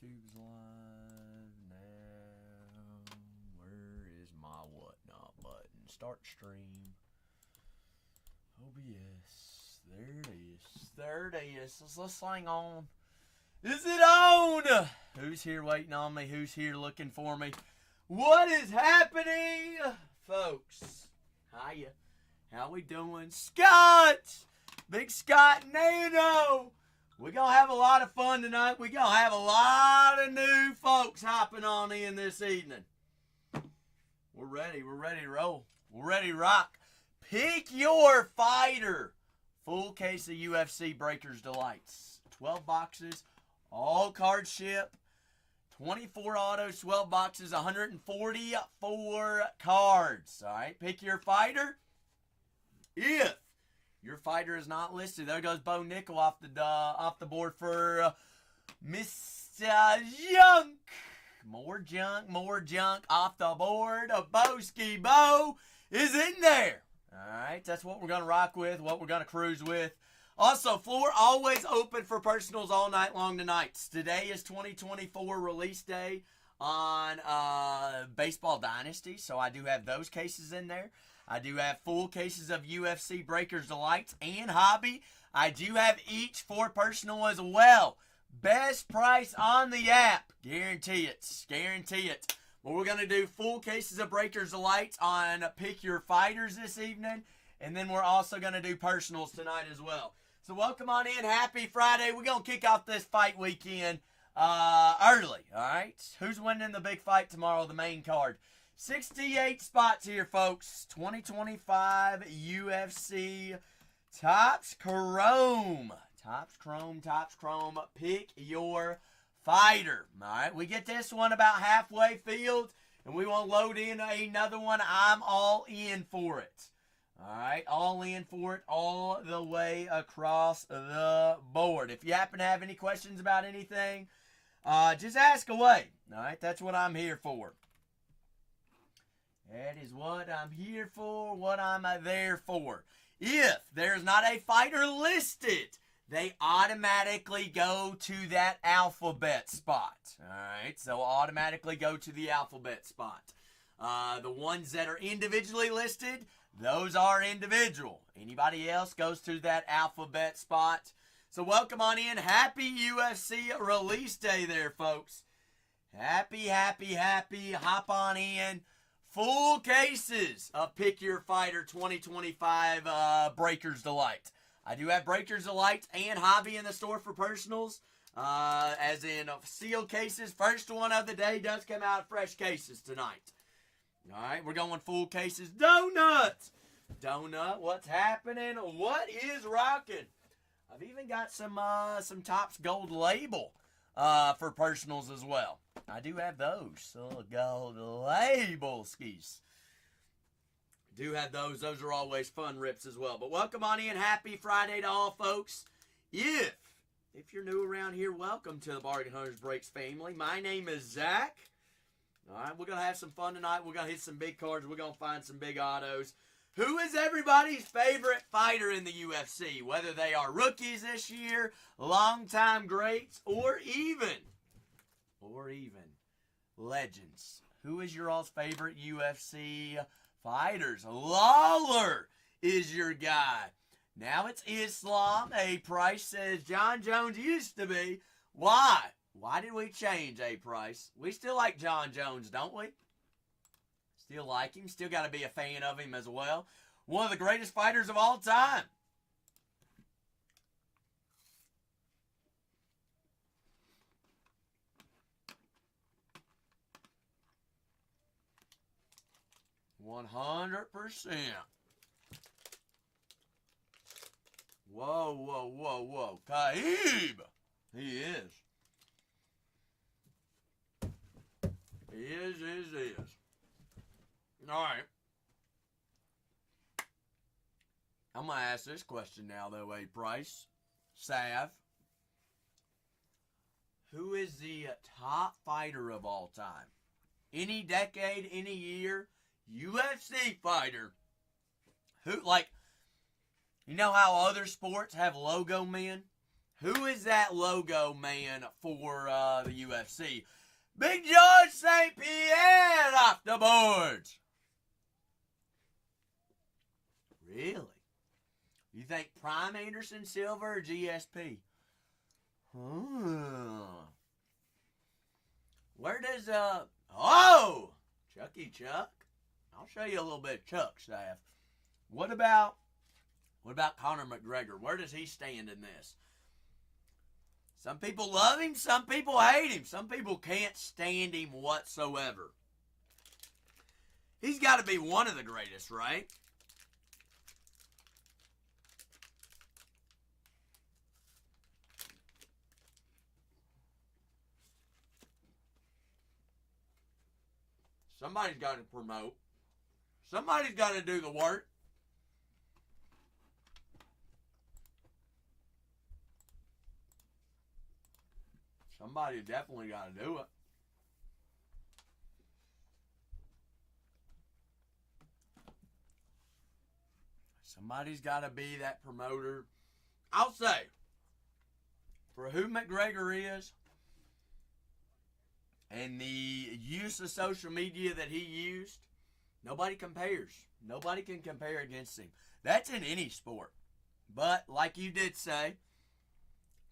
YouTube's live now. Where is my whatnot button? Start stream. OBS. There it is. There it is. Let's hang on. Is it on? Who's here waiting on me? Who's here looking for me? What is happening, folks? Hiya. How we doing? Scott! Big Scott Nano! We're going to have a lot of fun tonight. We're going to have a lot of new folks hopping on in this evening. We're ready. We're ready to roll. We're ready to rock. Pick your fighter. Full case of UFC Breakers Delights. 12 boxes. All card ship. 24 autos, 12 boxes, 144 cards. All right, pick your fighter. If your fighter is not listed, there goes Bo Nickel off the board for Mr. Junk. More junk off the board. Boski Bo is in there. All right, that's what we're going to rock with, what we're going to cruise with. Also, floor always open for personals all night long tonight. Today is 2024 release day on Baseball Dynasty, so I do have those cases in there. I do have full cases of UFC Breakers Delights and Hobby. I do have each for personal as well. Best price on the app. Guarantee it. Guarantee it. But we're going to do full cases of Breakers Delights on Pick Your Fighters this evening. And then we're also going to do personals tonight as well. So welcome on in. Happy Friday. We're going to kick off this fight weekend early, all right? Who's winning the big fight tomorrow, the main card? 68 spots here, folks. 2025 UFC Topps Chrome. Topps Chrome. Pick your fighter. All right, we get this one about halfway field, and we want to load in another one. I'm all in for it. All right, all in for it all the way across the board. If you happen to have any questions about anything, just ask away. All right, that's what I'm here for. That is what I'm here for, what I'm there for. If there's not a fighter listed, they automatically go to that alphabet spot. All right, so automatically go to the alphabet spot. The ones that are individually listed, those are individual. Anybody else goes to that alphabet spot. So welcome on in. Happy UFC release day there, folks. Happy. Hop on in. Full cases of Pick Your Fighter 2025 Breakers Delight. I do have Breakers Delight and Hobby in the store for personals. As in sealed cases. First one of the day does come out fresh cases tonight. All right, we're going full cases. Donut, what's happening? What is rocking? I've even got some Topps Gold Label for personals as well. I do have those. So Gold Label skis. Do have those. Those are always fun rips as well. But welcome on in. Happy Friday to all, folks. If you're new around here, welcome to the Bargain Hunters Breaks family. My name is Zach. All right, we're going to have some fun tonight. We're going to hit some big cards. We're going to find some big autos. Who is everybody's favorite fighter in the UFC? Whether they are rookies this year, longtime greats, or even legends. Who is your all's favorite UFC fighters? Lawler is your guy. Now it's Islam. A Price says John Jones used to be. Why? Why did we change, Price? We still like John Jones, don't we? Still like him. Still got to be a fan of him as well. One of the greatest fighters of all time. %. Whoa. Khabib. He is. He is. All right. I'm going to ask this question now, though, Price. Sav. Who is the top fighter of all time? Any decade, any year, UFC fighter. Who, like, you know how other sports have logo men? Who is that logo man for the UFC? Big George St. Pierre off the boards. Really? You think Prime Anderson Silva or GSP? Where does, oh! Chucky Chuck? I'll show you a little bit of Chuck stuff. What about Conor McGregor? Where does he stand in this? Some people love him, some people hate him. Some people can't stand him whatsoever. He's got to be one of the greatest, right? Somebody's got to promote. Somebody's got to do the work. Somebody definitely got to do it. Somebody's got to be that promoter. I'll say, for who McGregor is and the use of social media that he used, nobody compares. Nobody can compare against him. That's in any sport. But like you did say,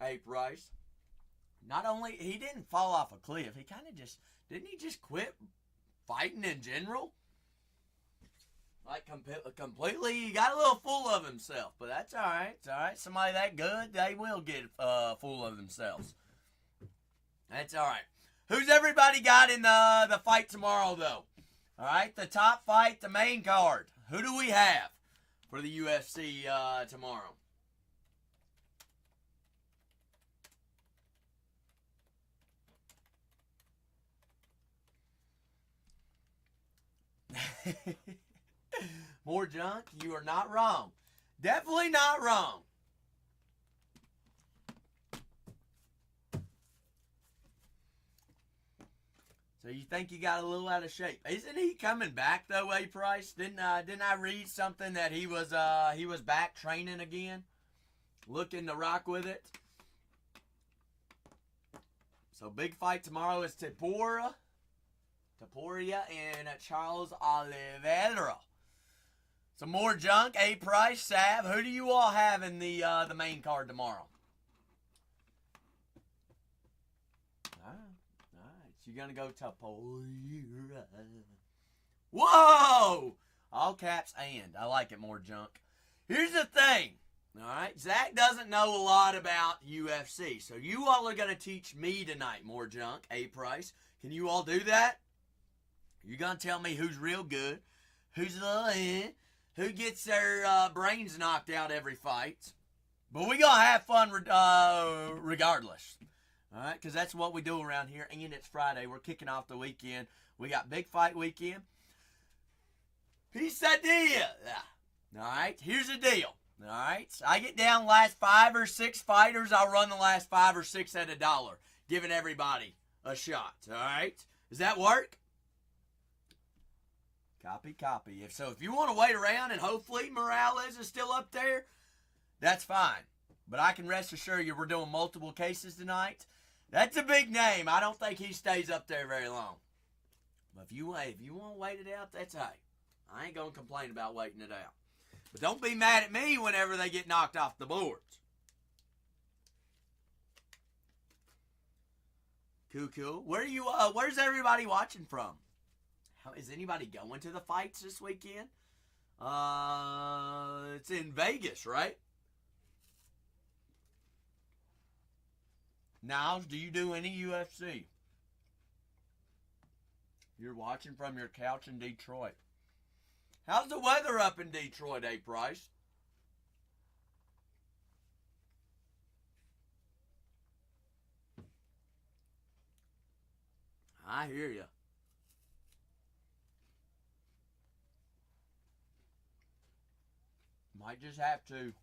hey, Price, not only, he didn't fall off a cliff, he kind of just, didn't he just quit fighting in general? Like, completely, he got a little full of himself, but that's all right. It's all right. Somebody that good, they will get full of themselves. That's all right. Who's everybody got in the fight tomorrow, though? All right, the top fight, the main card. Who do we have for the UFC tomorrow? More junk? You are not wrong. Definitely not wrong. So you think you got a little out of shape? Isn't he coming back though, A Price? Didn't I read something that he was back training again, looking to rock with it? So big fight tomorrow is Topuria and Charles Oliveira. Some more junk. A Price, Sav. Who do you all have in the main card tomorrow? All right. So you're gonna go Topuria. Whoa! All caps and. I like it, more junk. Here's the thing. All right, Zach doesn't know a lot about UFC, so you all are gonna teach me tonight, more junk. A Price. Can you all do that? You're going to tell me who's real good, who's a little who gets their brains knocked out every fight. But we're going to have fun regardless. All right, because that's what we do around here. And it's Friday. We're kicking off the weekend. We got big fight weekend. Pesadilla. All right, here's the deal. All right, so I get down last 5 or 6 fighters. I'll run the last 5 or 6 at $1, giving everybody a shot. All right, does that work? Copy. If you want to wait around and hopefully Morales is still up there, that's fine. But I can rest assured you we're doing multiple cases tonight. That's a big name. I don't think he stays up there very long. But if you want to wait it out, that's hey. I ain't going to complain about waiting it out. But don't be mad at me whenever they get knocked off the boards. Cool. Where's everybody watching from? Is anybody going to the fights this weekend? It's in Vegas, right? Niles, do you do any UFC? You're watching from your couch in Detroit. How's the weather up in Detroit, A Price? I hear you. Might just have to.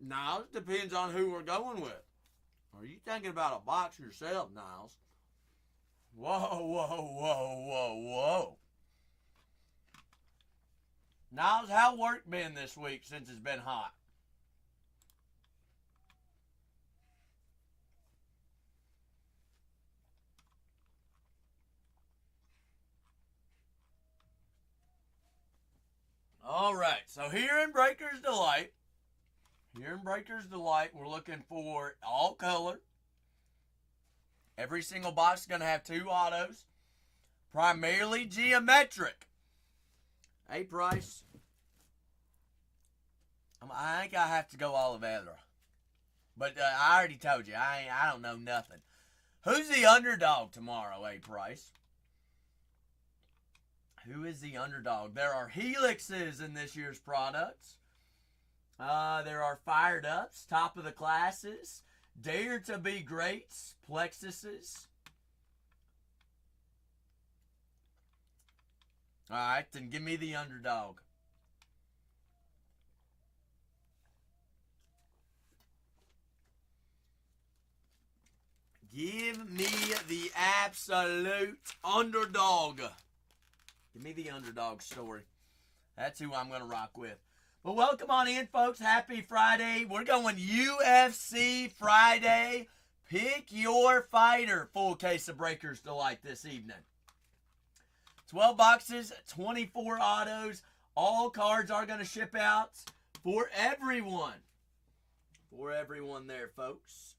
Now, it depends on who we're going with. Are you thinking about a box yourself, Niles? Whoa, whoa, whoa, whoa, whoa. Niles, how work been this week since it's been hot? All right, so here in Breaker's Delight, we're looking for all color. Every single box is going to have 2 autos, primarily geometric. Hey, Price, I think I have to go Oliveira. But I already told you, I don't know nothing. Who's the underdog tomorrow, A Price? Who is the underdog? There are helixes in this year's products. There are fired ups, top of the classes, dare to be greats, plexuses. All right, then give me the underdog. Give me the absolute underdog. Give me the underdog story. That's who I'm going to rock with. But welcome on in, folks. Happy Friday. We're going UFC Friday. Pick your fighter. Full case of Breaker's Delight this evening. 12 boxes, 24 autos. All cards are going to ship out for everyone. For everyone there, folks.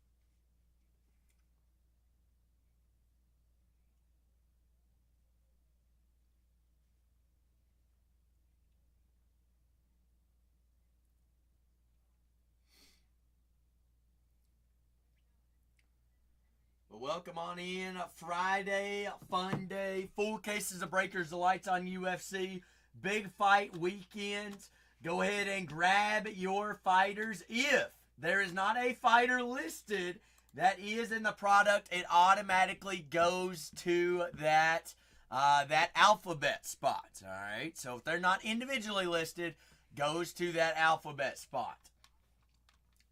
Welcome on in. Friday, fun day. Full cases of Breakers Delights on UFC. Big fight weekend. Go ahead and grab your fighters. If there is not a fighter listed that is in the product, it automatically goes to that alphabet spot. All right. So if they're not individually listed, goes to that alphabet spot.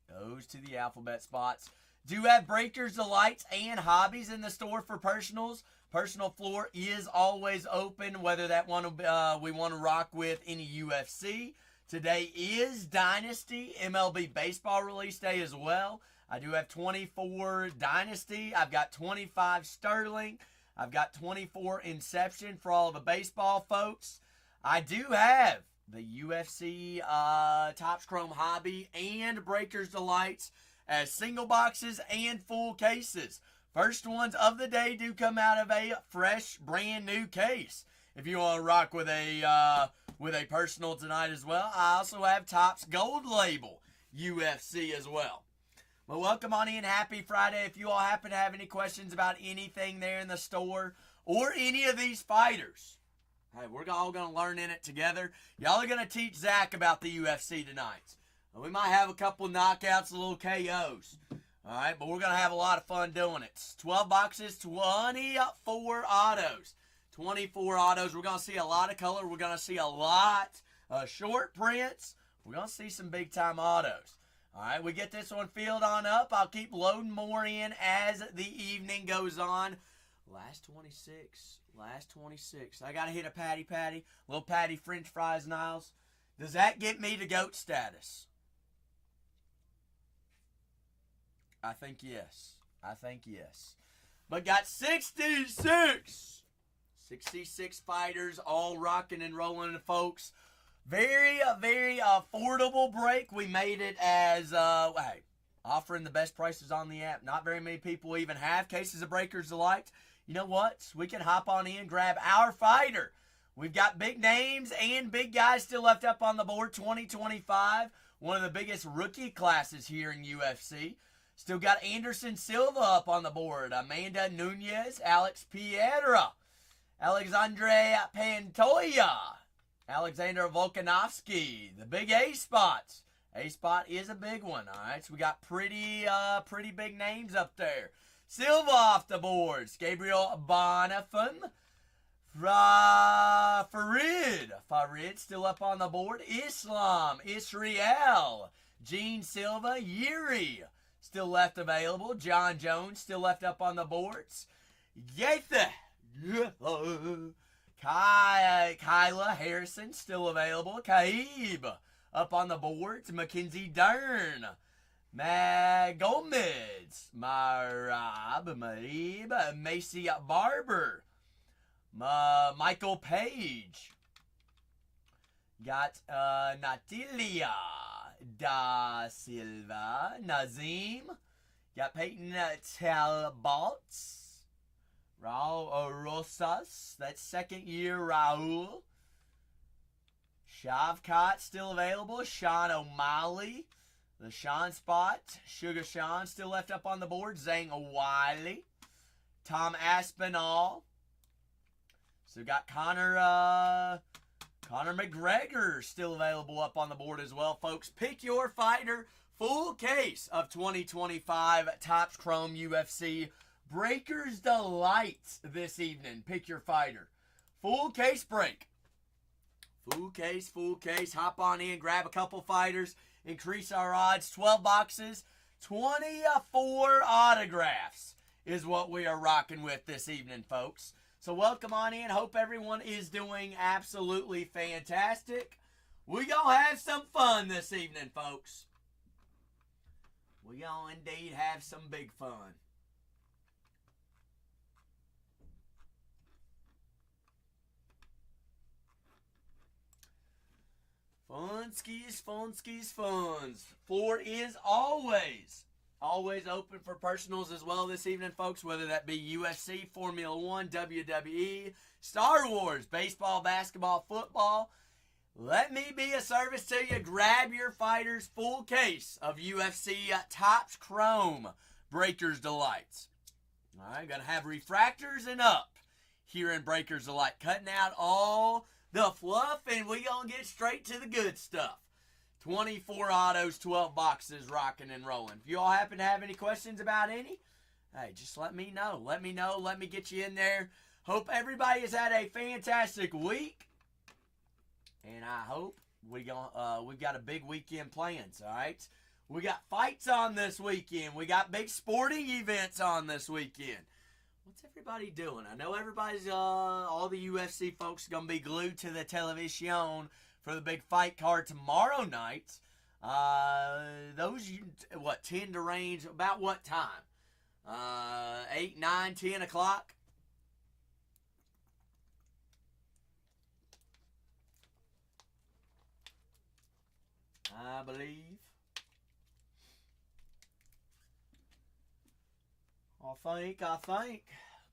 Goes to the alphabet spots. Do have Breakers Delights and hobbies in the store for personals. Personal floor is always open, whether that one we want to rock with any UFC. Today is Dynasty, MLB baseball release day as well. I do have 24 Dynasty. I've got 25 Sterling. I've got 24 Inception for all the baseball folks. I do have the UFC Topps Chrome Hobby and Breakers Delights as single boxes and full cases. First ones of the day do come out of a fresh, brand new case. If you want to rock with a personal tonight as well, I also have Topps Gold Label UFC as well. Well, welcome on in. Happy Friday. If you all happen to have any questions about anything there in the store or any of these fighters, hey, we're all going to learn in it together. Y'all are going to teach Zach about the UFC tonight. We might have a couple of knockouts, a little KOs. All right, but we're going to have a lot of fun doing it. 12 boxes, 24 autos. 24 autos. We're going to see a lot of color. We're going to see a lot of short prints. We're going to see some big-time autos. All right, we get this one filled on up. I'll keep loading more in as the evening goes on. Last 26. I got to hit a patty. Little patty french fries, Niles. Does that get me to GOAT status? I think yes. But got 66 fighters all rocking and rolling, folks. Very affordable break. We made it as, hey, offering the best prices on the app. Not very many people even have cases of Breakers Delight. You know what? We can hop on in, grab our fighter. We've got big names and big guys still left up on the board. 2025, one of the biggest rookie classes here in UFC. Still got Anderson Silva up on the board. Amanda Nunes, Alex Piedra, Alexandre Pantoja, Alexander Volkanovski, the big A spots. A spot is a big one. All right, so we got pretty big names up there. Silva off the boards. Gabriel Bonifim. Farid Farid still up on the board. Islam, Israel, Gene Silva, Yuri still left available. John Jones still left up on the boards. Yatha, Kyla Harrison still available. Kaib up on the boards. Mackenzie Dern, Gomez, Marib, Macy Barber, Michael Page. Got Natalia Da Silva, Nazim. Got Peyton Talbot, Raul Rosas. That's second year Raul. Shavkat still available. Sean O'Malley. The Sean spot. Sugar Sean still left up on the board. Zhang Wiley. Tom Aspinall. So got Conor McGregor still available up on the board as well, folks. Pick your fighter. Full case of 2025 Topps Chrome UFC Breakers Delight this evening. Pick your fighter. Full case break. Full case. Hop on in, grab a couple fighters, increase our odds. 12 boxes, 24 autographs is what we are rocking with this evening, folks. So welcome on in. Hope everyone is doing absolutely fantastic. We gonna have some fun this evening, folks. We gonna indeed have some big fun. Funds. Floor is always open for personals as well this evening, folks, whether that be UFC, Formula 1, WWE, Star Wars, baseball, basketball, football. Let me be a service to you. Grab your fighters. Full case of UFC Topps Chrome Breakers Delights. All right, going to have refractors and up here in Breakers Delight. Cutting out all the fluff, and we going to get straight to the good stuff. 24 autos, 12 boxes, rocking and rolling. If you all happen to have any questions about any, hey, just let me know. Let me get you in there. Hope everybody has had a fantastic week. And I hope we got a big weekend plans, all right? We got fights on this weekend. We got big sporting events on this weekend. What's everybody doing? I know everybody's, all the UFC folks going to be glued to the television for the big fight card tomorrow night. Those, 10 to range, about what time? 8, 9, 10 o'clock? I believe. I think.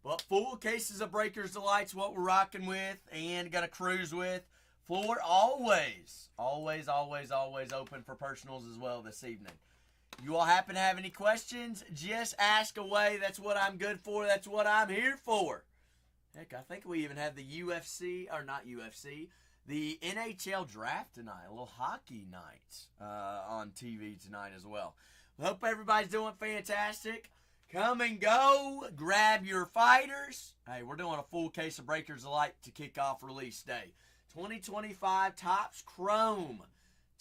But full cases of Breakers Delight's what we're rocking with and gonna cruise with. Floor always open for personals as well this evening. You all happen to have any questions? Just ask away. That's what I'm good for. That's what I'm here for. Heck, I think we even have the the NHL draft tonight, a little hockey night on TV tonight as well. I hope everybody's doing fantastic. Come and go. Grab your fighters. Hey, we're doing a full case of Breakers Delight to kick off release day. 2025 Topps Chrome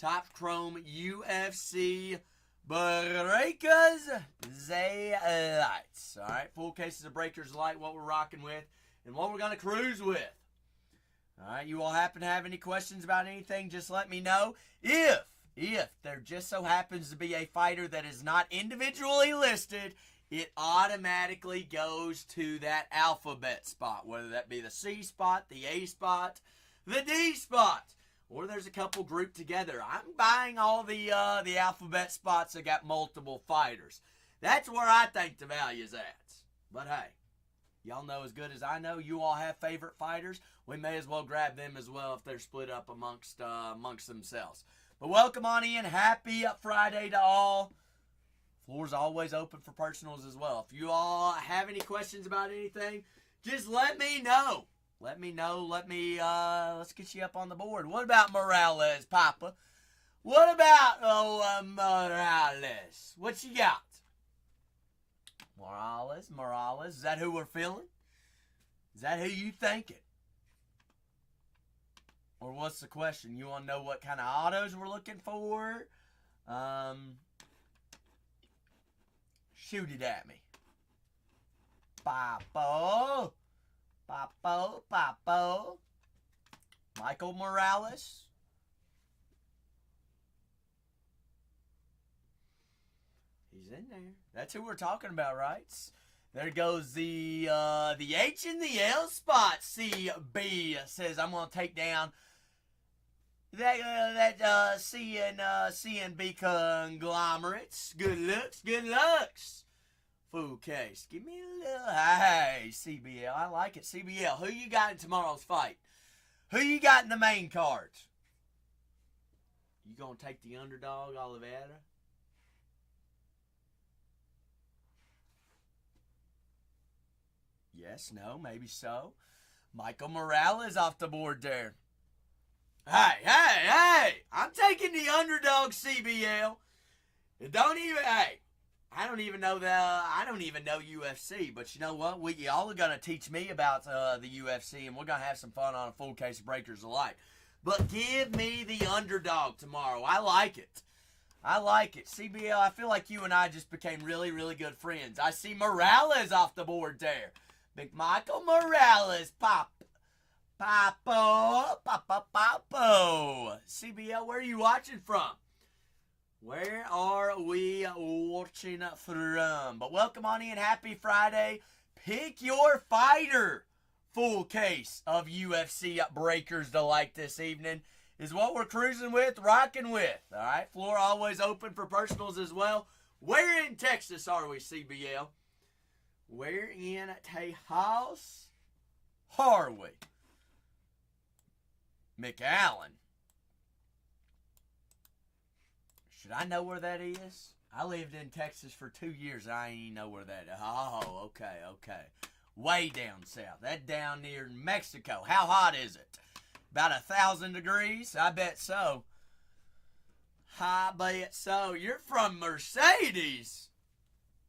UFC Breakers Delights. All right, full cases of Breakers Delight, what we're rocking with and what we're going to cruise with. All right, you all happen to have any questions about anything, just let me know. If there just so happens to be a fighter that is not individually listed, it automatically goes to that alphabet spot, whether that be the C spot, the A spot, the D spot, or there's a couple grouped together. I'm buying all the alphabet spots that got multiple fighters. That's where I think the value's at. But hey, y'all know as good as I know, you all have favorite fighters. We may as well grab them as well if they're split up amongst themselves. But welcome on in. Happy Friday to all. Floor's always open for personals as well. If you all have any questions about anything, just let me know. Let's get you up on the board. What about Morales, Papa? What about Morales? What you got? Morales. Is that who we're feeling? Is that who you thinking? Or what's the question? You want to know what kind of autos we're looking for? Shoot it at me. Papo. Papo. Papo. Michael Morales. He's in there. That's who we're talking about, right? There goes the H and the L spot. CB says I'm gonna take down that CNB conglomerates. Good looks, good looks. Full case. Give me a little. Hey, CBL. I like it. CBL. Who you got in tomorrow's fight? Who you got in the main card? You gonna take the underdog, Oliveira? Yes, no, maybe so. Michael Morales off the board there. Hey! I'm taking the underdog, CBL. It don't even. Hey, I don't even know UFC, but you know what? Y'all are gonna teach me about the UFC, and we're gonna have some fun on a full case of Breakers Alike. But give me the underdog tomorrow. I like it. CBL, I feel like you and I just became really, really good friends. I see Morales off the board there. Big Michael Morales, Papo. CBL, where are you watching from? Where are we watching from? But welcome on in. Happy Friday. Pick your fighter. Full case of UFC Breakers Delight this evening is what we're cruising with, rocking with. All right, floor always open for personals as well. Where in Texas are we, CBL? Where in Tejas are we? McAllen. Should I know where that is? I lived in Texas for 2 years. I ain't even know where that is. Oh, okay. Way down south. That down near Mexico. How hot is it? About 1,000 degrees? I bet so. I bet so. You're from Mercedes.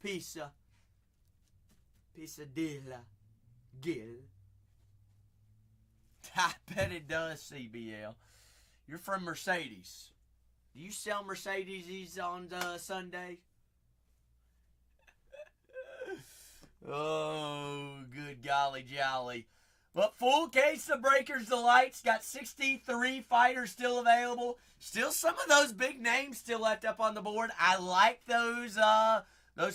Pisadilla. Gil. I bet it does, CBL. You're from Mercedes. Do you sell Mercedes on Sunday? Oh, good golly jolly. But full case of Breakers Delights. Got 63 fighters still available. Still some of those big names still left up on the board. I like those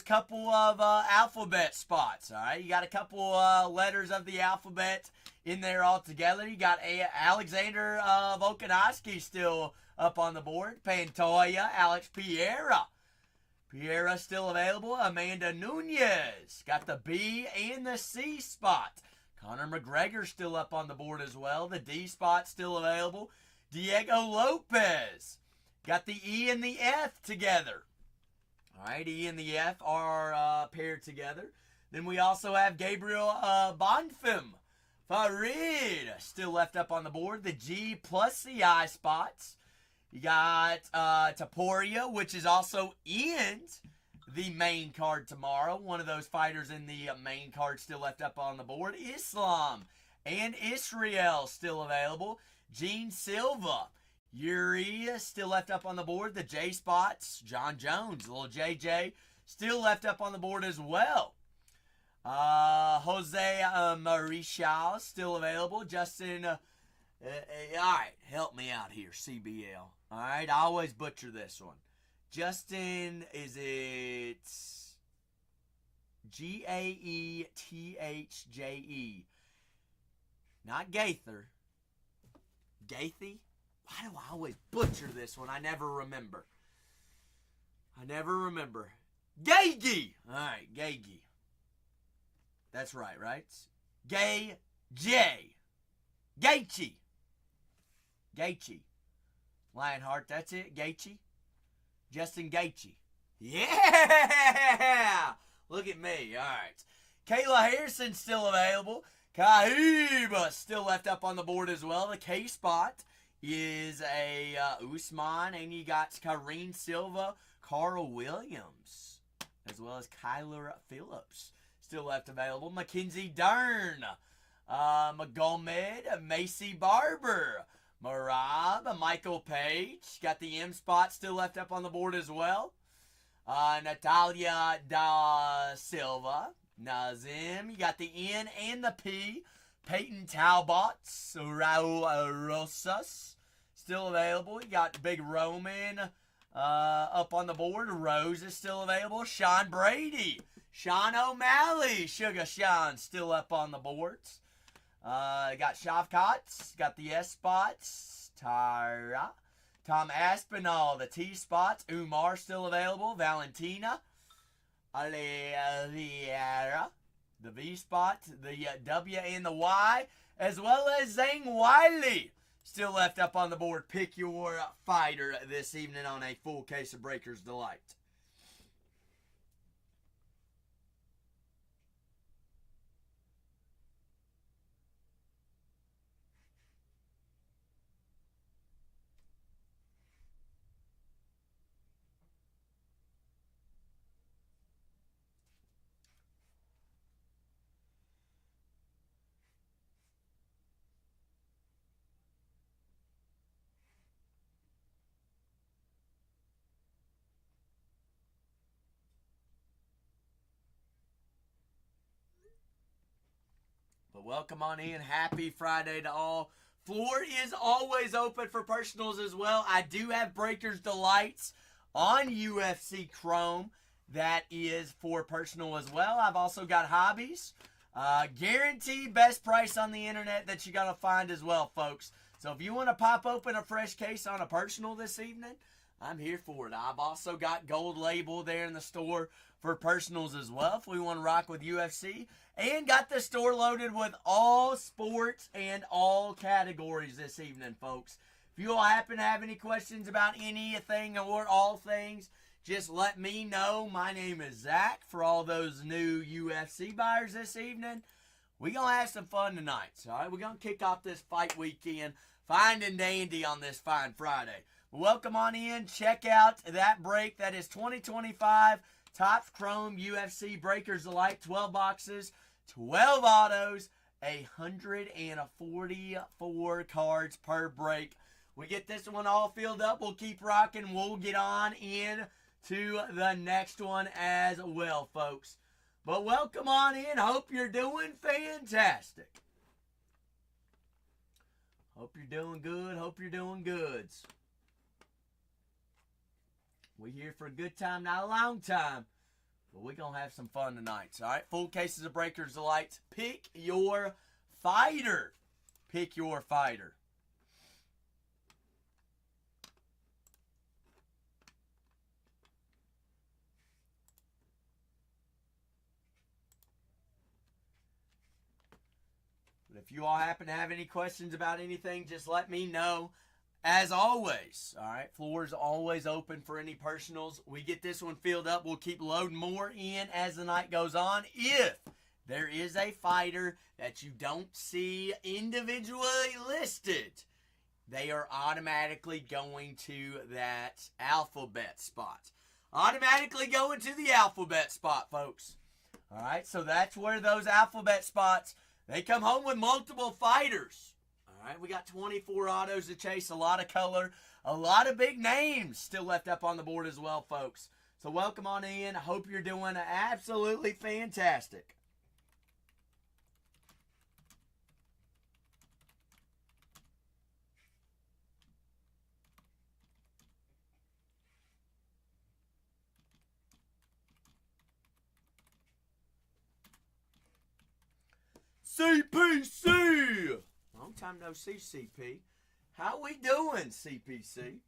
couple of alphabet spots. All right, you got a couple letters of the alphabet in there all together. You got Alexander Volkanovski still up on the board. Pantoja, Alex Pereira. Pereira still available. Amanda Nunez. Got the B and the C spot. Conor McGregor still up on the board as well. The D spot still available. Diego Lopez. Got the E and the F together. All right, E and the F are paired together. Then we also have Gabriel Bonfim. Farid still left up on the board. The G plus the I spots. You got Taporia, which is also in the main card tomorrow. One of those fighters in the main card still left up on the board. Islam and Israel still available. Gene Silva. Yuri still left up on the board. The J spots. John Jones, little JJ, still left up on the board as well. Jose Marichal still available. Justin... all right, help me out here, CBL. All right, I always butcher this one. Justin, is it Gaethje? Not Gaither. Gaethje? Why do I always butcher this one? I never remember. Gaethje! All right, Gaethje. That's right? Gaethje. Lionheart, that's it? Gaethje? Justin Gaethje. Yeah! Look at me. All right. Kayla Harrison still available. Kaiba still left up on the board as well. The K spot is a Usman, and you got Karine Silva, Carl Williams, as well as Kyler Phillips still left available. Mackenzie Dern, Magomed, Macy Barber, Marab, Michael Page. Got the M spot still left up on the board as well. Natalia da Silva. Nazim. You got the N and the P. Peyton Talbot. Raul Rosas. Still available. You got Big Roman up on the board. Rose is still available. Sean Brady. Sean O'Malley. Sugar Sean still up on the boards. Got Shavkat. Got the S spots. Tara. Tom Aspinall. The T spots. Umar still available. Valentina. Aliera. The V spot. The W and the Y. As well as Zhang Wiley. Still left up on the board. Pick your fighter this evening on a full case of Breaker's Delight. But welcome on in. Happy Friday to all. Floor is always open for personals as well. I do have Breaker's Delights on UFC Chrome. That is for personal as well. I've also got hobbies. Guaranteed best price on the internet that you got to find as well, folks. So if you want to pop open a fresh case on a personal this evening, I'm here for it. I've also got gold label there in the store for personals as well if we want to rock with UFC. And got the store loaded with all sports and all categories this evening, folks. If you all happen to have any questions about anything or all things, just let me know. My name is Zach. For all those new UFC buyers this evening, we're going to have some fun tonight. All right, we're going to kick off this fight weekend fine and dandy on this fine Friday. Welcome on in. Check out that break. That is 2025 Topps Chrome UFC Breakers Delight. 12 boxes, 12 autos, 144 cards per break. We get this one all filled up. We'll keep rocking. We'll get on in to the next one as well, folks. But welcome on in. Hope you're doing fantastic. Hope you're doing good. Hope you're doing goods. We're here for a good time, not a long time. But we're going to have some fun tonight. All right, full cases of Breakers Delights. Pick your fighter. Pick your fighter. But if you all happen to have any questions about anything, just let me know. As always, all right, floor is always open for any personals. We get this one filled up. We'll keep loading more in as the night goes on. If there is a fighter that you don't see individually listed, they are automatically going to that alphabet spot. Automatically going to the alphabet spot, folks. All right, so that's where those alphabet spots, they come home with multiple fighters. All right, we got 24 autos to chase, a lot of color, a lot of big names still left up on the board as well, folks. So welcome on in. I hope you're doing absolutely fantastic. CPC! Long time no see, CP. How we doing, CPC?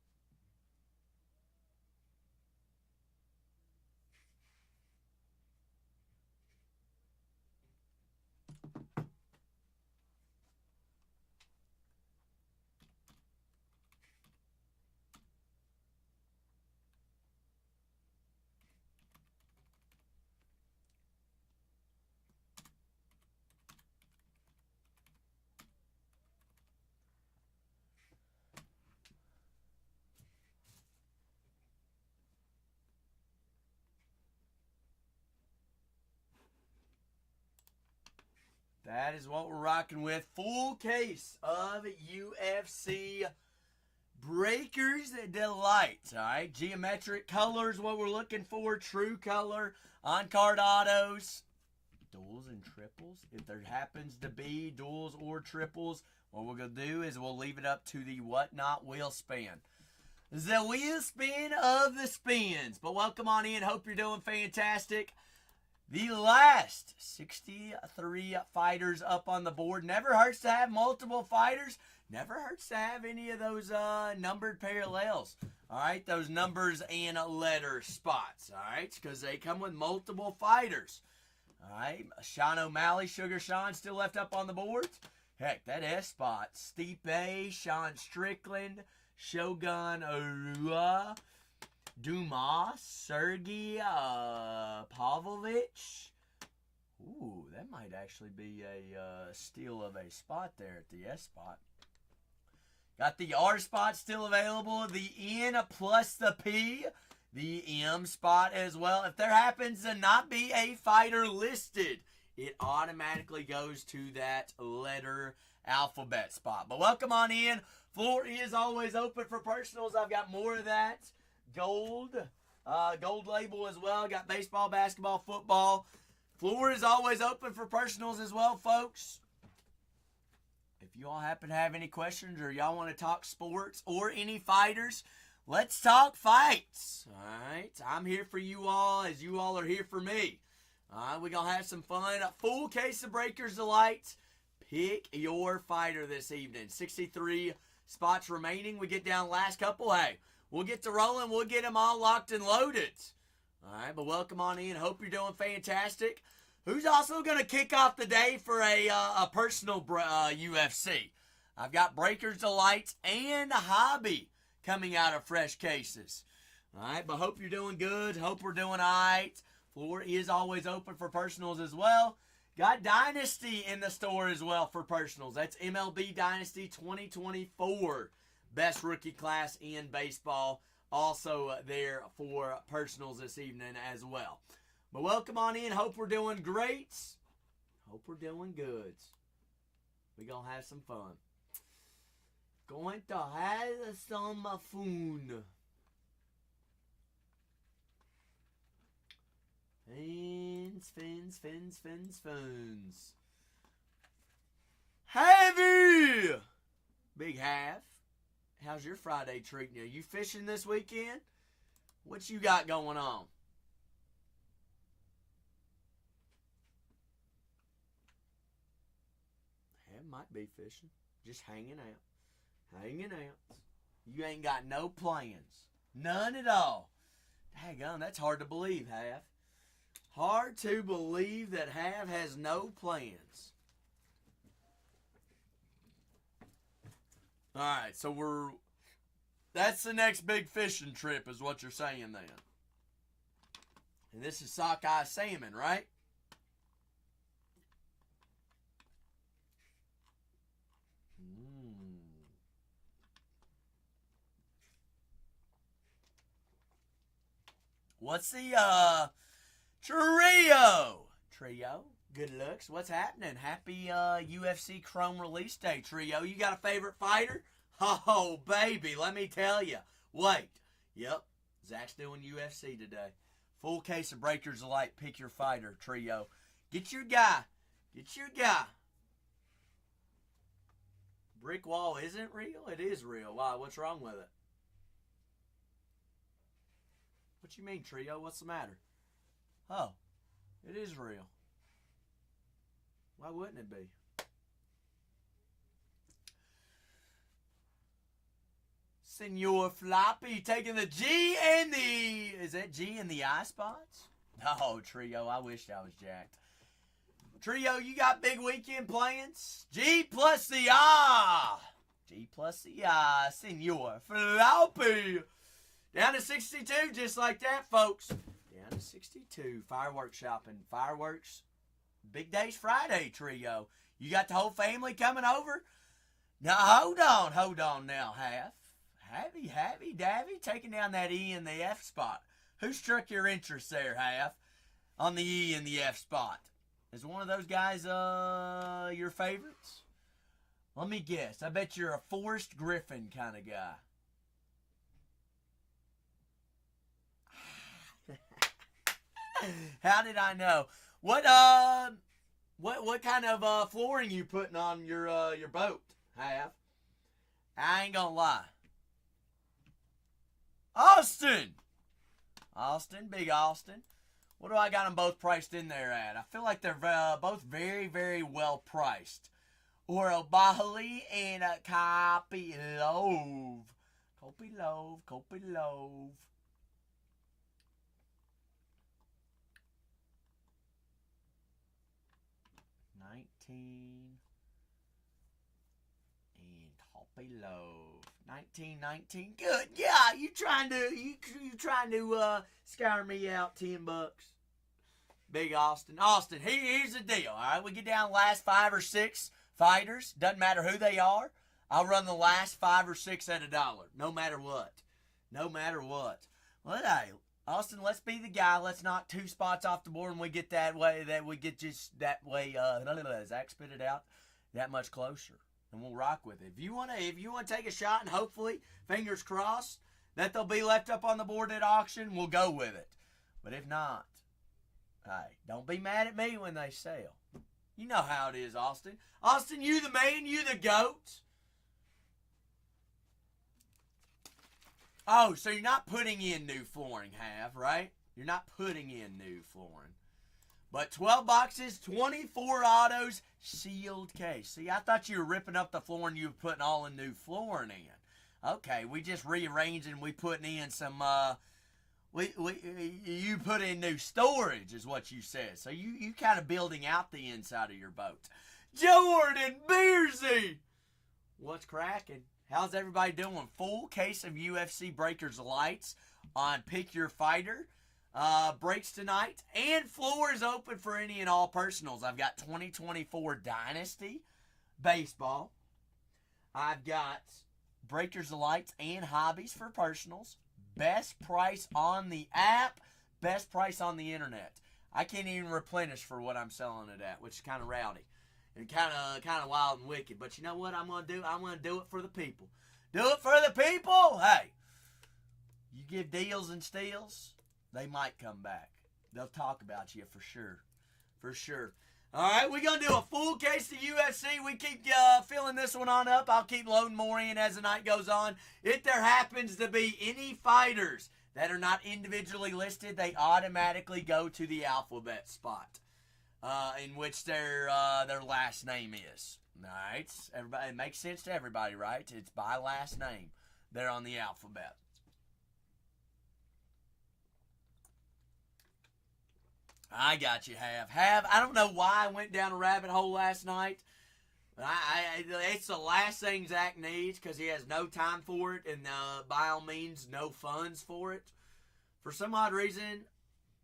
That is what we're rocking with. Full case of UFC Breakers Delight. All right, geometric colors, what we're looking for. True color, on-card autos, duals and triples. If there happens to be duals or triples, what we're going to do is we'll leave it up to the Whatnot wheel spin. The wheel spin of the spins. But welcome on in. Hope you're doing fantastic. The last 63 fighters up on the board. Never hurts to have multiple fighters. Never hurts to have any of those numbered parallels. All right, those numbers and letter spots. All right, because they come with multiple fighters. All right, Sean O'Malley, Sugar Sean still left up on the board. Heck, that S spot. Stipe, Sean Strickland, Shogun Arua, Dumas, Sergey Pavlovich. Ooh, that might actually be a steal of a spot there at the S spot. Got the R spot still available, the N plus the P, the M spot as well. If there happens to not be a fighter listed, it automatically goes to that letter alphabet spot. But welcome on in. Floor is always open for personals. I've got more of that. Gold label as well. Got baseball, basketball, football. Floor is always open for personals as well, folks. If you all happen to have any questions or y'all want to talk sports or any fighters, let's talk fights. All right, I'm here for you all as you all are here for me. All right, we're going to have some fun. A full case of Breakers Delight. Pick your fighter this evening. 63 spots remaining. We get down last couple. Hey, we'll get to rolling. We'll get them all locked and loaded. All right, but welcome on in. Hope you're doing fantastic. Who's also going to kick off the day for a personal UFC? I've got Breakers Delight and Hobby coming out of fresh cases. All right, but hope you're doing good. Hope we're doing all right. Floor is always open for personals as well. Got Dynasty in the store as well for personals. That's MLB Dynasty 2024. Best rookie class in baseball. Also there for personals this evening as well. But welcome on in. Hope we're doing great. Hope we're doing good. We're going to have some fun. Going to have some fun. Fins. Heavy! Big half. How's your Friday treating you? You fishing this weekend? What you got going on? It might be fishing. Just hanging out. You ain't got no plans. None at all. Daggone, that's hard to believe, Half. Hard to believe that Half has no plans. Alright, so that's the next big fishing trip is what you're saying then. And this is sockeye salmon, right? What's the Trio? Good looks. What's happening? Happy UFC Chrome release day, Trio. You got a favorite fighter? Oh, baby, let me tell you. Wait. Yep, Zach's doing UFC today. Full case of Breakers Delight. Pick your fighter, Trio. Get your guy. Brick wall isn't real? It is real. Why? What's wrong with it? What you mean, Trio? What's the matter? Oh, it is real. Why wouldn't it be? Senor Floppy taking the G and the... Is that G in the I spots? Oh, Trio, I wish I was jacked. Trio, you got big weekend plans? G plus the I. Senor Floppy. Down to 62, just like that, folks. Down to 62. Fireworks shopping. Fireworks. Big Days Friday, Trio. You got the whole family coming over? Now, hold on now, Half. Happy, Davy, taking down that E and the F spot. Who struck your interest there, Half, on the E and the F spot? Is one of those guys your favorites? Let me guess. I bet you're a Forrest Griffin kind of guy. How did I know? What kind of flooring you putting on your boat? Have? I ain't gonna lie. Austin, big Austin. What do I got them both priced in there at? I feel like they're both very, very well priced. Orobali and a Kopylov. Kopylov. 19 and Kopylov. 1919. Good. Yeah, you trying to scour me out $10. Big Austin. Austin, here's the deal, all right? We get down the last 5 or 6 fighters. Doesn't matter who they are. I'll run the last 5 or 6 at $1, no matter what. No matter what. Well, hey, Austin, let's be the guy. Let's knock 2 spots off the board and we get that way, Zach spit it out, that much closer. And we'll rock with it. If you want to take a shot and hopefully, fingers crossed, that they'll be left up on the board at auction, we'll go with it. But if not, hey, don't be mad at me when they sell. You know how it is, Austin. Austin, you the man, you the GOAT. Oh, so you're not putting in new flooring, right? You're not putting in new flooring. But 12 boxes, 24 autos, sealed case. See, I thought you were ripping up the flooring you were putting all in new flooring in. Okay, we just rearranging, we putting in some, you put in new storage is what you said. So you kind of building out the inside of your boat. Jordan Beersy! What's cracking? How's everybody doing? Full case of UFC Breakers Lights on Pick Your Fighter. Breaks tonight. And floor is open for any and all personals. I've got 2024 Dynasty Baseball. I've got Breakers Lights and Hobbies for personals. Best price on the app. Best price on the internet. I can't even replenish for what I'm selling it at, which is kind of rowdy. And kind of wild and wicked. But you know what I'm going to do? I'm going to do it for the people. Do it for the people? Hey, you give deals and steals, they might come back. They'll talk about you for sure. For sure. All right, we're going to do a full case of UFC. We keep filling this one on up. I'll keep loading more in as the night goes on. If there happens to be any fighters that are not individually listed, they automatically go to the alphabet spot. In which their last name is. All right? Everybody, it makes sense to everybody, right? It's by last name. They're on the alphabet. I got you, Have. I don't know why I went down a rabbit hole last night. But it's the last thing Zach needs because he has no time for it and by all means no funds for it. For some odd reason,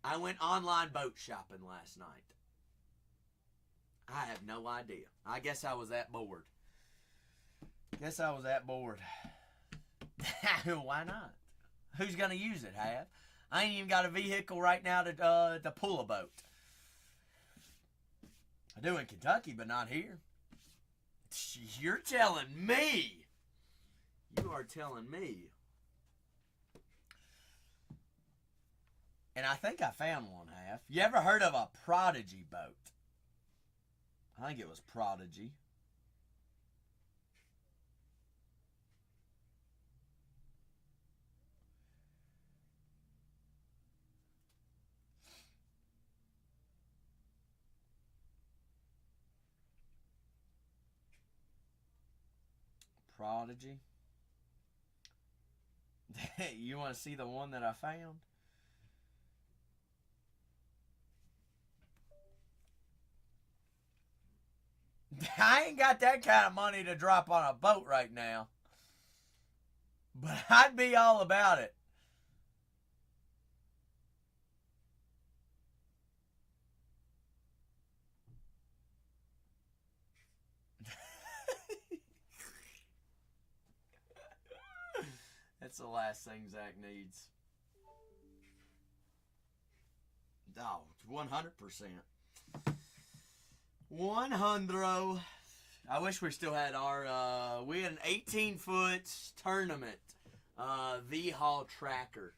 I went online boat shopping last night. I have no idea. I guess I was that bored. Why not? Who's going to use it, Have? I ain't even got a vehicle right now to pull a boat. I do in Kentucky, but not here. You're telling me. You are telling me. And I think I found one, Have. You ever heard of a Prodigy boat? I think it was Prodigy. Prodigy. You want to see the one that I found? I ain't got that kind of money to drop on a boat right now. But I'd be all about it. That's the last thing Zach needs. Oh, 100%. 100. I wish we still had our, we had an 18-foot tournament, V-Haul tracker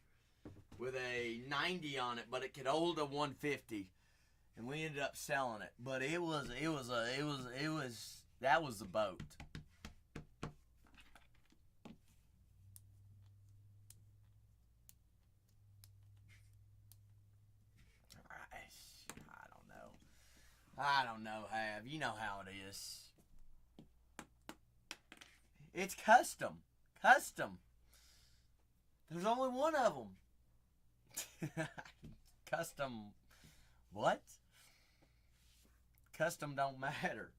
with a 90 on it, but it could hold a 150. And we ended up selling it. But that was the boat. I don't know, Have. You know how it is. It's custom. Custom. There's only one of them. Custom. What? Custom don't matter.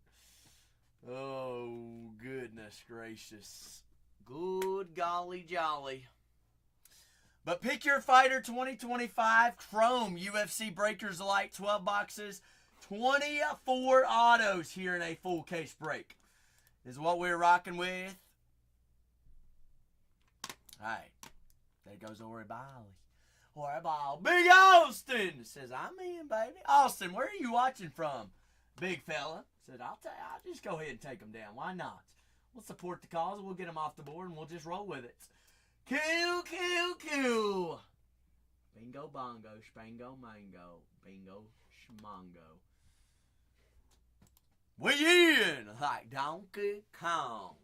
Oh, goodness gracious. Good golly jolly. But pick your fighter 2025 Chrome UFC Breakers Elite 12 boxes. 24 autos here in a full case break is what we're rocking with. Alright. There goes Ori Bali. Ori Bali. Big Austin says, I'm in, baby. Austin, where are you watching from? Big fella. Said, I'll just go ahead and take them down. Why not? We'll support the cause. We'll get them off the board and we'll just roll with it. Cool. Bingo bongo. Spango mango. Bingo schmongo. We in like Donkey Kong.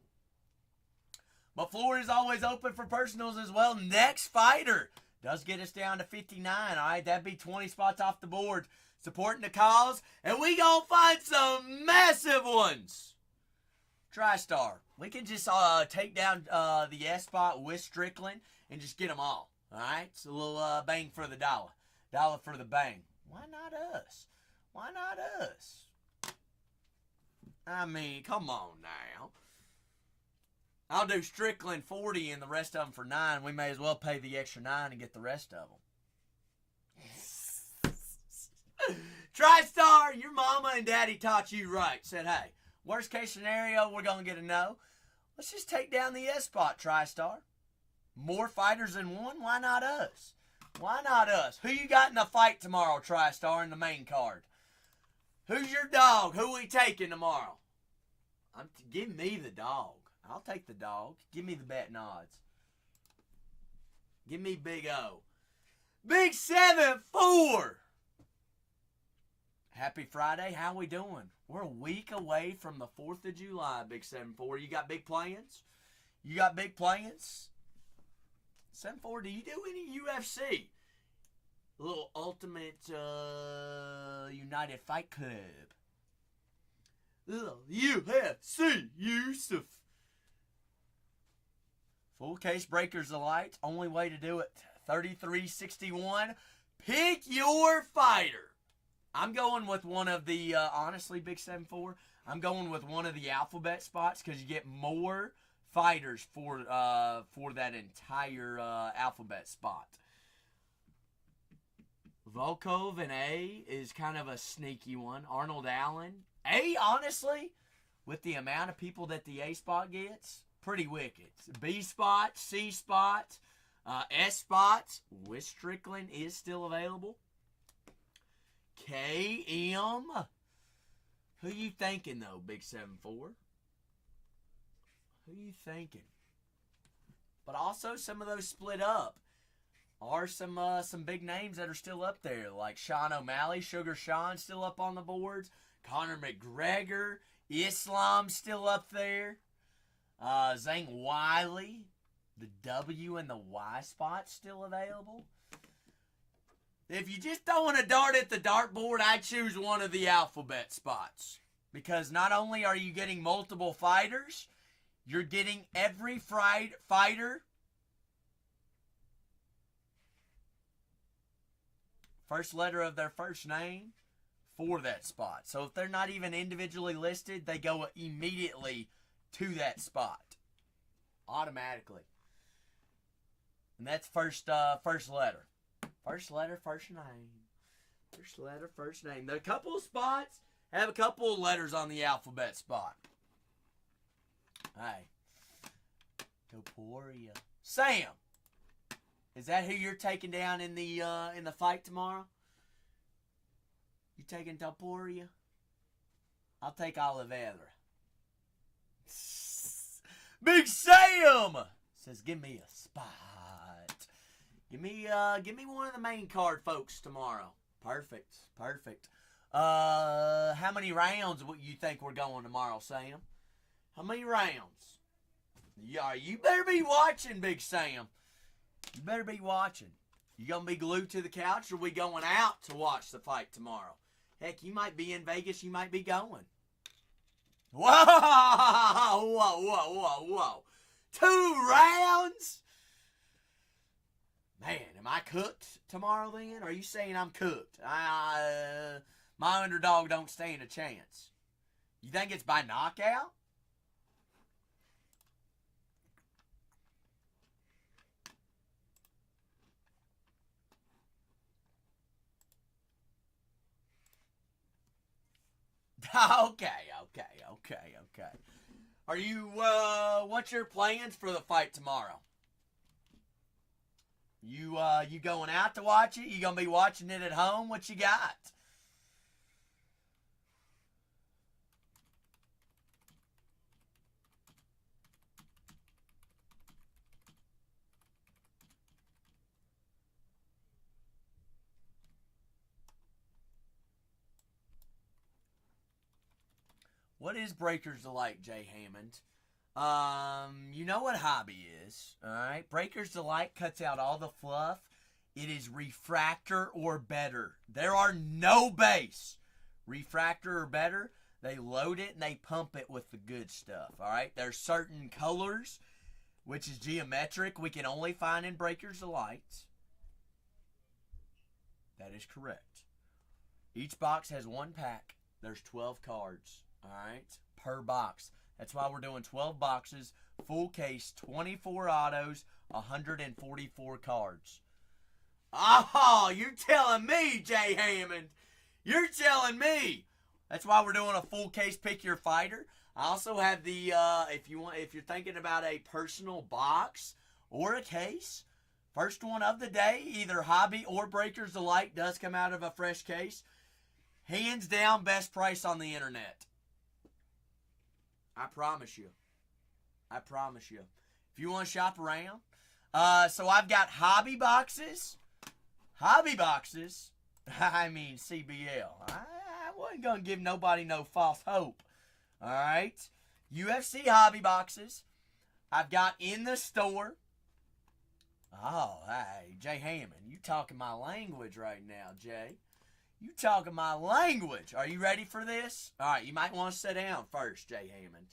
But Florida's always open for personals as well. Next fighter does get us down to 59. All right, that'd be 20 spots off the board. Supporting the cause. And we gonna find some massive ones. TriStar. We can just take down the S spot with Strickland and just get them all. All right, it's a little bang for the dollar. Dollar for the bang. Why not us? Why not us? I mean, come on now. I'll do Strickland 40 and the rest of them for 9. We may as well pay the extra 9 and get the rest of them. TriStar, your mama and daddy taught you right. Said, hey, worst case scenario, we're going to get a no. Let's just take down the S spot, TriStar. More fighters than one? Why not us? Why not us? Who you got in the fight tomorrow, TriStar, in the main card? Who's your dog? Who we taking tomorrow? Give me the dog. I'll take the dog. Give me the betting odds. Give me Big O. Big 7-4. Happy Friday. How we doing? We're a week away from the 4th of July, Big 7-4. You got big plans? You got big plans? 7-4, do you do any UFC? A little Ultimate United Fight Club. Little UFC Yusuf. Full case breakers Elite. Only way to do it. 33.61. Pick your fighter. I'm going with one of the, honestly, Big 7-4, I'm going with one of the alphabet spots because you get more fighters for that entire alphabet spot. Volkov and A is kind of a sneaky one. Arnold Allen. A, honestly, with the amount of people that the A spot gets, pretty wicked. B spot, C spot, S spot with Strickland is still available. KM. Who you thinking, though, Big 7-4? Who you thinking? But also, some of those split up are some big names that are still up there, like Sean O'Malley, Sugar Sean still up on the boards. Conor McGregor, Islam still up there. Zhang Wiley, the W and the Y spot still available. If you just throwing a dart at the dartboard, I'd choose one of the alphabet spots. Because not only are you getting multiple fighters, you're getting every fighter first letter of their first name for that spot. So if they're not even individually listed, they go immediately to that spot. Automatically. And that's first letter. First letter, first name. First letter, first name. There are a couple of spots have a couple of letters on the alphabet spot. Hey. Topuria. Sam. Is that who you're taking down in the fight tomorrow? You taking Topuria? I'll take Oliveira. Big Sam says, give me a spot. Give me one of the main card folks tomorrow. Perfect. How many rounds would you think we're going tomorrow, Sam? How many rounds? Yeah, you better be watching, Big Sam. You better be watching. You gonna be glued to the couch, or we going out to watch the fight tomorrow? Heck, you might be in Vegas. You might be going. Whoa. 2 rounds? Man, am I cooked tomorrow then? Are you saying I'm cooked? My underdog don't stand a chance. You think it's by knockout? Okay. Are you, what's your plans for the fight tomorrow? You going out to watch it? You gonna be watching it at home? What you got? What is Breaker's Delight, Jay Hammond? You know what hobby is, alright? Breaker's Delight cuts out all the fluff. It is refractor or better. There are no base. Refractor or better, they load it and they pump it with the good stuff, alright? There's certain colors, which is geometric, we can only find in Breaker's Delight. That is correct. Each box has 1 pack. There's 12 cards. Alright, per box. That's why we're doing 12 boxes, full case, 24 autos, 144 cards. Oh, you're telling me, Jay Hammond. You're telling me. That's why we're doing a full case pick your fighter. I also have the if you're thinking about a personal box or a case, first one of the day, either Hobby or Breaker's Delight does come out of a fresh case. Hands down, best price on the internet. I promise you. If you want to shop around. So I've got hobby boxes. I mean CBL. I wasn't going to give nobody no false hope. Alright. UFC hobby boxes. I've got in the store. Oh, hey, Jay Hammond. You talking my language right now, Jay. You talking my language. Are you ready for this? All right, you might want to sit down first, Jay Hammond.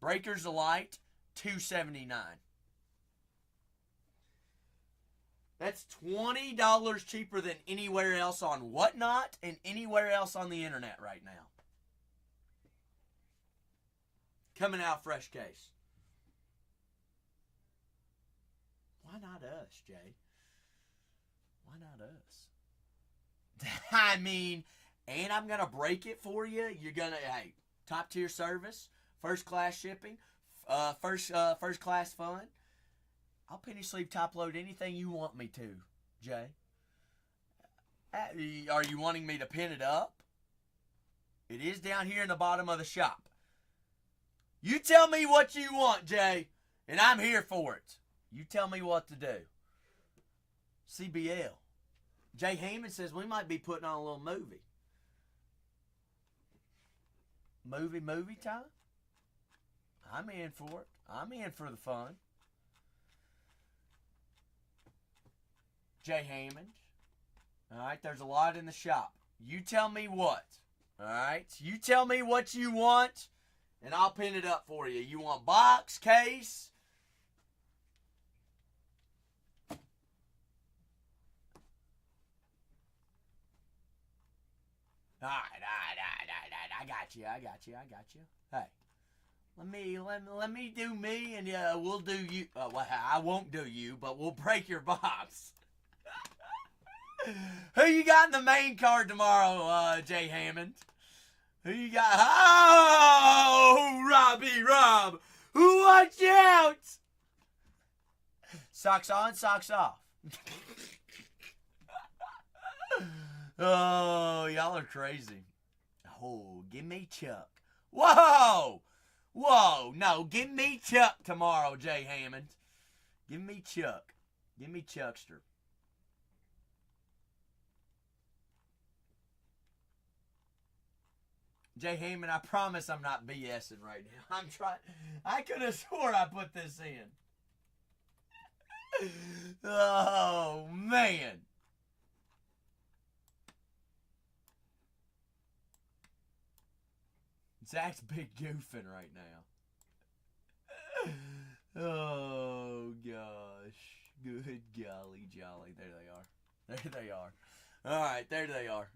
Breaker's Delight, $2.79. That's $20 cheaper than anywhere else on Whatnot and anywhere else on the internet right now. Coming out fresh case. Why not us, Jay? Why not us? I mean, and I'm going to break it for you. You're going to, hey, top tier service, first class shipping, first class fun. I'll penny sleeve top load anything you want me to, Jay. Are you wanting me to pin it up? It is down here in the bottom of the shop. You tell me what you want, Jay, and I'm here for it. You tell me what to do. CBL. Jay Hammond says we might be putting on a little movie. Movie time? I'm in for it. I'm in for the fun. Jay Hammond. Alright, there's a lot in the shop. You tell me what. Alright? You tell me what you want, and I'll pin it up for you. You want box, case? All right. I got you. Hey, let me do me, and we'll do you. Well, I won't do you, but we'll break your box. Who you got in the main card tomorrow, Jay Hammond? Who you got? Oh, Rob. Watch out! Socks on, socks off. Oh, y'all are crazy. Oh, give me Chuck. Whoa! Whoa, no, give me Chuck tomorrow, Jay Hammond. Give me Chuck. Give me Chuckster. Jay Hammond, I promise I'm not BSing right now. I'm trying. I could have swore I put this in. Oh, man. Zach's big goofing right now. Oh, gosh. Good golly jolly. There they are. There they are. All right, there they are.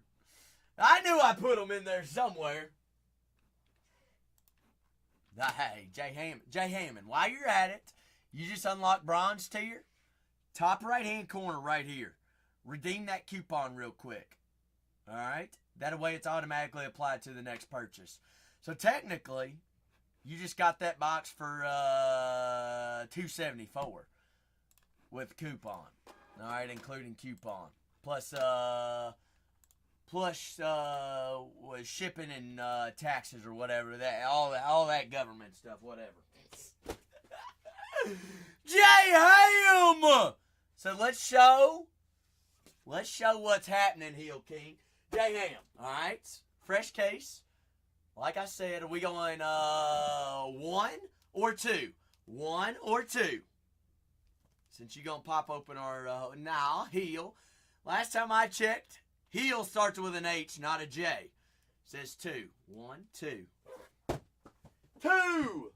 I knew I put them in there somewhere. Hey, Jay Hammond, while you're at it, you just unlock bronze tier. Top right-hand corner right here. Redeem that coupon real quick. All right? That way it's automatically applied to the next purchase. So technically, you just got that box for $274 with coupon. All right, including coupon. Plus was shipping and taxes or whatever. That all that government stuff, whatever. Jay Ham! So let's show what's happening, Heel King. Jay Ham, all right? Fresh case. Like I said, are we going 1 or 2? 1 or 2? Since you're going to pop open our, Heel. Last time I checked, Heel starts with an H, not a J. Says 2. 1, 2. 2!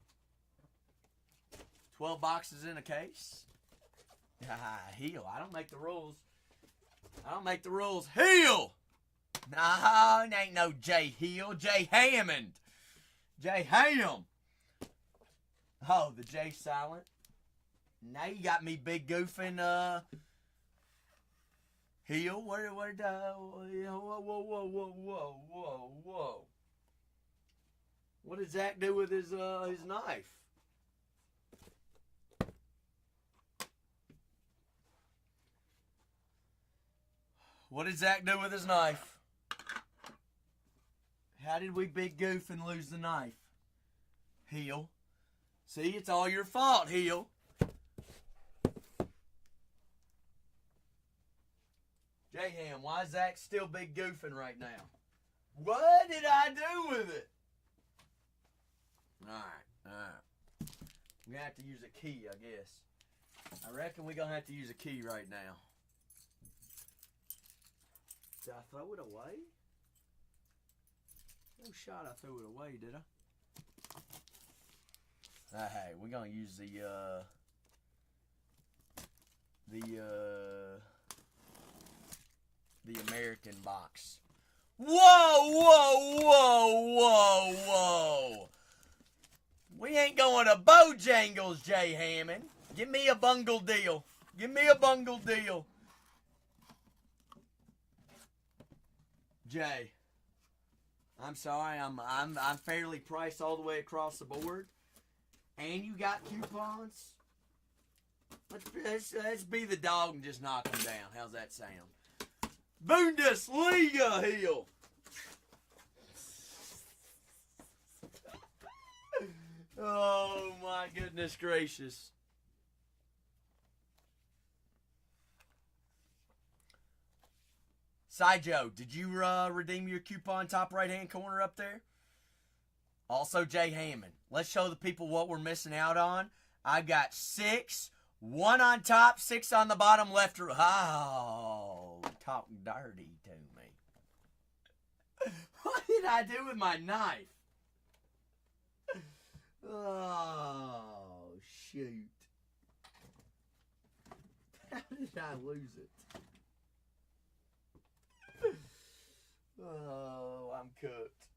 12 boxes in a case. Heel. I don't make the rules. I don't make the rules. Heel! No, it ain't no J Heel. Jay Hammond. Jay Ham. Oh, the J silent. Now you got me big goofing, Heel. Whoa. What does Zach do with his knife? What did Zach do with his knife? How did we big goof and lose the knife? Heel. See, it's all your fault, Heel. J-Ham, why is Zach still big goofing right now? What did I do with it? Alright. We're going to have to use a key, I guess. I reckon we're going to have to use a key right now. Did I throw it away? No shot I threw it away, did I? Hey, we're going to use the American box. Whoa! We ain't going to Bojangles, Jay Hammond. Give me a bungle deal. Jay, I'm sorry. I'm fairly priced all the way across the board, and you got coupons. Let's be the dog and just knock them down. How's that sound? Bundesliga Heel. Oh my goodness gracious. Side Joe, did you redeem your coupon top right hand corner up there? Also Jay Hammond. Let's show the people what we're missing out on. I've got 6, 1 on top, 6 on the bottom, left or oh, talk dirty to me. What did I do with my knife? Oh, shoot. How did I lose it? Oh, I'm cooked.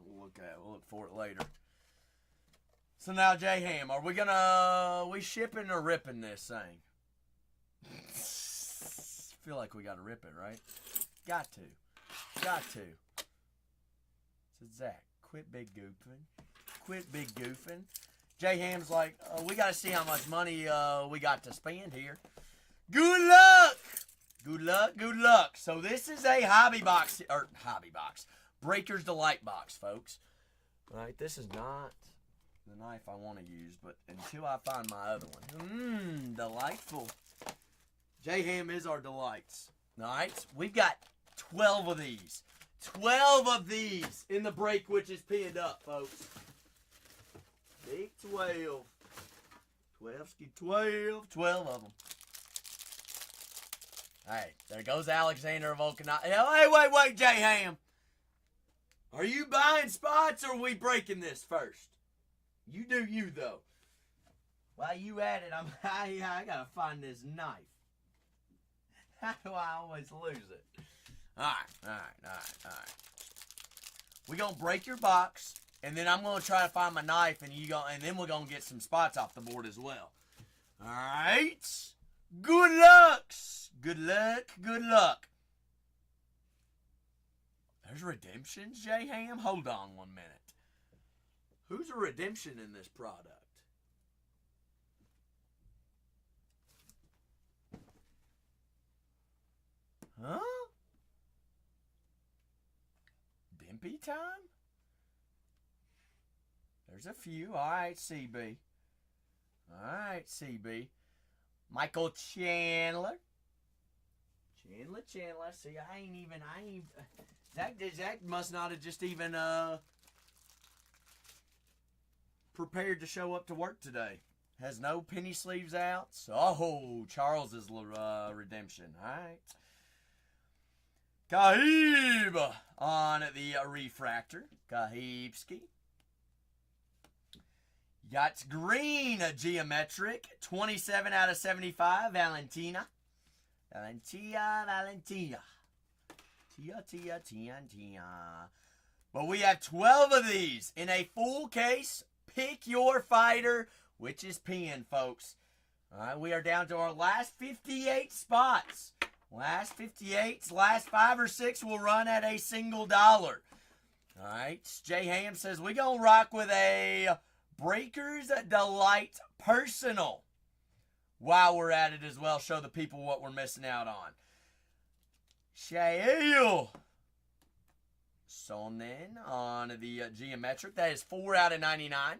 We'll look for it later. So now, Jay Ham, are we shipping or ripping this thing? Feel like we gotta rip it, right? Got to. So Zach, quit big goofing. Jay Ham's like, we gotta see how much money we got to spend here. Good luck. Good luck, good luck. So this is a hobby box, Breaker's Delight box, folks. All right, this is not the knife I want to use, but until I find my other one. Delightful. J-Ham is our delights. All right, we've got 12 of these. 12 of these in the break, which is pinned up, folks. Big 12. 12 of them. Hey, there goes Alexander of Okinawa. Hey, wait, J-Ham. Are you buying spots or are we breaking this first? You do you, though. While you at it, I gotta find this knife. How do I always lose it? All right. We're gonna break your box, and then I'm gonna try to find my knife, and then we're gonna get some spots off the board as well. All right. Good luck. Good luck. There's redemptions, J-Ham? Hold on 1 minute. Who's a redemption in this product? Huh? Dimpy time? There's a few. All right, CB. Michael Chandler. Chandler. See, I ain't Zach must not have just even prepared to show up to work today. Has no penny sleeves out. So, Charles's redemption. All right. Kahib on the refractor. Kahibski. Got green geometric. 27 out of 75. Valentina. Tia. But we have 12 of these in a full case. Pick your fighter, which is pinned, folks. All right, we are down to our last 58 spots. Last 58, last 5 or 6 will run at a $1. All right, J-Ham says we're going to rock with a Breaker's Delight Personal. While we're at it as well, show the people what we're missing out on. Shael Sonnen on the geometric. That is 4 out of 99.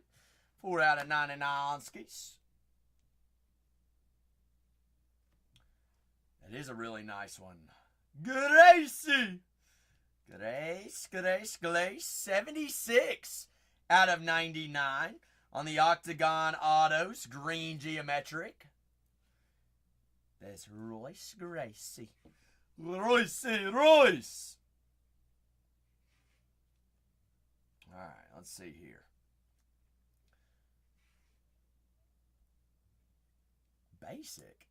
4 out of 99 skis. That is a really nice one. Gracie. Grace. 76 out of 99 on the Octagon Autos. Green geometric. That's Royce Gracie. Royce. All right, let's see here. Basic.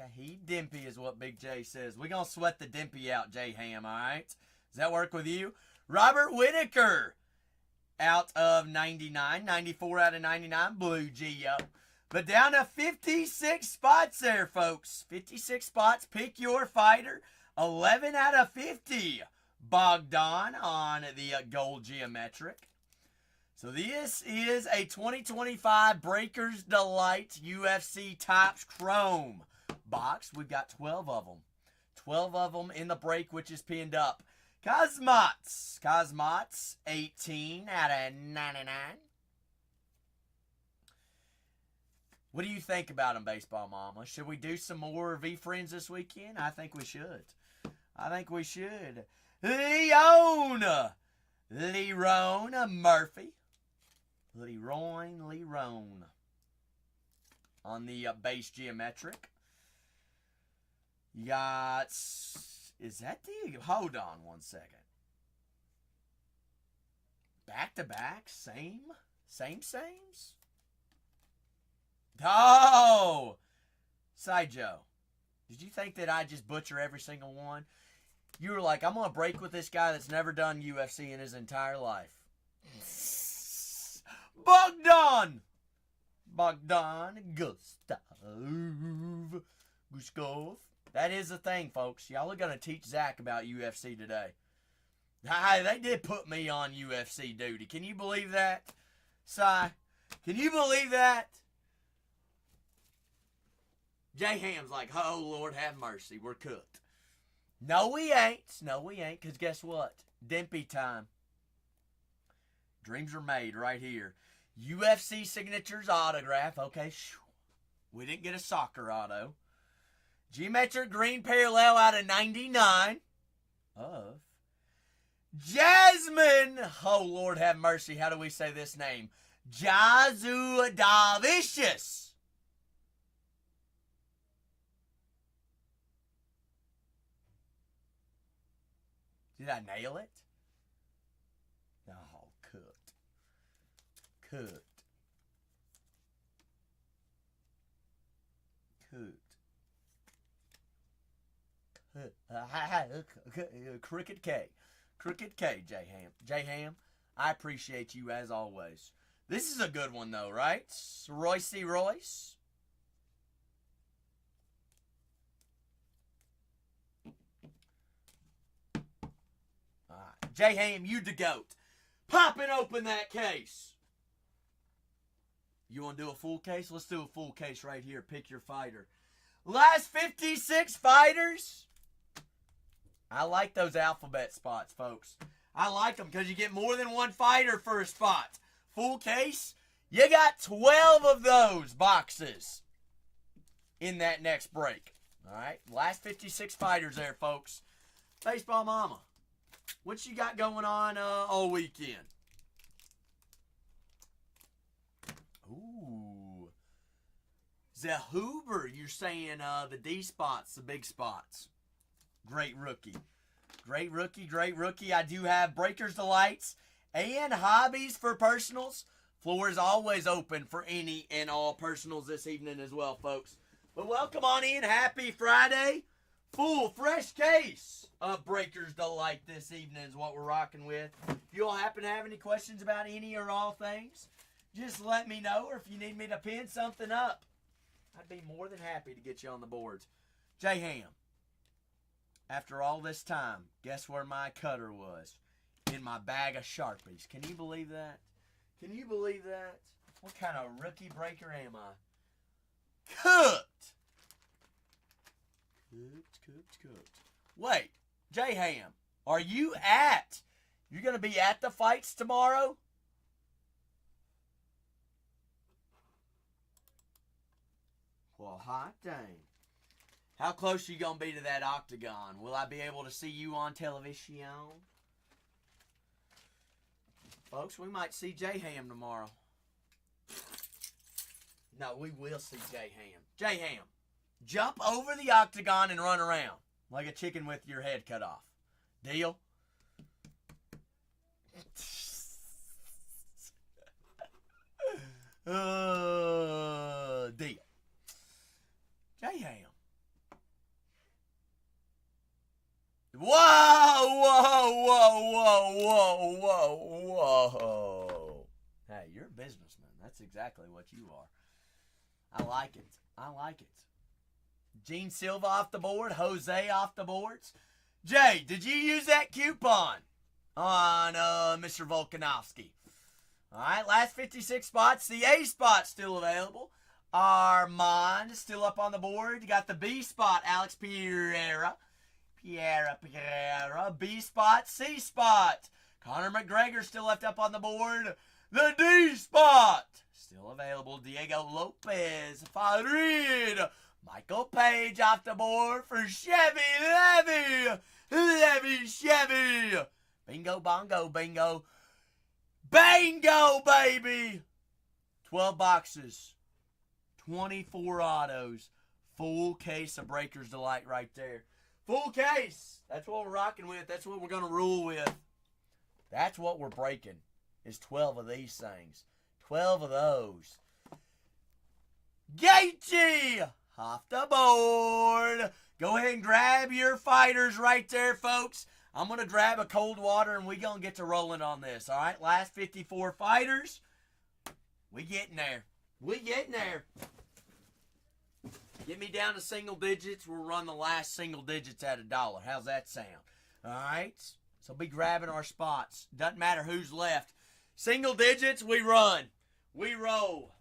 Kahib Dimpy is what Big J says. We're going to sweat the Dimpy out, J-Ham, all right? Does that work with you? Robert Whitaker out of 99. 94 out of 99. Blue Geo. But down to 56 spots there, folks. 56 spots. Pick your fighter. 11 out of 50. Bogdan on the gold geometric. So this is a 2025 Breaker's Delight UFC Topps Chrome box. We've got 12 of them. 12 of them in the break, which is pinned up. Cosmots, 18 out of 99. What do you think about them, Baseball Mama? Should we do some more V-Friends this weekend? I think we should. Leron Murphy. Leron. On the base geometric. You got... Is that the... Hold on 1 second. Back-to-back? Sames? Oh! Side Joe. Did you think that I'd just butcher every single one? You were like, I'm going to break with this guy that's never done UFC in his entire life. Bogdan Guskov. That is the thing, folks. Y'all are going to teach Zach about UFC today. They did put me on UFC duty. Can you believe that? Si, can you believe that? J Ham's like, oh, Lord have mercy, we're cooked. No, we ain't. No, we ain't, because guess what? Dimpy time. Dreams are made right here. UFC signatures autograph. Okay, we didn't get a soccer auto. Geometric green parallel out of 99 of Jasmine. Oh, Lord have mercy. How do we say this name? Jazudavicious. Did I nail it? Oh, cooked. Cooked. Crooked K. Crooked K, J Ham. J Ham, I appreciate you as always. This is a good one though, right? Royce Royce. Alright. J Ham, you the GOAT. Popping open that case. You want to do a full case? Let's do a full case right here. Pick your fighter. Last 56 fighters. I like those alphabet spots, folks. I like them because you get more than one fighter for a spot. Full case, you got 12 of those boxes in that next break. All right, last 56 fighters there, folks. Baseball Mama, what you got going on all weekend? Ooh. Zahuber, you're saying the D spots, the big spots. Great rookie. Great rookie, great rookie. I do have Breakers Delights and Hobbies for personals. Floor is always open for any and all personals this evening as well, folks. But welcome on in. Happy Friday. Full, fresh case of Breakers Delight this evening is what we're rocking with. If you all happen to have any questions about any or all things, just let me know. Or if you need me to pin something up, I'd be more than happy to get you on the boards. J Ham. After all this time, guess where my cutter was? In my bag of Sharpies. Can you believe that? Can you believe that? What kind of rookie breaker am I? Cooked! Cooked. Wait, J-Ham, are you at? You're going to be at the fights tomorrow? Well, hot dang. How close are you going to be to that octagon? Will I be able to see you on television? Folks, we might see J-Ham tomorrow. No, we will see J-Ham. J-Ham, jump over the octagon and run around like a chicken with your head cut off. Deal? Deal. J-Ham. Whoa. Hey, you're a businessman. That's exactly what you are. I like it. Gene Silva off the board. Jose off the boards. Jay, did you use that coupon on Mr. Volkanovski? All right, last 56 spots. The A spot still available. Armand still up on the board. You got the B spot, Alex Pereira. B spot, C spot. Conor McGregor still left up on the board. The D spot still available. Diego Lopez, Farid. Michael Page off the board for Chevy Chevy. Bingo, bongo, bingo. Bango, baby. 12 boxes. 24 autos. Full case of Breakers Delight right there. Full case. That's what we're rocking with. That's what we're going to rule with. That's what we're breaking. Is 12 of these things. 12 of those. Gaethje off the board. Go ahead and grab your fighters right there, folks. I'm going to grab a cold water and we're going to get to rolling on this. All right, last 54 fighters. We getting there. Get me down to single digits. We'll run the last single digits at $1. How's that sound? All right. So be grabbing our spots. Doesn't matter who's left. Single digits, we run. We roll.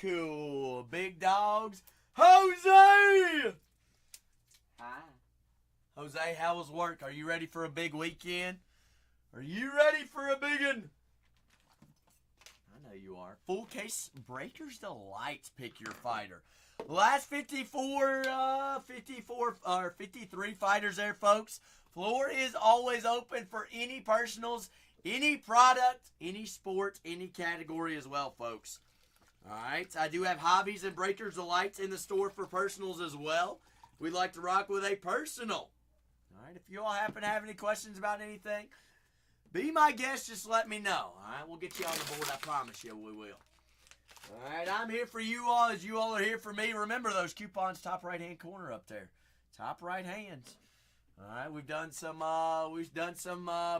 Cool. Big dogs. Jose! Hi. Jose, how was work? Are you ready for a big weekend? Are you ready for a big one? I know you are. Full case Breakers Delights. Pick your fighter. Last 53 fighters there, folks. Floor is always open for any personals, any product, any sport, any category as well, folks. All right. I do have hobbies and Breakers Delights in the store for personals as well. We'd like to rock with a personal. All right. If you all happen to have any questions about anything, be my guest. Just let me know. All right. We'll get you on the board. I promise you we will. All right. I'm here for you all as you all are here for me. Remember those coupons, top right-hand corner up there. Top right hand. All right. We've done some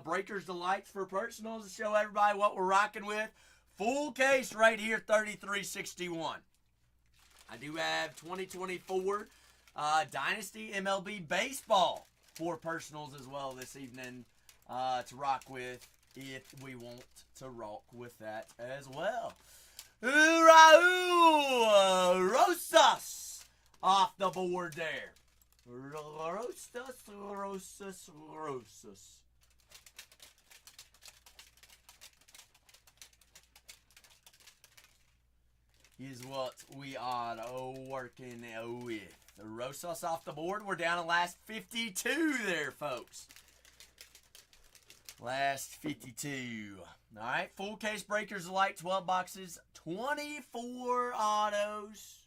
Breakers Delights for personals to show everybody what we're rocking with. Full case right here, $33.61. I do have 2024 Dynasty MLB Baseball for personals as well this evening to rock with if we want to rock with that as well. Raul Rosas off the board there. Rosas. Is what we are working with. The Rosas off the board. We're down to last 52 there, folks. Last 52. All right, full case Breakers Delight, 12 boxes, 24 autos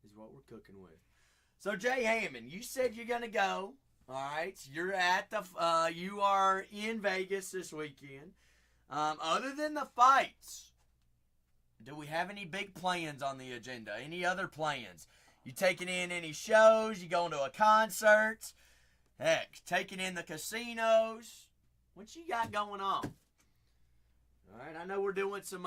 is what we're cooking with. So, Jay Hammond, you said you're going to go. All right, you're at the, you are in Vegas this weekend. Other than the fights, do we have any big plans on the agenda? Any other plans? You taking in any shows? You going to a concert? Heck, taking in the casinos? What you got going on? All right, I know we're doing some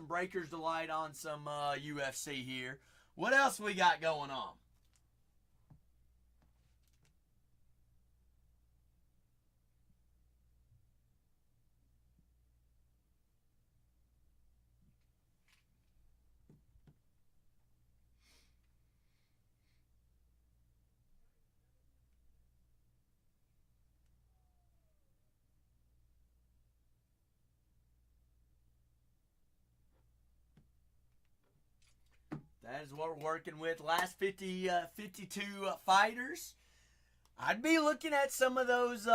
Breakers Delight on some UFC here. What else we got going on? That is what we're working with. Last 52 fighters. I'd be looking at some of those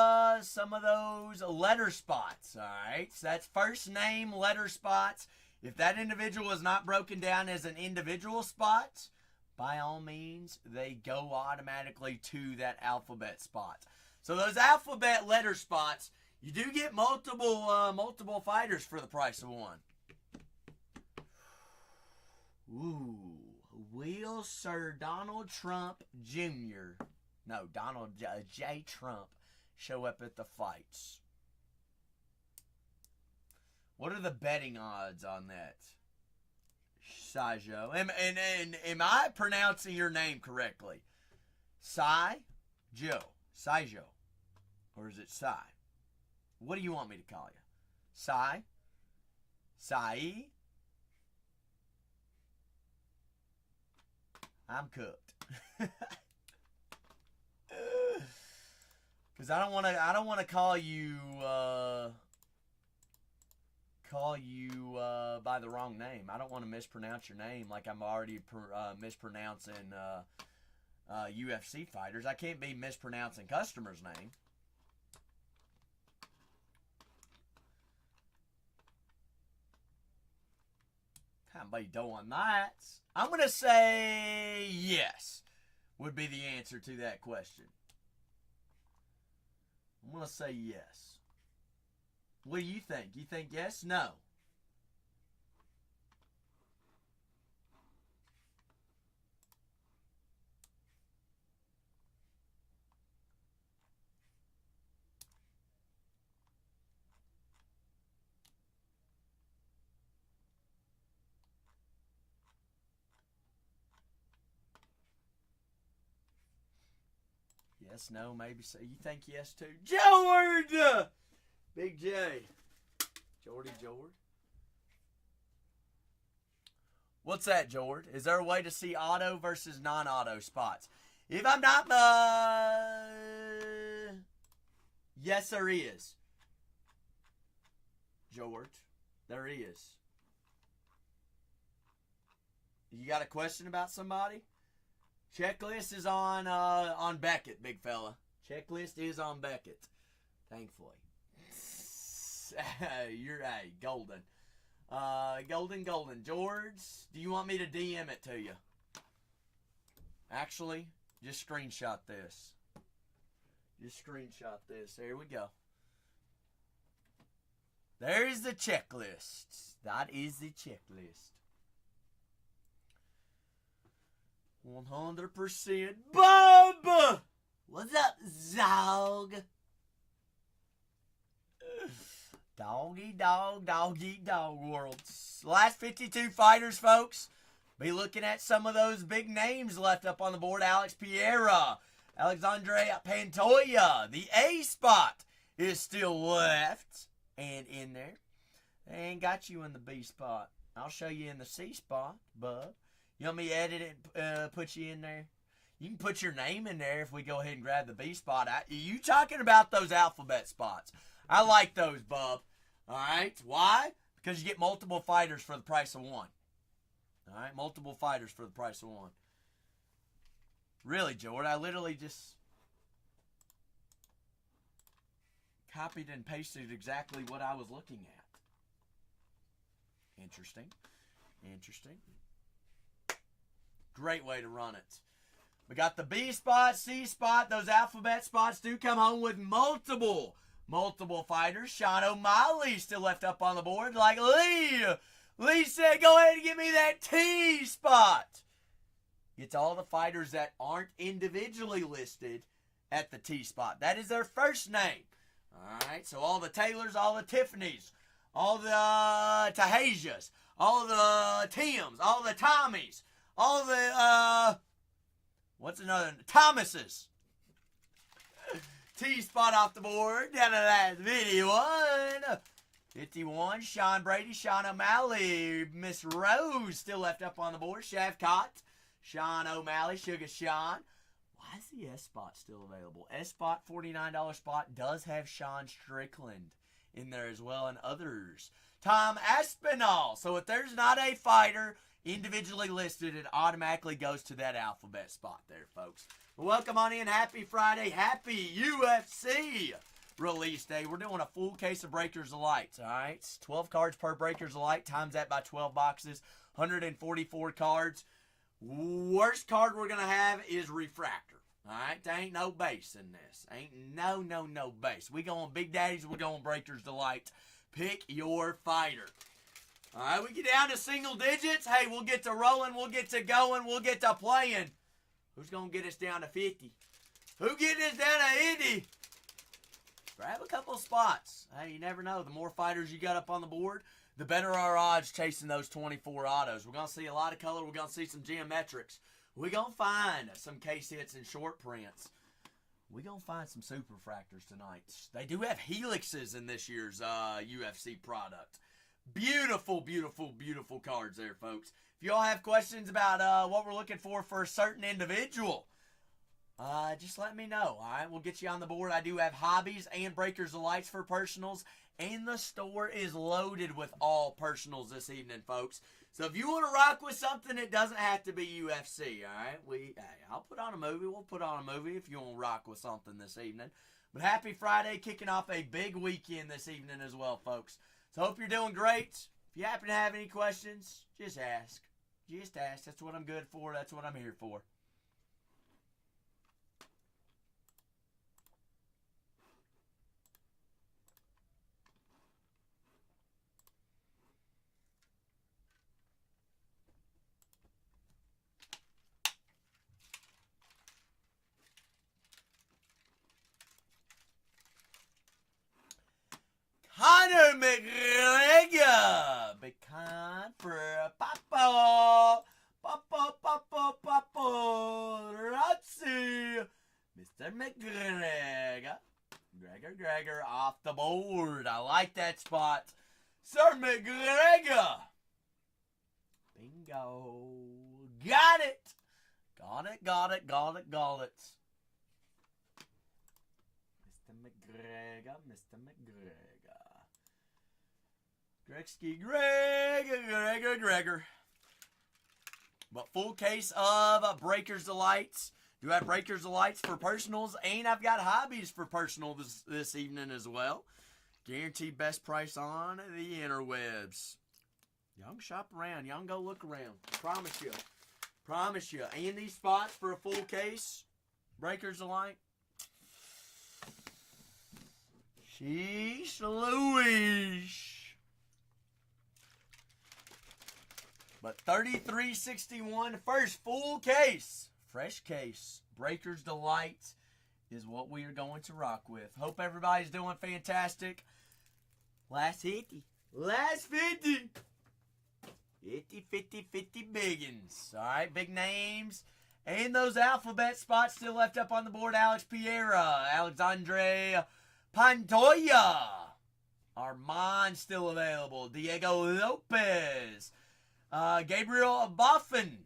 letter spots. All right, so that's first name letter spots. If that individual is not broken down as an individual spot, by all means, they go automatically to that alphabet spot. So those alphabet letter spots, you do get multiple fighters for the price of one. Ooh, will Sir Donald Trump Jr. No, Donald J. Trump show up at the fights? What are the betting odds on that? Saijo. Am I pronouncing your name correctly? Saijo. Saijo. Or is it Sai? What do you want me to call you? Sai? Sai? I'm cooked. Cause I don't want to call you by the wrong name. I don't want to mispronounce your name like I'm already mispronouncing UFC fighters. I can't be mispronouncing customers' name. Can't be doing that. I'm going to say yes would be the answer to that question. I'm going to say yes. What do you think? You think yes? No? Yes, no, maybe so. You think yes too? George! Big J. Jordy George. What's that, George? Is there a way to see auto versus non-auto spots? If I'm not, yes, there is. George, there is. You got a question about somebody? Checklist is on Beckett, big fella. Checklist is on Beckett, thankfully. You're a golden. Golden. George, do you want me to DM it to you? Actually, just screenshot this. There we go. There's the checklist. That is the checklist. 100%. Bob! What's up, Zog? Dog eat dog worlds. Last 52 fighters, folks. Be looking at some of those big names left up on the board. Alex Pereira, Alexandre Pantoja. The A spot is still left and in there. They ain't got you in the B spot. I'll show you in the C spot, bub. You want me to edit it, put you in there? You can put your name in there if we go ahead and grab the B spot. You talking about those alphabet spots. I like those, bub. All right. Why? Because you get multiple fighters for the price of one. All right. Multiple fighters for the price of one. Really, Jordan, I literally just copied and pasted exactly what I was looking at. Interesting. Great way to run it. We got the B spot, C spot. Those alphabet spots do come home with multiple fighters. Sean O'Malley still left up on the board. Like Lee. Lee said, go ahead and give me that T spot. It's all the fighters that aren't individually listed at the T spot. That is their first name. All right, so all the Taylors, all the Tiffanys, all the Tahasias, all the Tims, all the Tommies, all the, what's another? Thomases. T spot off the board. Down to that video. 51, Sean Brady, Sean O'Malley, Miss Rose still left up on the board. Shavkat, Sean O'Malley, Sugar Sean. Why is the S spot still available? S spot, $49 spot, does have Sean Strickland in there as well and others. Tom Aspinall. So if there's not a fighter individually listed, it automatically goes to that alphabet spot there, folks. Welcome on in. Happy Friday. Happy UFC release day. We're doing a full case of Breakers of Light, all right? 12 cards per Breakers of Light, times that by 12 boxes, 144 cards. Worst card we're going to have is Refractor, all right? There ain't no base in this. Ain't no base. We going Big Daddies, we're going Breakers of Light. Pick your fighter. All right, we get down to single digits. Hey, we'll get to rolling, we'll get to going, we'll get to playing. Who's going to get us down to 50? Who getting us down to 80? Grab a couple of spots. Hey, you never know. The more fighters you got up on the board, the better our odds chasing those 24 autos. We're going to see a lot of color. We're going to see some geometrics. We're going to find some case hits and short prints. We're going to find some super fractors tonight. They do have helixes in this year's UFC product. Beautiful cards there, folks. If y'all have questions about what we're looking for a certain individual, just let me know, all right? We'll get you on the board. I do have hobbies and Breakers of Lights for personals, and the store is loaded with all personals this evening, folks. So if you want to rock with something, it doesn't have to be UFC, all right? I'll put on a movie. We'll put on a movie if you want to rock with something this evening. But happy Friday, kicking off a big weekend this evening as well, folks. So hope you're doing great. If you happen to have any questions, just ask. Just ask. That's what I'm good for. That's what I'm here for. Conor McGregor. Big con for Papo. Paparazzi. Mr. McGregor. Gregor off the board. I like that spot. Sir McGregor. Bingo. Got it. Got it, got it, got it, got it. Mr. McGregor, Mr. McGregor. Gregsky, Gregor. But full case of Breakers Delights. Do have Breakers Delights for personals, and I've got hobbies for personal this evening as well. Guaranteed best price on the interwebs. Y'all can shop around. Y'all can go look around. Promise you. Promise you. And these spots for a full case. Breakers Delight. Sheesh Louise. But $33.61 first full case. Fresh case. Breakers Delight is what we are going to rock with. Hope everybody's doing fantastic. Last 50. Last 50. 50 biggins. All right, big names. And those alphabet spots still left up on the board. Alex Piera. Alexandre Pantoya. Armand still available. Diego Lopez. Gabriel Boffin.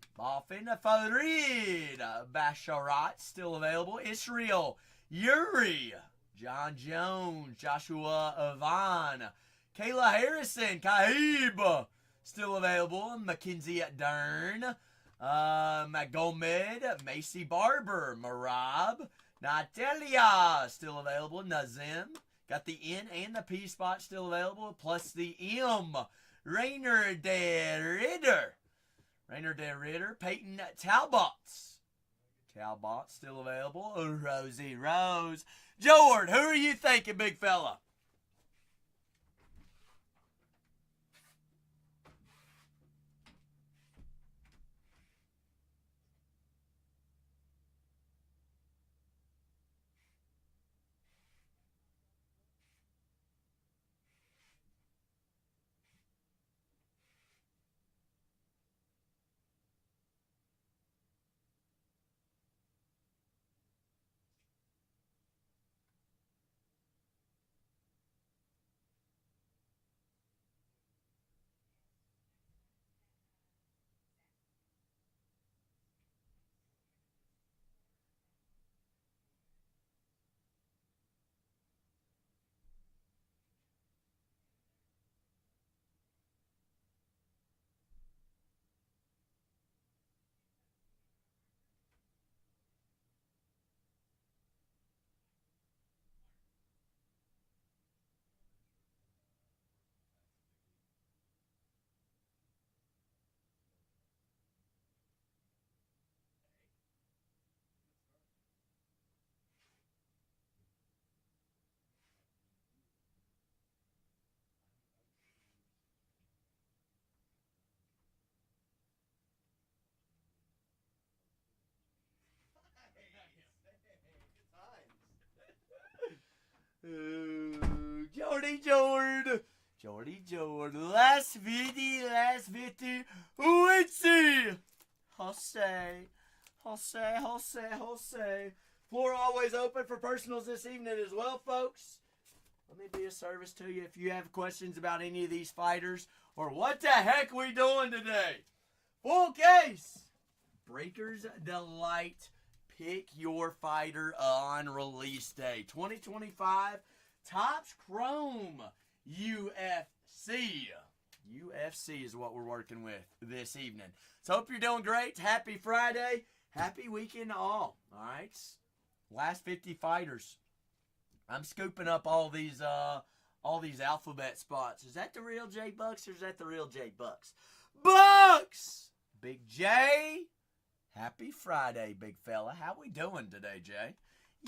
Farid. Basharat still available. Israel Yuri. John Jones. Joshua Avan. Kayla Harrison. Kahib. Still available. Mackenzie Dern. Magomed. Macy Barber. Marab. Natalia. Still available. Nazim. Got the N and the P spot still available. Plus the M. Rainer de Ritter. Peyton Talbot. Still available. Rosie Rose. Jord, who are you thinking, big fella? Jordy. Last 50. Witsy. Jose. Floor always open for personals this evening as well, folks. Let me be a service to you if you have questions about any of these fighters or what the heck we doing today. Full case. Breakers Delight. Pick your fighter on release day. 2025 Topps Chrome UFC. UFC is what we're working with this evening. So hope you're doing great. Happy Friday. Happy weekend to all. All right. Last 50 fighters. I'm scooping up all these alphabet spots. Is that the real J Bucks or is that the real J Bucks? Bucks! Big J. Happy Friday, big fella. How we doing today, Jay?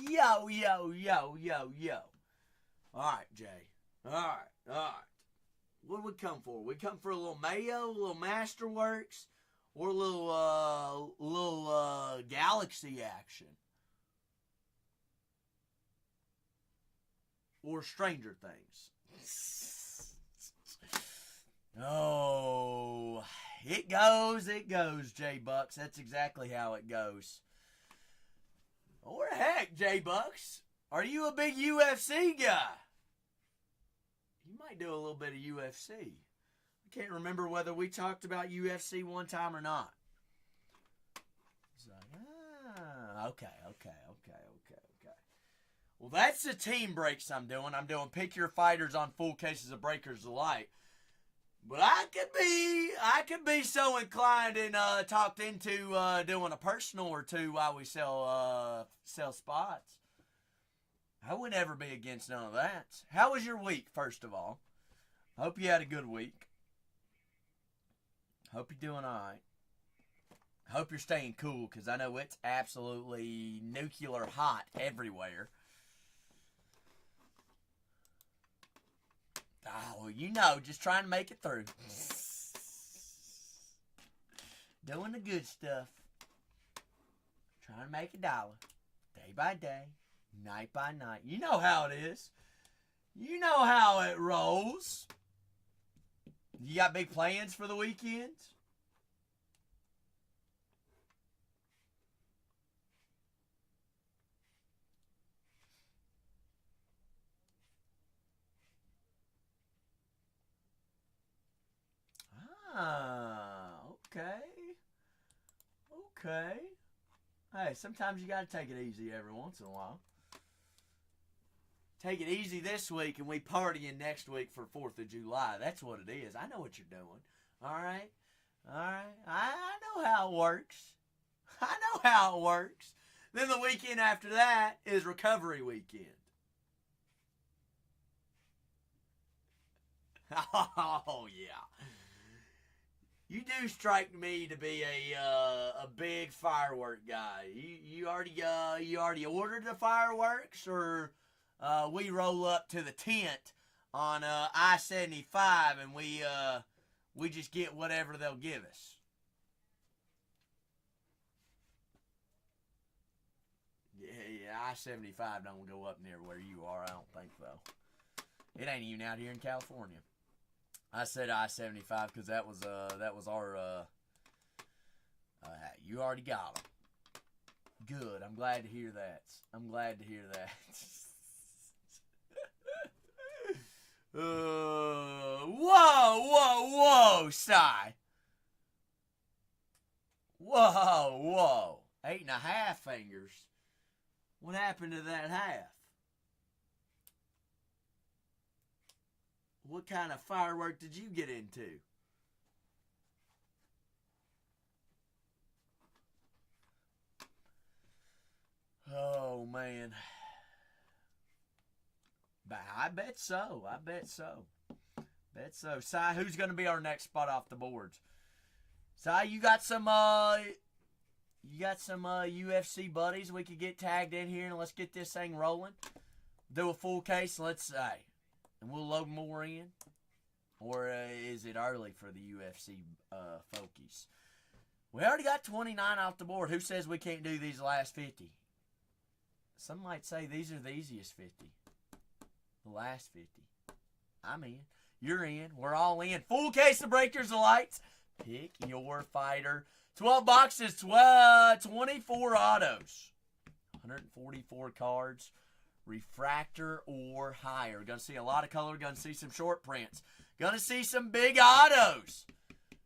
Yo. All right, Jay. All right. What do we come for? We come for a little Mayo, a little Masterworks, or a little Galaxy action. Or Stranger Things. Oh, it goes, J-Bucks. That's exactly how it goes. Or heck, J-Bucks, are you a big UFC guy? You might do a little bit of UFC. Can't remember whether we talked about UFC one time or not. It's like, okay. Well, that's the team breaks I'm doing. I'm doing pick your fighters on full cases of Breakers Delight. But I could be so inclined and talked into doing a personal or two while we sell spots. I would never be against none of that. How was your week, first of all? Hope you had a good week. Hope you're doing all right. Hope you're staying cool, because I know it's absolutely nuclear hot everywhere. Oh, you know, just trying to make it through. Doing the good stuff. Trying to make $1. Day by day. Night by night. You know how it is. You know how it rolls. You got big plans for the weekend? Okay. Hey, sometimes you got to take it easy every once in a while. Take it easy this week and we partying next week for 4th of July. That's what it is. I know what you're doing. All right. I know how it works. Then the weekend after that is recovery weekend. Oh, yeah. You do strike me to be a big firework guy. You already ordered the fireworks, or we roll up to the tent on I-75 and we just get whatever they'll give us. Yeah, I-75 don't go up near where you are. I don't think so. It ain't even out here in California. I said I-75 because that was our. You already got them. Good. I'm glad to hear that. Whoa, Cy. Whoa. 8.5 fingers. What happened to that half? What kind of firework did you get into? Oh, man. I bet so. Cy, who's going to be our next spot off the boards? Cy, you got some UFC buddies we could get tagged in here and let's get this thing rolling? Do a full case, let's say. And we'll load more in? Or is it early for the UFC folkies? We already got 29 off the board. Who says we can't do these last 50? Some might say these are the easiest 50. The last 50. I'm in. You're in. We're all in. Full case of Breakers Delights. Pick your fighter. 12 boxes, 24 autos. 144 cards. Refractor or higher. Gonna see a lot of color. Gonna see some short prints. Gonna see some big autos.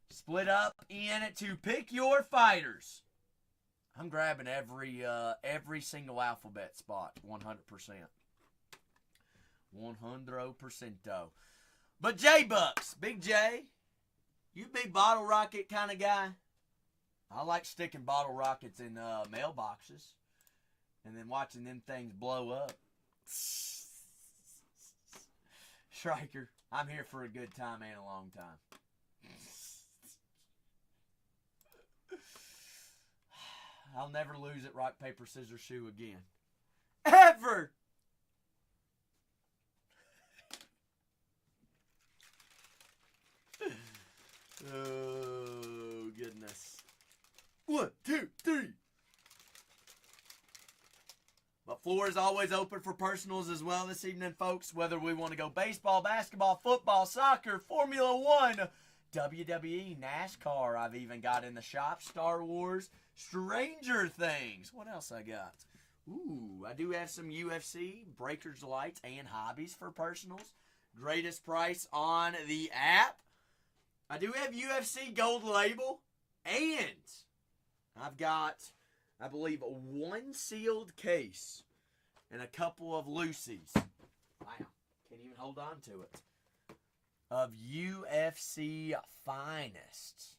Split up in it to pick your fighters. I'm grabbing every single alphabet spot. 100%. 100%. But J-Bucks, Big J, you big bottle rocket kind of guy? I like sticking bottle rockets in mailboxes and then watching them things blow up. Striker, I'm here for a good time and a long time. I'll never lose at rock, paper, scissors, shoe again. Ever! Oh, goodness. 1, 2, 3. But floor is always open for personals as well this evening, folks. Whether we want to go baseball, basketball, football, soccer, Formula One, WWE, NASCAR. I've even got in the shop. Star Wars, Stranger Things. What else I got? Ooh, I do have some UFC, Breakers Delights, and hobbies for personals. Greatest price on the app. I do have UFC Gold Label, and I've got, I believe, one sealed case and a couple of loosies. Wow, can't even hold on to it. Of UFC Finest,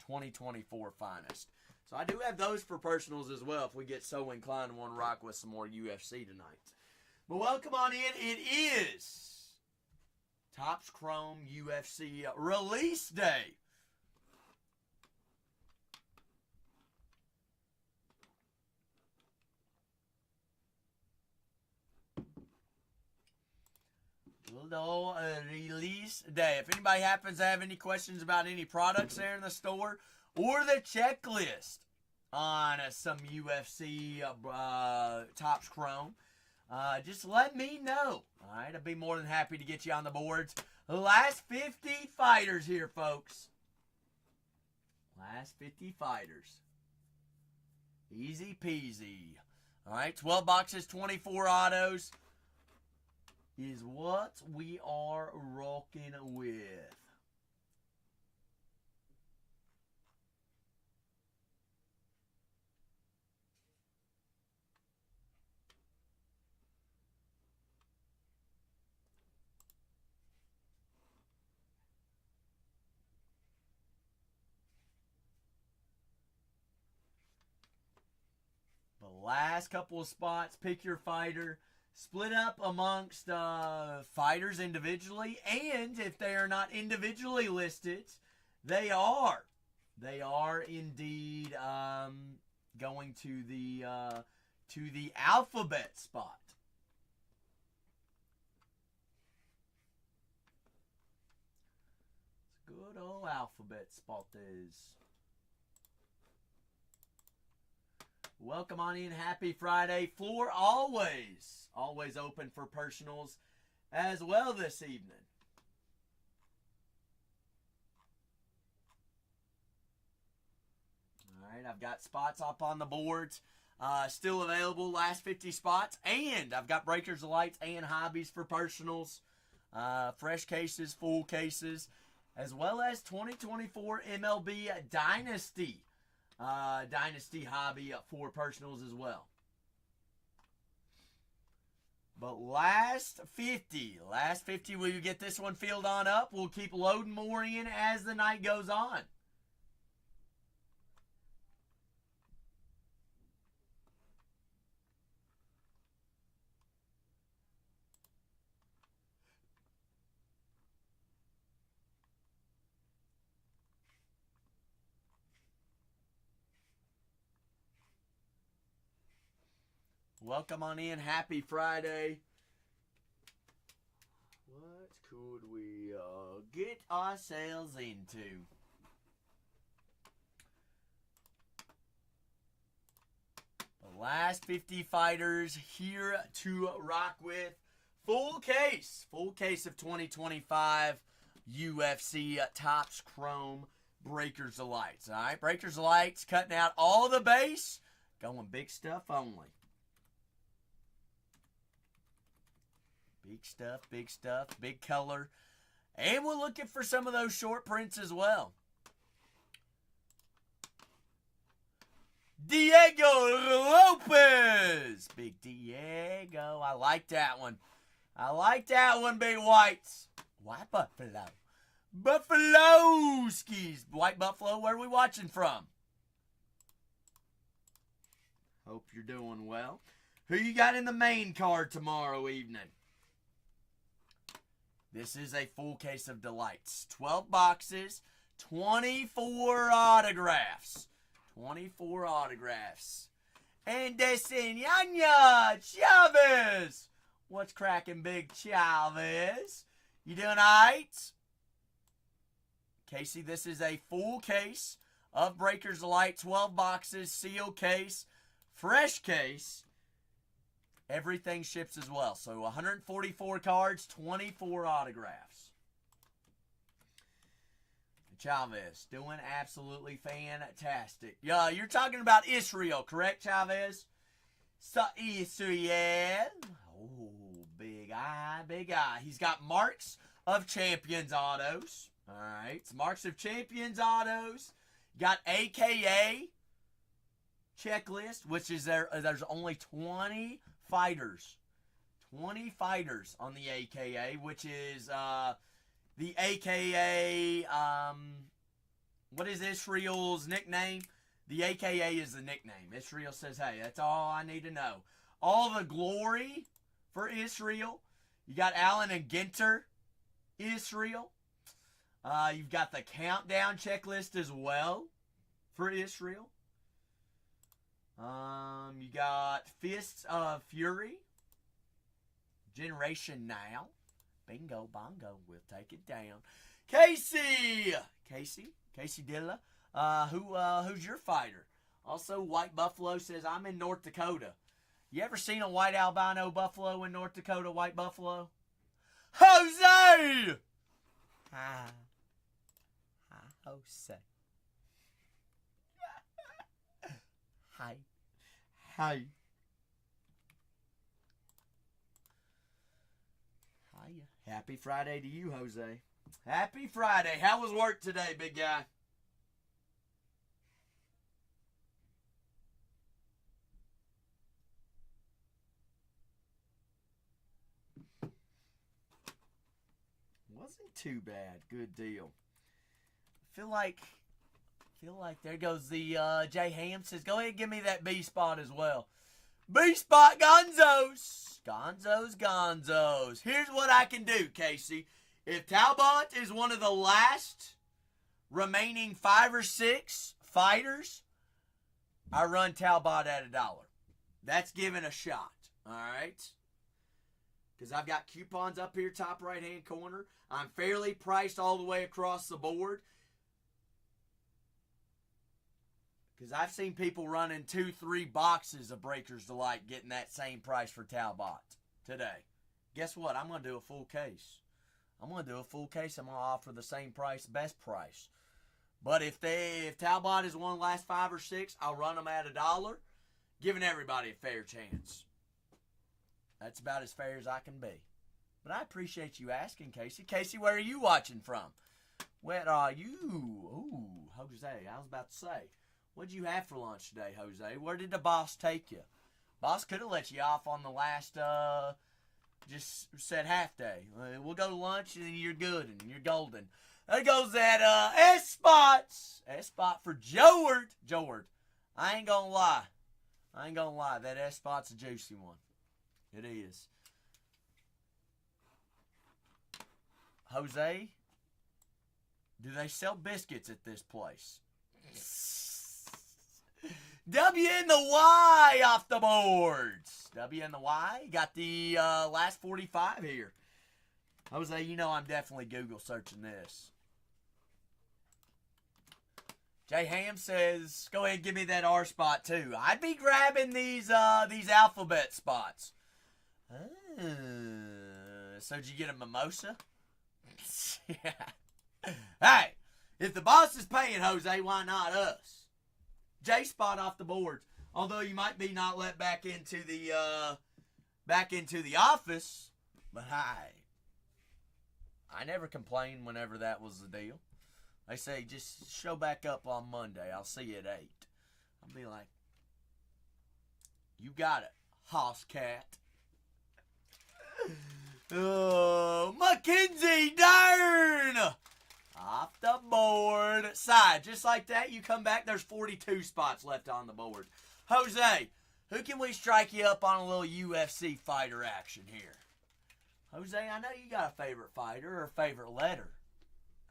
2024 Finest. So I do have those for personals as well if we get so inclined and want to rock with some more UFC tonight. But welcome on in. It is Topps Chrome UFC Release Day. Little release day. If anybody happens to have any questions about any products there in the store or the checklist on some UFC Topps Chrome, just let me know. All right, I'd be more than happy to get you on the boards. The last 50 fighters here, folks. Last 50 fighters. Easy peasy. All right, 12 boxes, 24 autos is what we are rocking with. The last couple of spots, pick your fighter. Split up amongst fighters individually, and if they are not individually listed, they are indeed going to the alphabet spot. It's a good old alphabet spot is. Welcome on in. Happy Friday. Floor always open for personals as well this evening. All right, I've got spots up on the boards. Still available, last 50 spots. And I've got breakers of lights and hobbies for personals. Fresh cases, full cases, as well as 2024 MLB Dynasty. Dynasty hobby for personals as well. But last 50, will you get this one filled on up? We'll keep loading more in as the night goes on. Welcome on in. Happy Friday. What could we get ourselves into? The last 50 fighters here to rock with. Full case of 2025 UFC Topps Chrome Breakers of Lights. All right, Breakers of Lights cutting out all the base, going big stuff only. Big stuff, big color. And we're looking for some of those short prints as well. Diego Lopez. Big Diego. I like that one. Big Whites. White Buffalo. Buffalo skis. White Buffalo, where are we watching from? Hope you're doing well. Who you got in the main card tomorrow evening? This is a full case of delights. 12 boxes, 24 autographs. 24 autographs. And Desenyanya Chavez. What's cracking, Big Chavez? You doing all right? Casey, this is a full case of Breakers of Light. 12 boxes, sealed case, fresh case. Everything ships as well. So 144 cards, 24 autographs. Chavez doing absolutely fantastic. Yeah, you're talking about Israel, correct, Chavez? So Israel. Oh, big eye, big eye. He's got Marks of Champions autos. All right. It's Marks of Champions autos. You got AKA checklist, which is there's only 20 fighters. 20 fighters on the AKA, which is the AKA, what is Israel's nickname? The AKA is the nickname. Israel says, hey, that's all I need to know. All the glory for Israel. You got Allen and Ginter, Israel. You've got the countdown checklist as well for Israel. You got Fists of Fury. Generation Now. Bingo, bongo. We'll take it down. Casey Dilla. Who's your fighter? Also, White Buffalo says, I'm in North Dakota. You ever seen a white albino buffalo in North Dakota, White Buffalo? Jose! Hi, Jose. Hi. Hiya. Happy Friday to you, Jose. Happy Friday. How was work today, big guy? Wasn't too bad. Good deal. Feel like there goes the Jay Ham says, go ahead and give me that B spot as well. B spot Gonzos. Gonzos. Here's what I can do, Casey. If Talbot is one of the last remaining 5 or 6 fighters, I run Talbot at $1. That's giving a shot. All right? Because I've got coupons up here, top right-hand corner. I'm fairly priced all the way across the board. Because I've seen people running 2-3 boxes of Breakers Delight getting that same price for Talbot today. Guess what? I'm going to do a full case. I'm going to offer the same price, best price. But if Talbot is one of the last 5 or 6, I'll run them at $1, giving everybody a fair chance. That's about as fair as I can be. But I appreciate you asking, Casey. Casey, where are you watching from? Where are you? Ooh, Jose, I was about to say. What'd you have for lunch today, Jose? Where did the boss take you? Boss could have let you off on the last, just said half day. We'll go to lunch and then you're good and you're golden. There goes that S-Spots. S-Spot for Joward. I ain't gonna lie. That S-Spot's a juicy one. It is. Jose, do they sell biscuits at this place? W and the Y off the boards. W and the Y. Got the last 45 here. Jose, you know I'm definitely Google searching this. Jay Ham says, go ahead and give me that R spot too. I'd be grabbing these alphabet spots. So did you get a mimosa? Yeah. Hey, if the boss is paying, Jose, why not us? J spot off the boards. Although you might be not let back into the office, but hi. I never complained whenever that was the deal. They say just show back up on Monday. I'll see you at 8. I'll be like, you got it, hoss cat. Oh, Mackenzie, darn! Off the board. Side. Just like that, you come back, there's 42 spots left on the board. Jose, who can we strike you up on a little UFC fighter action here? Jose, I know you got a favorite fighter or a favorite letter.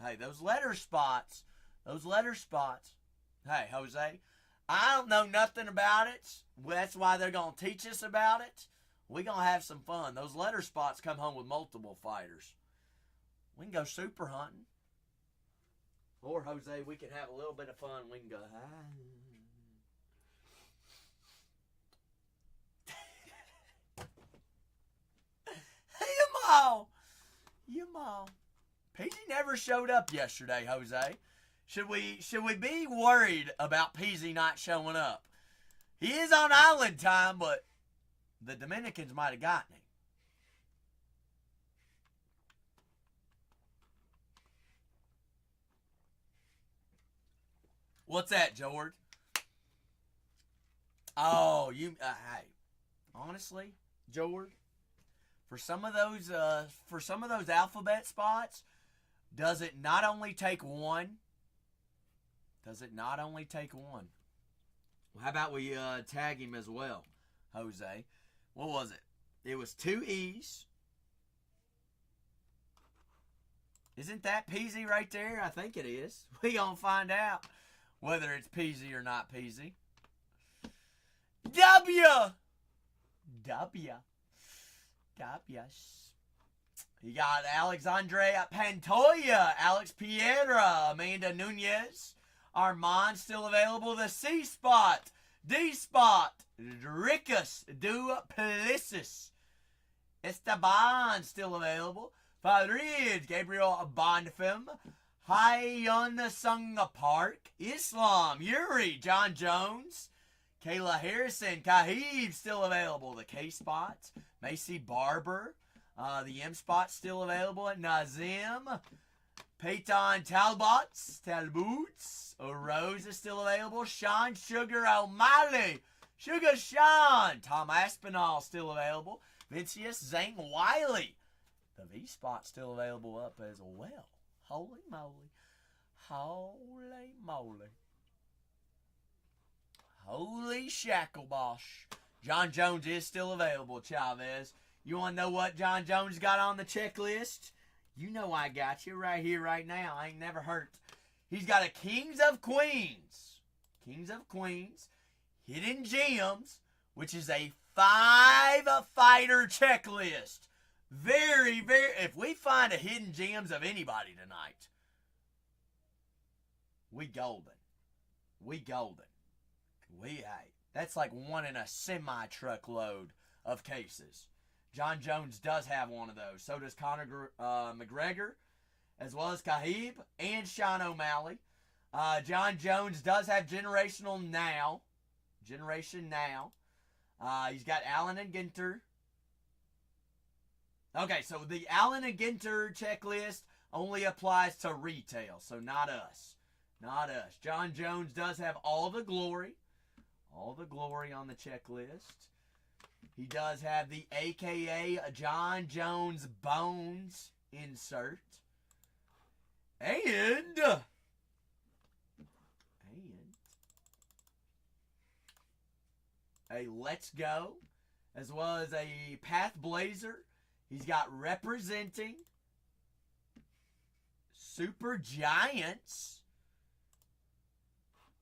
Hey, those letter spots. Hey, Jose, I don't know nothing about it. That's why they're going to teach us about it. We're going to have some fun. Those letter spots come home with multiple fighters. We can go super hunting. Or, Jose, we can have a little bit of fun. We can go, You mall. Peasy never showed up yesterday, Jose. Should we be worried about Peasy not showing up? He is on island time, but the Dominicans might have gotten him. What's that, George? Oh, hey, honestly, George, for some of those alphabet spots, does it not only take one? Does it not only take one? Well, how about we tag him as well, Jose? What was it? It was 2 E's. Isn't that Peasy right there? I think it is. We gonna find out whether it's Peasy or not Peasy. W. You got Alexandre Pantoja, Alex Piedra, Amanda Nunez, Armand still available. The C spot, D spot, Rickus Duplessis, Esteban still available. Farid, Gabriel Bonfim, Hyun Sung Park, Islam, Yuri, John Jones, Kayla Harrison, Kahib still available. The K spot, Macy Barber, the M spot still available. Nazim, Peyton Talbots, Rose is still available. Sean Sugar O'Malley, Sugar Sean, Tom Aspinall still available. Vincius Zane Wiley, the V spot still available up as well. Holy moly. Holy moly. Holy shacklebosh. John Jones is still available, Chavez. You want to know what John Jones got on the checklist? You know I got you right here, right now. I ain't never hurt. He's got a Kings of Queens. Kings of Queens. Hidden Gems, which is a 5-fighter checklist. Very, very... If we find a Hidden Gems of anybody tonight, we golden. We golden. That's like one in a semi-truckload of cases. John Jones does have one of those. So does Conor McGregor, as well as Kahib and Sean O'Malley. John Jones does have Generation Now. He's got Allen and Ginter. Okay, so the Allen and Ginter checklist only applies to retail, so not us. Not us. John Jones does have All the Glory. All the Glory on the checklist. He does have the AKA John Jones Bones insert. And a Let's Go, as well as a Path Blazer. He's got Representing, Super Giants,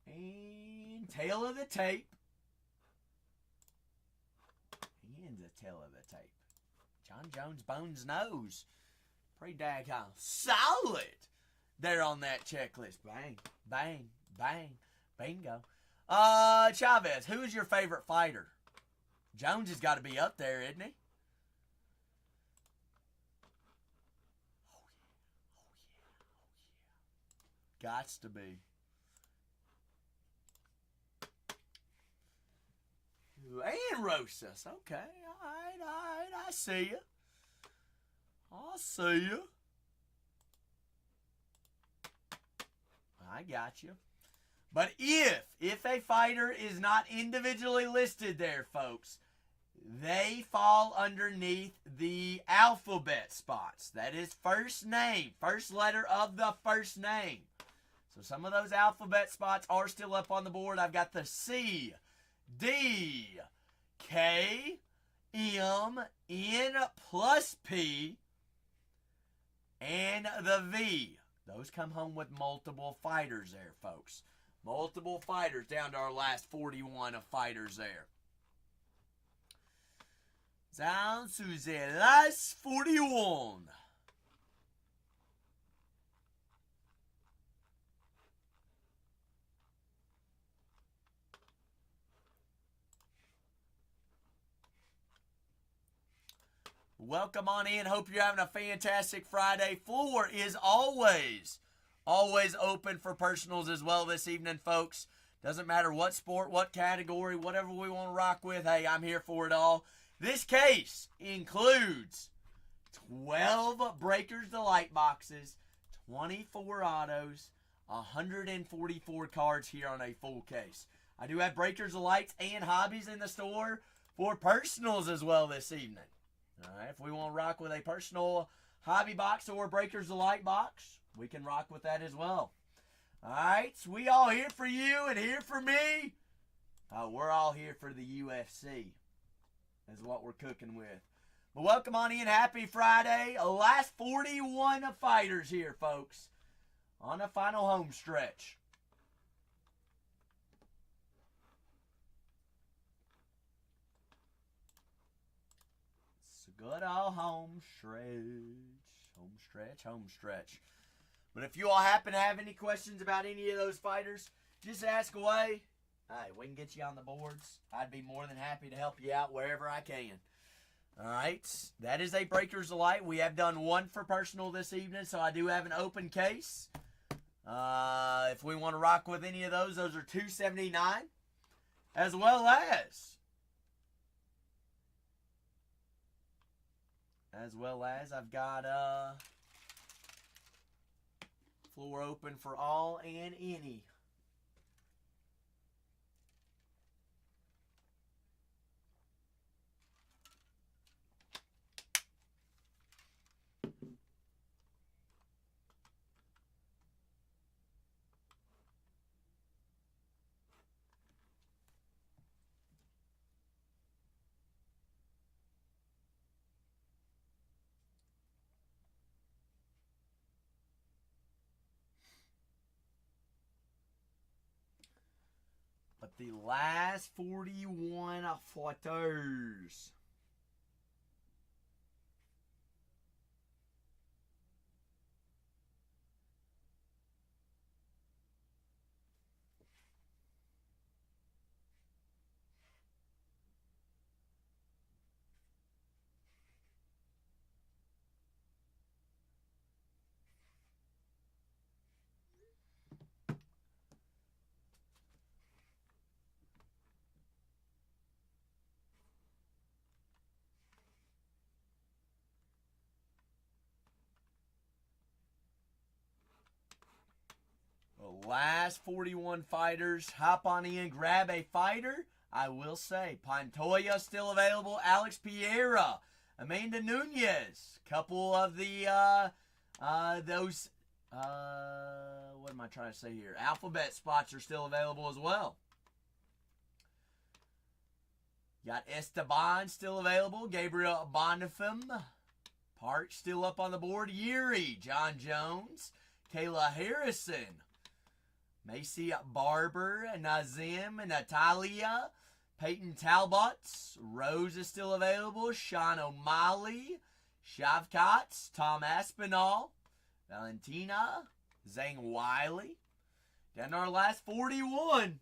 and Tail of the Tape. And the Tail of the Tape. John Jones Bones Nose. Pretty daggone solid there on that checklist. Bang, bang, bang, bingo. Chavez, who is your favorite fighter? Jones has got to be up there, isn't he? Gots to be. And Rosas. Okay, all right. I see you. I got you. But if a fighter is not individually listed there, folks, they fall underneath the alphabet spots. That is first name, first letter of the first name. So some of those alphabet spots are still up on the board. I've got the C, D, K, M, N plus P, and the V. Those come home with multiple fighters there, folks. Multiple fighters down to our last 41 of fighters there. Down to the last 41. Welcome on in. Hope you're having a fantastic Friday. Floor is always open for personals as well this evening, folks. Doesn't matter what sport, what category, whatever we want to rock with. Hey, I'm here for it all. This case includes 12 Breakers Delight boxes, 24 autos, 144 cards here on a full case. I do have Breakers of Lights and Hobbies in the store for personals as well this evening. All right, if we want to rock with a personal hobby box or Breakers of Light box, we can rock with that as well. All right, so we all here for you and here for me. We're all here for the UFC is what we're cooking with. But welcome on in. Happy Friday. Last 41 fighters here, folks, on the final home stretch. It's a good old home stretch. But if you all happen to have any questions about any of those fighters, just ask away. Hey, we can get you on the boards. I'd be more than happy to help you out wherever I can. All right, that is a Breakers of Light. We have done one for personal this evening, so I do have an open case. If we want to rock with any of those are $279, as well as I've got floor open for all and any. But the last 41 fighters. Last 41 fighters. Hop on in, grab a fighter. I will say, Pantoja still available. Alex Pereira, Amanda Nunes. Couple of the what am I trying to say here? Alphabet spots are still available as well. Got Esteban still available. Gabriel Bonifim. Park still up on the board. Yuri, John Jones, Kayla Harrison, Macy Barber, Nazim, Natalia, Peyton Talbot, Rose is still available, Sean O'Malley, Shavkat, Tom Aspinall, Valentina, Zhang Wiley. Down to our last 41.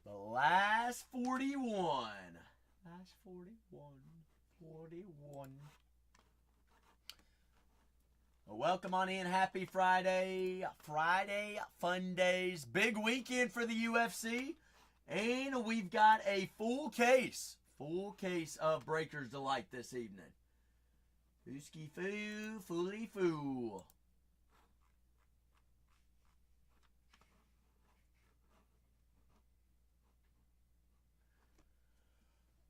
The last 41. Last 41. Well, welcome on in. Happy Friday. Friday fun days. Big weekend for the UFC. And we've got a full case of Breakers Delight this evening. Fooski foo, fooly foo.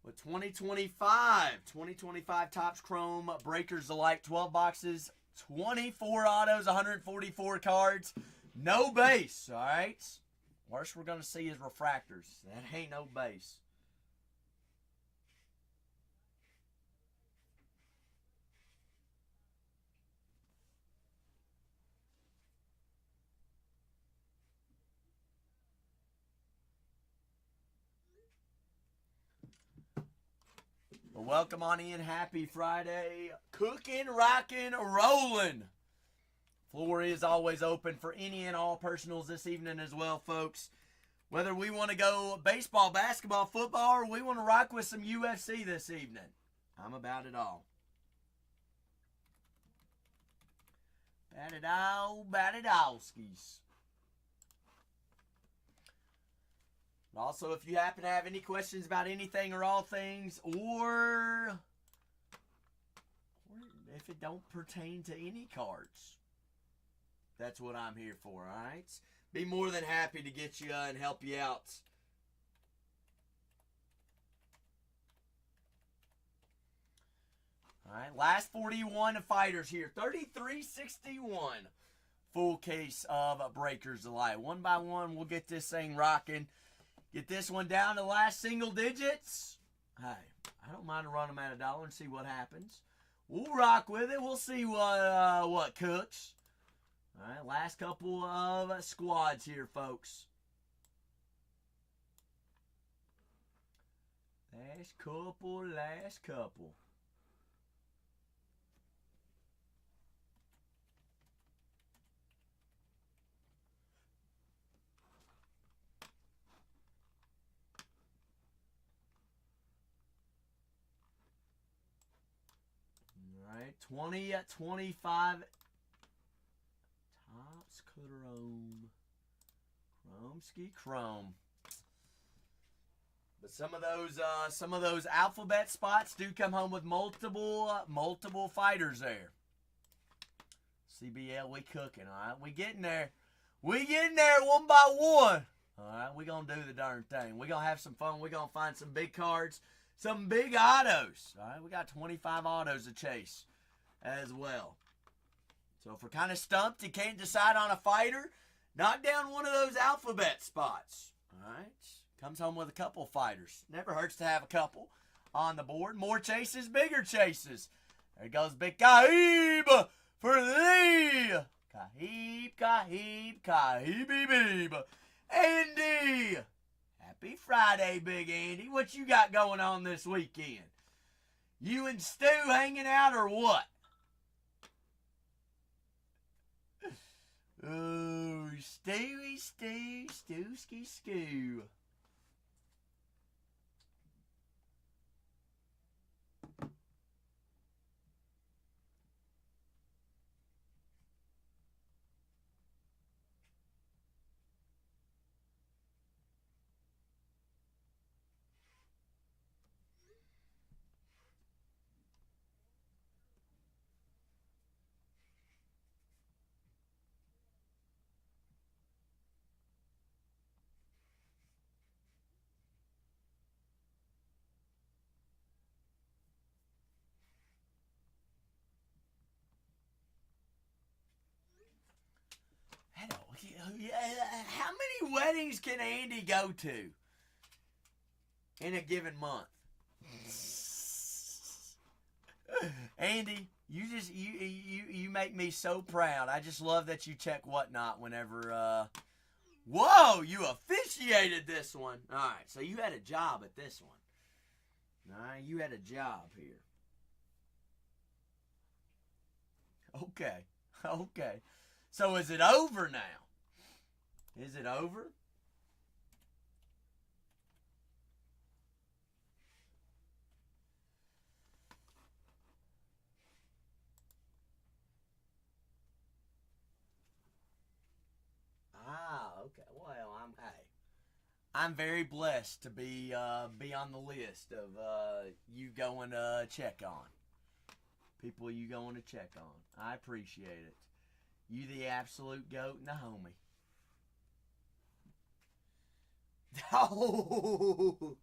With 2025 Topps Chrome Breakers Delight, 12 boxes, 24 autos, 144 cards, no base, all right? Worst we're going to see is refractors. That ain't no base. Well, welcome on in. Happy Friday. Cooking, rocking, rolling. Floor is always open for any and all personals this evening as well, folks. Whether we want to go baseball, basketball, football, or we want to rock with some UFC this evening. I'm about it all. Bat it all, skis. Also, if you happen to have any questions about anything or all things, or if it don't pertain to any cards, that's what I'm here for, alright? Be more than happy to get you and help you out. Alright, last 41 fighters here. 3361. Full case of breakers delight. One by one, we'll get this thing rocking. Get this one down to the last single digits. Hey, I don't mind to run them at $1 and see what happens. We'll rock with it. We'll see what cooks. All right, last couple of squads here, folks. Last couple. All right, 20 at 25. Topps Chrome. But some of those alphabet spots do come home with multiple fighters there. CBL, we cooking, all right? We getting there. We getting there one by one. All right, we gonna do the darn thing. We gonna have some fun. We gonna find some big cards, some big autos. All right, we got 25 autos to chase as well. So if we're kind of stumped, you can't decide on a fighter, knock down one of those alphabet spots. All right, comes home with a couple fighters. Never hurts to have a couple on the board. More chases, bigger chases. There goes Big Kahib for thee. Kahib. Andy. Happy Friday, Big Andy. What you got going on this weekend? You and Stu hanging out or what? Oh, Stewski. How many weddings can Andy go to in a given month? Andy, you make me so proud. I just love that you check whatnot whenever. Whoa, you officiated this one. All right, so you had a job at this one. All right, you had a job here. Okay. So is it over now? Is it over? Okay. Well, I'm very blessed to be on the list of you going to check on. People you going to check on. I appreciate it. You the absolute goat and the homie. Oh,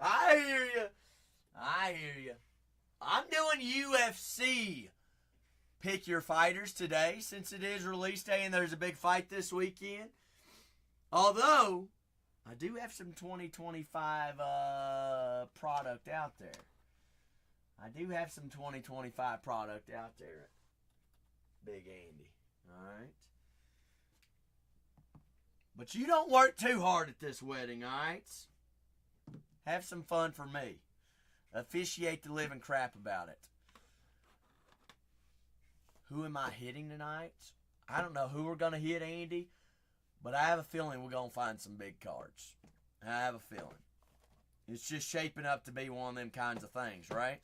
I hear you. I'm doing UFC pick your fighters today since it is release day and there's a big fight this weekend. Although, I do have some 2025 product out there. Big Andy. Alright? But you don't work too hard at this wedding, alright? Have some fun for me. Officiate the living crap about it. Who am I hitting tonight? I don't know who we're going to hit, Andy. But I have a feeling we're going to find some big cards. I have a feeling. It's just shaping up to be one of them kinds of things, right?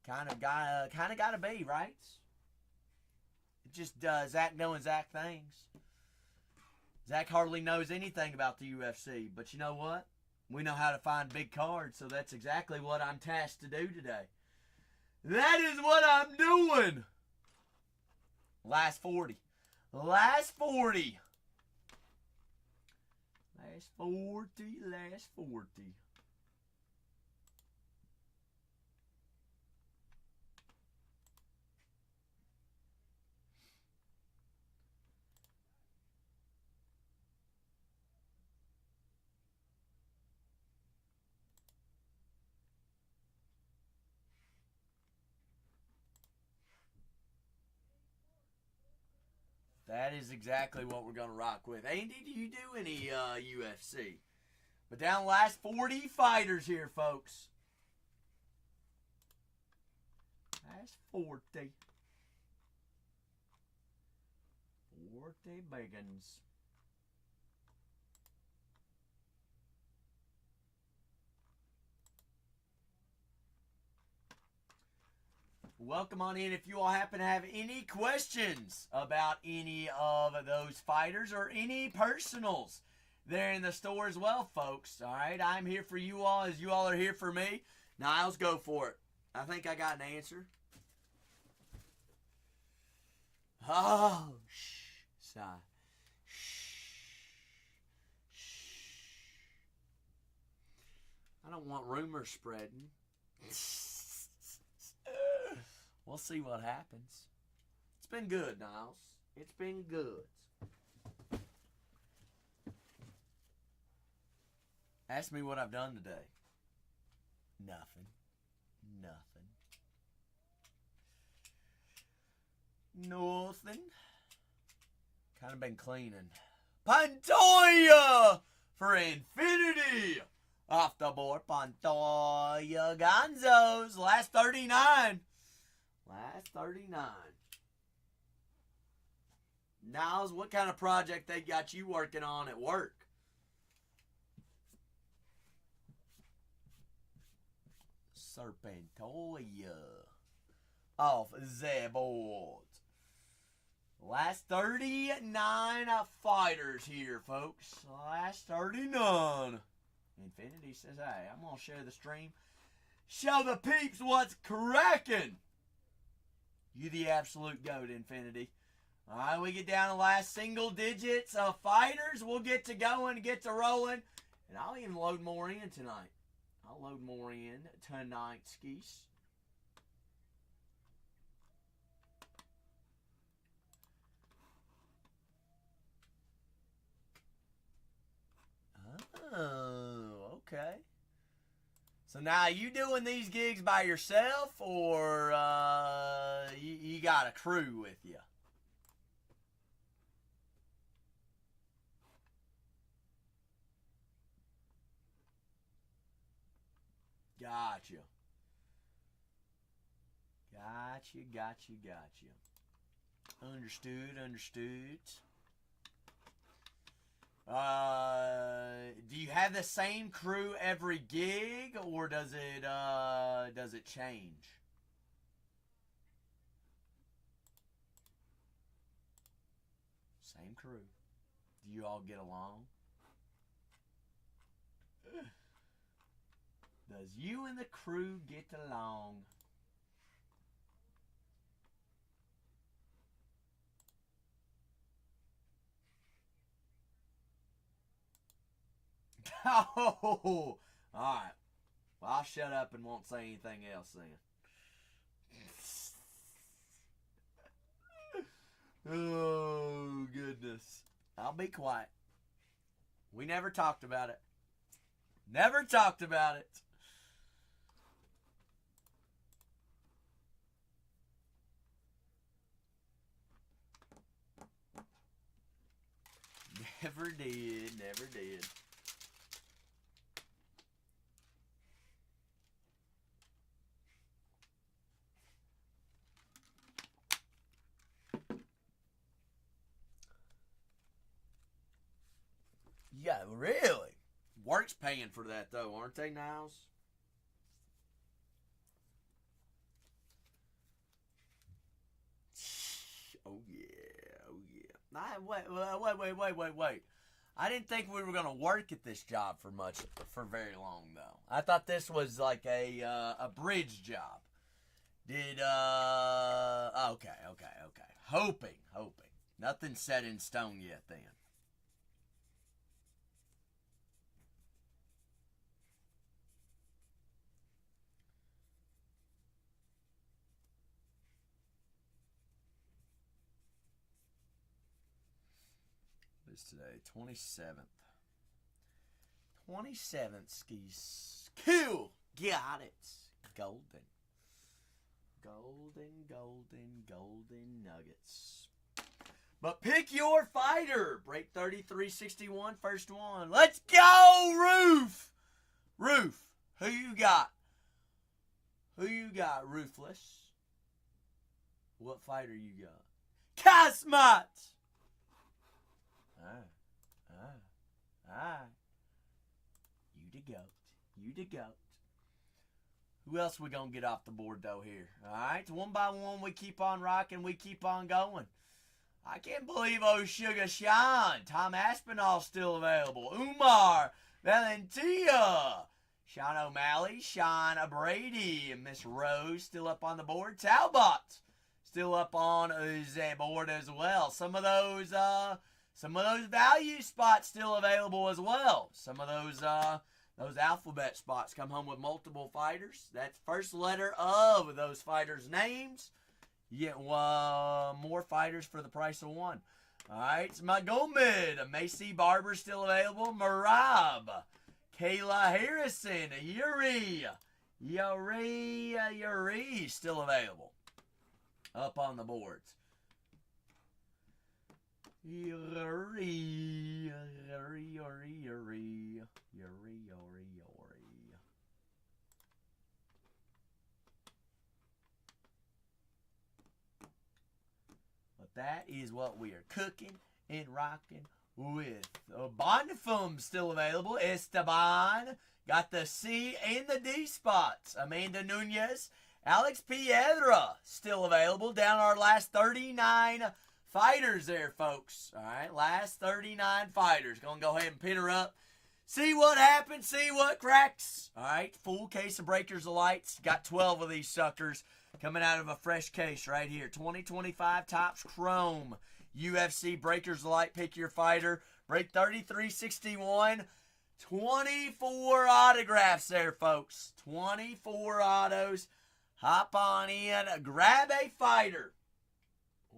Kind of gotta be, right? It just Zach knowing Zach things. Zach hardly knows anything about the UFC, but you know what? We know how to find big cards, so that's exactly what I'm tasked to do today. That is what I'm doing. Last 40. Last 40. Last 40. Last 40. That is exactly what we're going to rock with. Andy, do you do any UFC? But down the last 40 fighters here, folks. Last 40. 40 biggins. Welcome on in if you all happen to have any questions about any of those fighters or any personals. They're in the store as well, folks. All right, I'm here for you all as you all are here for me. Niles, go for it. I think I got an answer. Oh, shh, sigh. I don't want rumors spreading. We'll see what happens. It's been good, Niles. It's been good. Ask me what I've done today. Nothing. Nothing. Kind of been cleaning. Pantoja for Infinity. Off the board, Pantoja Gonzos. Last 39. Last 39. Niles, what kind of project they got you working on at work? Serpentoya. Off the board. Last 39 fighters here, folks. Last 39. Infinity says, hey, I'm going to share the stream. Show the peeps what's cracking. You the absolute GOAT, Infinity. All right, we get down to the last single digits of fighters. We'll get to going, get to rolling. And I'll even load more in tonight. I'll load more in tonight, skis. Oh, okay. So now, you doing these gigs by yourself, or you got a crew with you? Gotcha. Gotcha. Understood. Do you have the same crew every gig, or does it change? Same crew. Do you all get along? Does you and the crew get along? Oh, all right. Well, I'll shut up and won't say anything else then. Oh, goodness. I'll be quiet. We never talked about it. Never talked about it. Never did. paying for that, though, aren't they, Niles? Oh, yeah. Oh, yeah. Wait. I didn't think we were going to work at this job for very long, though. I thought this was like a bridge job. Okay. Hoping. Nothing set in stone yet, then. What is today? 27th. 27th skis. Cool. Got it. Golden nuggets. But pick your fighter. Break 3361, first one. Let's go, Roof. Who you got? Roofless? What fighter you got? Casmat. You the goat. Who else we gonna get off the board, though, here? Alright, one by one, we keep on rocking, we keep on going. I can't believe Sugar Sean. Tom Aspinall still available. Umar Valentia. Sean O'Malley, Sean Brady, and Miss Rose still up on the board. Talbot still up on the board as well. Some of those value spots still available as well. Some of those alphabet spots come home with multiple fighters. That's first letter of those fighters' names. You get more fighters for the price of one. All right, it's Magomed. Macy Barber still available. Marab. Kayla Harrison. Yuri still available. Up on the boards. Yuri. But that is what we are cooking and rocking with. Bonifum still available. Esteban. Got the C and the D spots. Amanda Nunez. Alex Piedra still available. Down our last 39 fighters there, folks. All right, last 39 fighters. Going to go ahead and pin her up. See what happens. See what cracks. All right, full case of Breakers of Lights. Got 12 of these suckers coming out of a fresh case right here. 2025 Topps Chrome. UFC Breakers of Light. Pick your fighter. Break 3361. 24 autographs there, folks. 24 autos. Hop on in. Grab a fighter.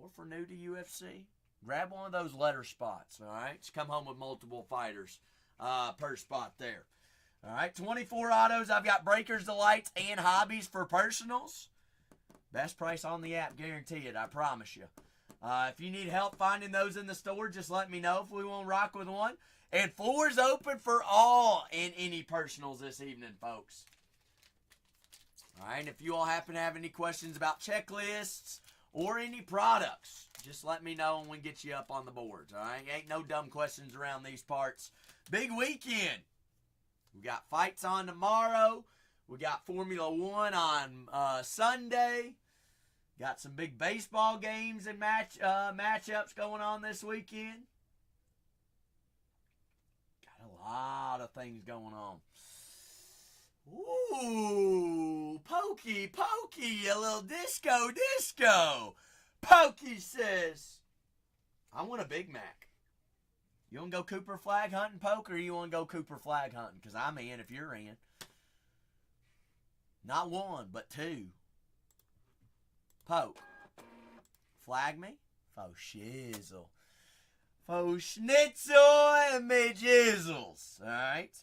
Or for new to UFC, grab one of those letter spots, all right? Just come home with multiple fighters per spot there. All right, 24 autos. I've got Breakers, Delights, and Hobbies for personals. Best price on the app, guarantee it, I promise you. If you need help finding those in the store, just let me know if we want to rock with one. And floor's open for all and any personals this evening, folks. All right, and if you all happen to have any questions about checklists or any products, just let me know and we can get you up on the boards, all right? Ain't no dumb questions around these parts. Big weekend. We got fights on tomorrow. We got Formula One on Sunday. Got some big baseball games and matchups going on this weekend. Got a lot of things going on. Ooh, Pokey, a little disco. Pokey says, I want a Big Mac. You want to go Cooper flag hunting, Poke, or you want to go Cooper flag hunting? Because I'm in if you're in. Not one, but two. Poke. Flag me? Faux shizzle. Faux schnitzel and me jizzles. Alright?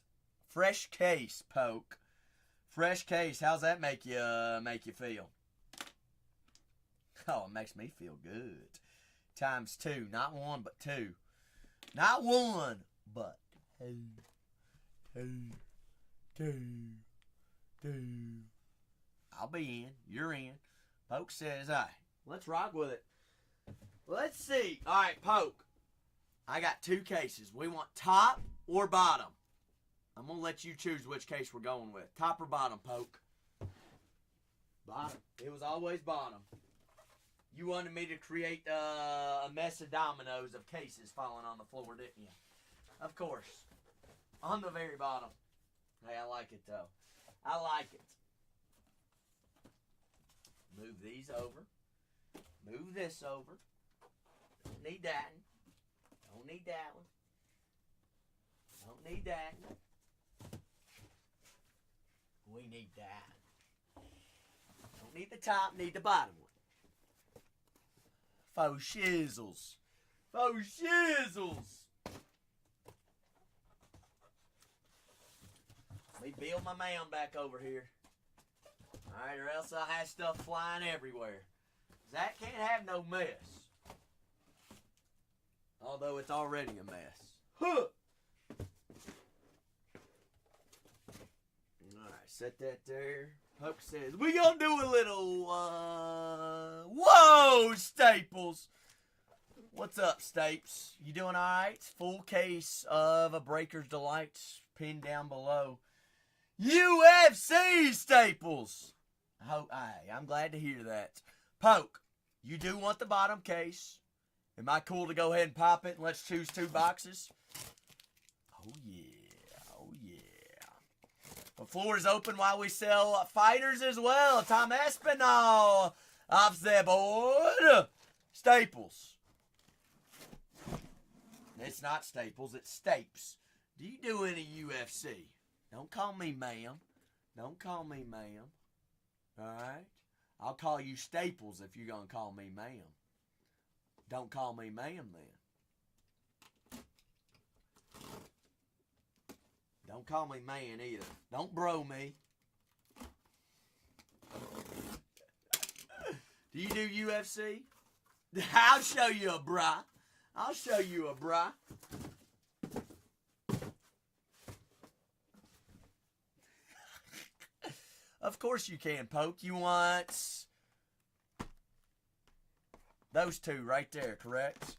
Fresh case, Poke. Fresh case. How's that make you feel? Oh, it makes me feel good. Times two. Not one, but two. Not one, but two. I'll be in. You're in. Poke says, all right, let's rock with it. Let's see. All right, Poke. I got two cases. We want top or bottom. I'm going to let you choose which case we're going with. Top or bottom, Poke? Bottom. It was always bottom. You wanted me to create a mess of dominoes of cases falling on the floor, didn't you? Of course. On the very bottom. Hey, I like it, though. I like it. Move these over. Move this over. Don't need that one. Don't need that one. Don't need that one. We need that. Don't need the top, need the bottom one. Faux shizzles. Faux shizzles. Let me build my mound back over here. Alright, or else I'll have stuff flying everywhere. That can't have no mess. Although it's already a mess. Huh! Alright, set that there. Poke says, we gonna do a little, whoa, Staples! What's up, Stapes? You doing alright? Full case of a Breaker's Delight pinned down below. UFC Staples! I'm glad to hear that. Poke, you do want the bottom case. Am I cool to go ahead and pop it and let's choose 2 boxes? Oh, yeah. Oh, yeah. The floor is open while we sell fighters as well. Tom Espinal off the board. Staples. It's not Staples, it's Stapes. Do you do any UFC? Don't call me ma'am. Don't call me ma'am. Alright? I'll call you Staples if you're going to call me ma'am. Don't call me ma'am then. Don't call me man either. Don't bro me. Do you do UFC? I'll show you a bra. I'll show you a bra. Of course you can, Poke. You want those 2 right there, correct?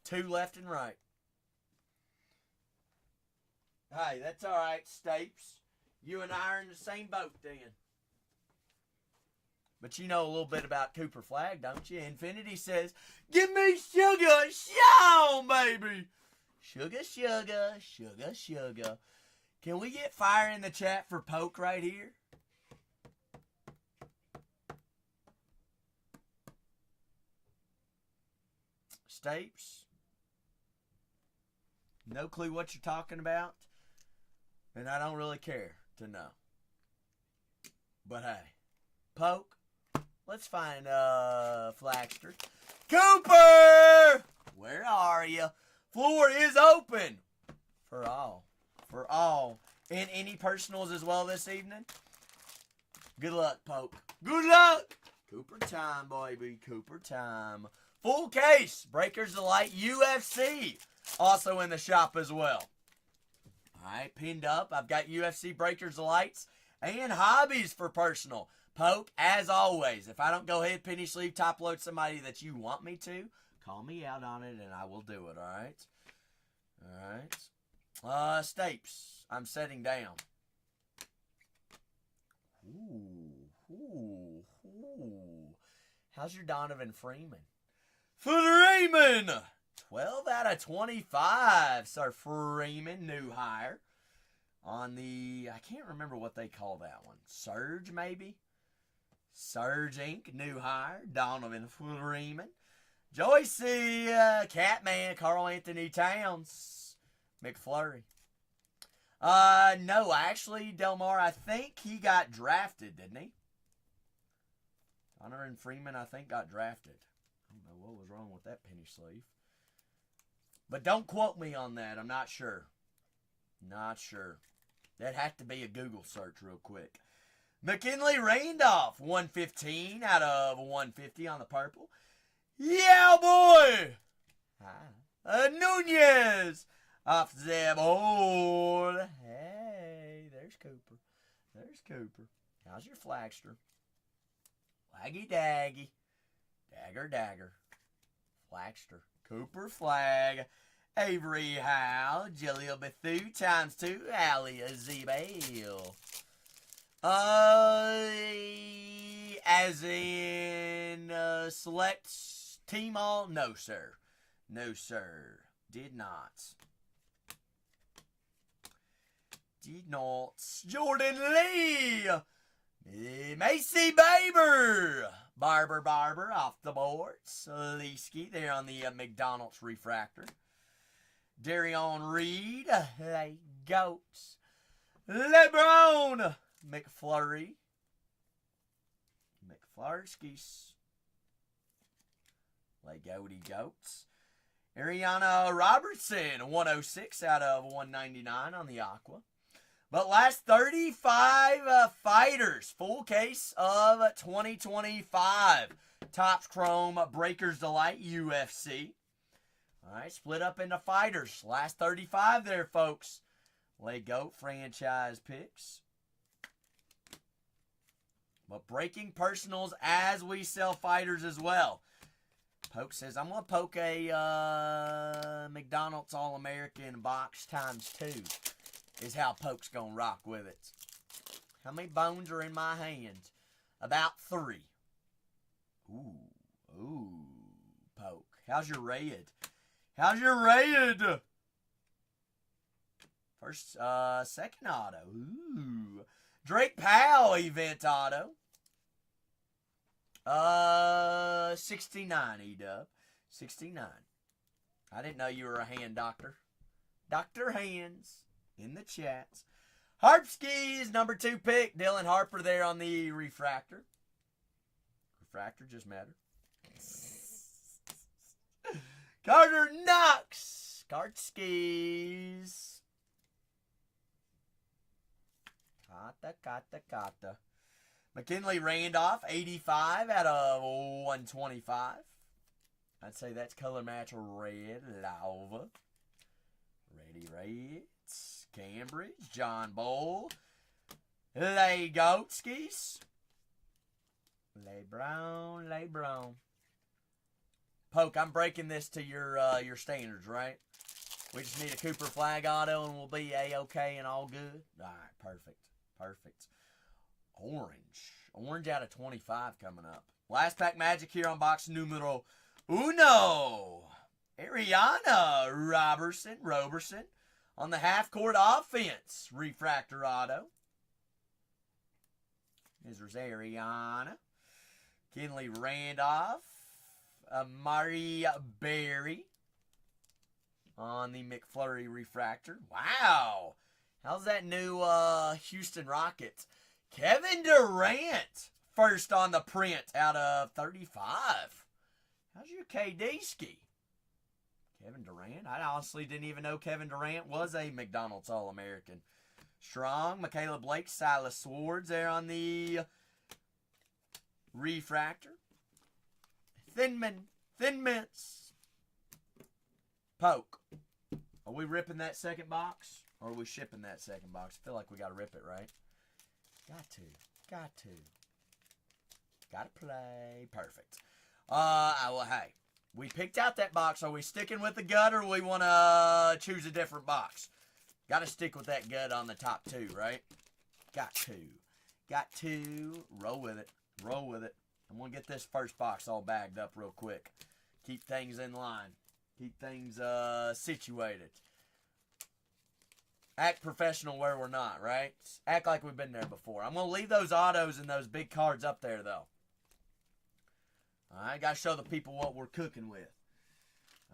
2 left and right. Hey, that's all right, Stapes. You and I are in the same boat then. But you know a little bit about Cooper Flag, don't you? Infinity says, give me sugar, show, baby. Sugar, sugar, sugar, sugar. Can we get fire in the chat for Poke right here? Stapes? No clue what you're talking about. And I don't really care to know. But hey, Poke, let's find Flagster. Cooper! Where are you? Floor is open for all. For all. And any personals as well this evening. Good luck, Poke. Good luck! Cooper time, baby. Cooper time. Full case. Breakers Delight UFC. Also in the shop as well. Alright, pinned up. I've got UFC Breakers Delights and hobbies for personal. Poke, as always, if I don't go ahead, penny sleeve, top load somebody that you want me to, call me out on it and I will do it, alright? Alright. Stapes, I'm setting down. Ooh. How's your Donovan Freeman? Freeman! 12 out of 25. Sir Freeman, new hire. On the, I can't remember what they call that one. Surge, maybe? Surge Inc., new hire. Donovan Freeman. Joyce, Catman, Carl Anthony Towns. McFlurry. No, actually, Delmar, I think he got drafted, didn't he? Donovan Freeman, I think, got drafted. I don't know what was wrong with that penny sleeve. But don't quote me on that. I'm not sure. Not sure. That had to be a Google search real quick. McKinley Randolph, 115 out of 150 on the purple. Yeah, boy! Nunez off the board. Hey, there's Cooper. There's Cooper. How's your Flagster? Flaggy Daggy. Dagger Dagger. Flagster. Cooper Flag. Avery Howe, Jaleel Bethune, times 2, Ali Azibel. As in, select team all? No, sir. No, sir. Did not. Did not. Jordan Lee. Macy Barber off the boards. Leesky there on the McDonald's refractor. Darion Reed. They goats. LeBron McFlurry. McFlurskis. Legoty goats. Ariana Robertson. 106 out of 199 on the Aqua. But last 35 fighters, full case of 2025. Topps Chrome Breakers Delight UFC. All right, split up into fighters. Last 35 there, folks. Lego franchise picks. But breaking personals as we sell fighters as well. Poke says, I'm going to poke a McDonald's All-American box times 2. Is how Poke's going to rock with it. How many bones are in my hand? About 3. Ooh, Poke. How's your red? How's your red? First, second auto. Ooh. Drake Powell event auto. 69, E-Dub. 69. I didn't know you were a hand doctor. Dr. Hands. In the chats. Harpskis, number 2 pick. Dylan Harper there on the refractor. Refractor just matter. Carter Knox. Kartskis. Kata. McKinley Randolph, 85 out of 125. I'd say that's color match red. Lava. Ready, red. Cambridge, John Bull, Legotskis, LeBron. Poke, I'm breaking this to your standards, right? We just need a Cooper flag auto and we'll be A-okay and all good. All right, perfect. Orange out of 25 coming up. Last pack magic here on box numero uno. Ariana Roberson. On the half-court offense, refractor auto. There's Ariana. Kinley Randolph. Amari Berry. On the McFlurry refractor. Wow. How's that new Houston Rockets? Kevin Durant. First on the print out of 35. How's your KD ski? Kevin Durant? I honestly didn't even know Kevin Durant was a McDonald's All-American. Strong, Michaela Blake, Silas Swords there on the refractor. Thin Mints. Poke. Are we ripping that second box? Or are we shipping that second box? I feel like we got to rip it, right? Got to. Got to play. Perfect. Well, hey. We picked out that box. Are we sticking with the gut or we want to choose a different box? Got to stick with that gut on the top 2, right? Got to. Roll with it. I'm going to get this first box all bagged up real quick. Keep things in line. Keep things situated. Act professional where we're not, right? Act like we've been there before. I'm going to leave those autos and those big cards up there, though. All right, got to show the people what we're cooking with.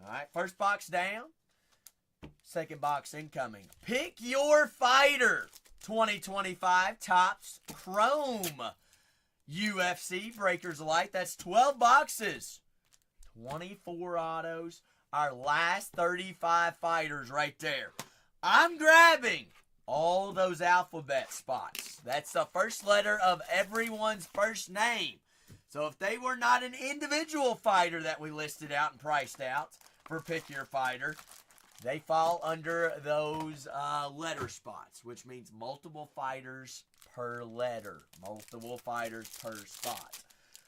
All right, first box down. Second box incoming. Pick your fighter. 2025 Topps Chrome UFC Breakers Light. That's 12 boxes. 24 autos. Our last 35 fighters right there. I'm grabbing all those alphabet spots. That's the first letter of everyone's first name. So if they were not an individual fighter that we listed out and priced out for Pick Your Fighter, they fall under those letter spots, which means multiple fighters per letter. Multiple fighters per spot.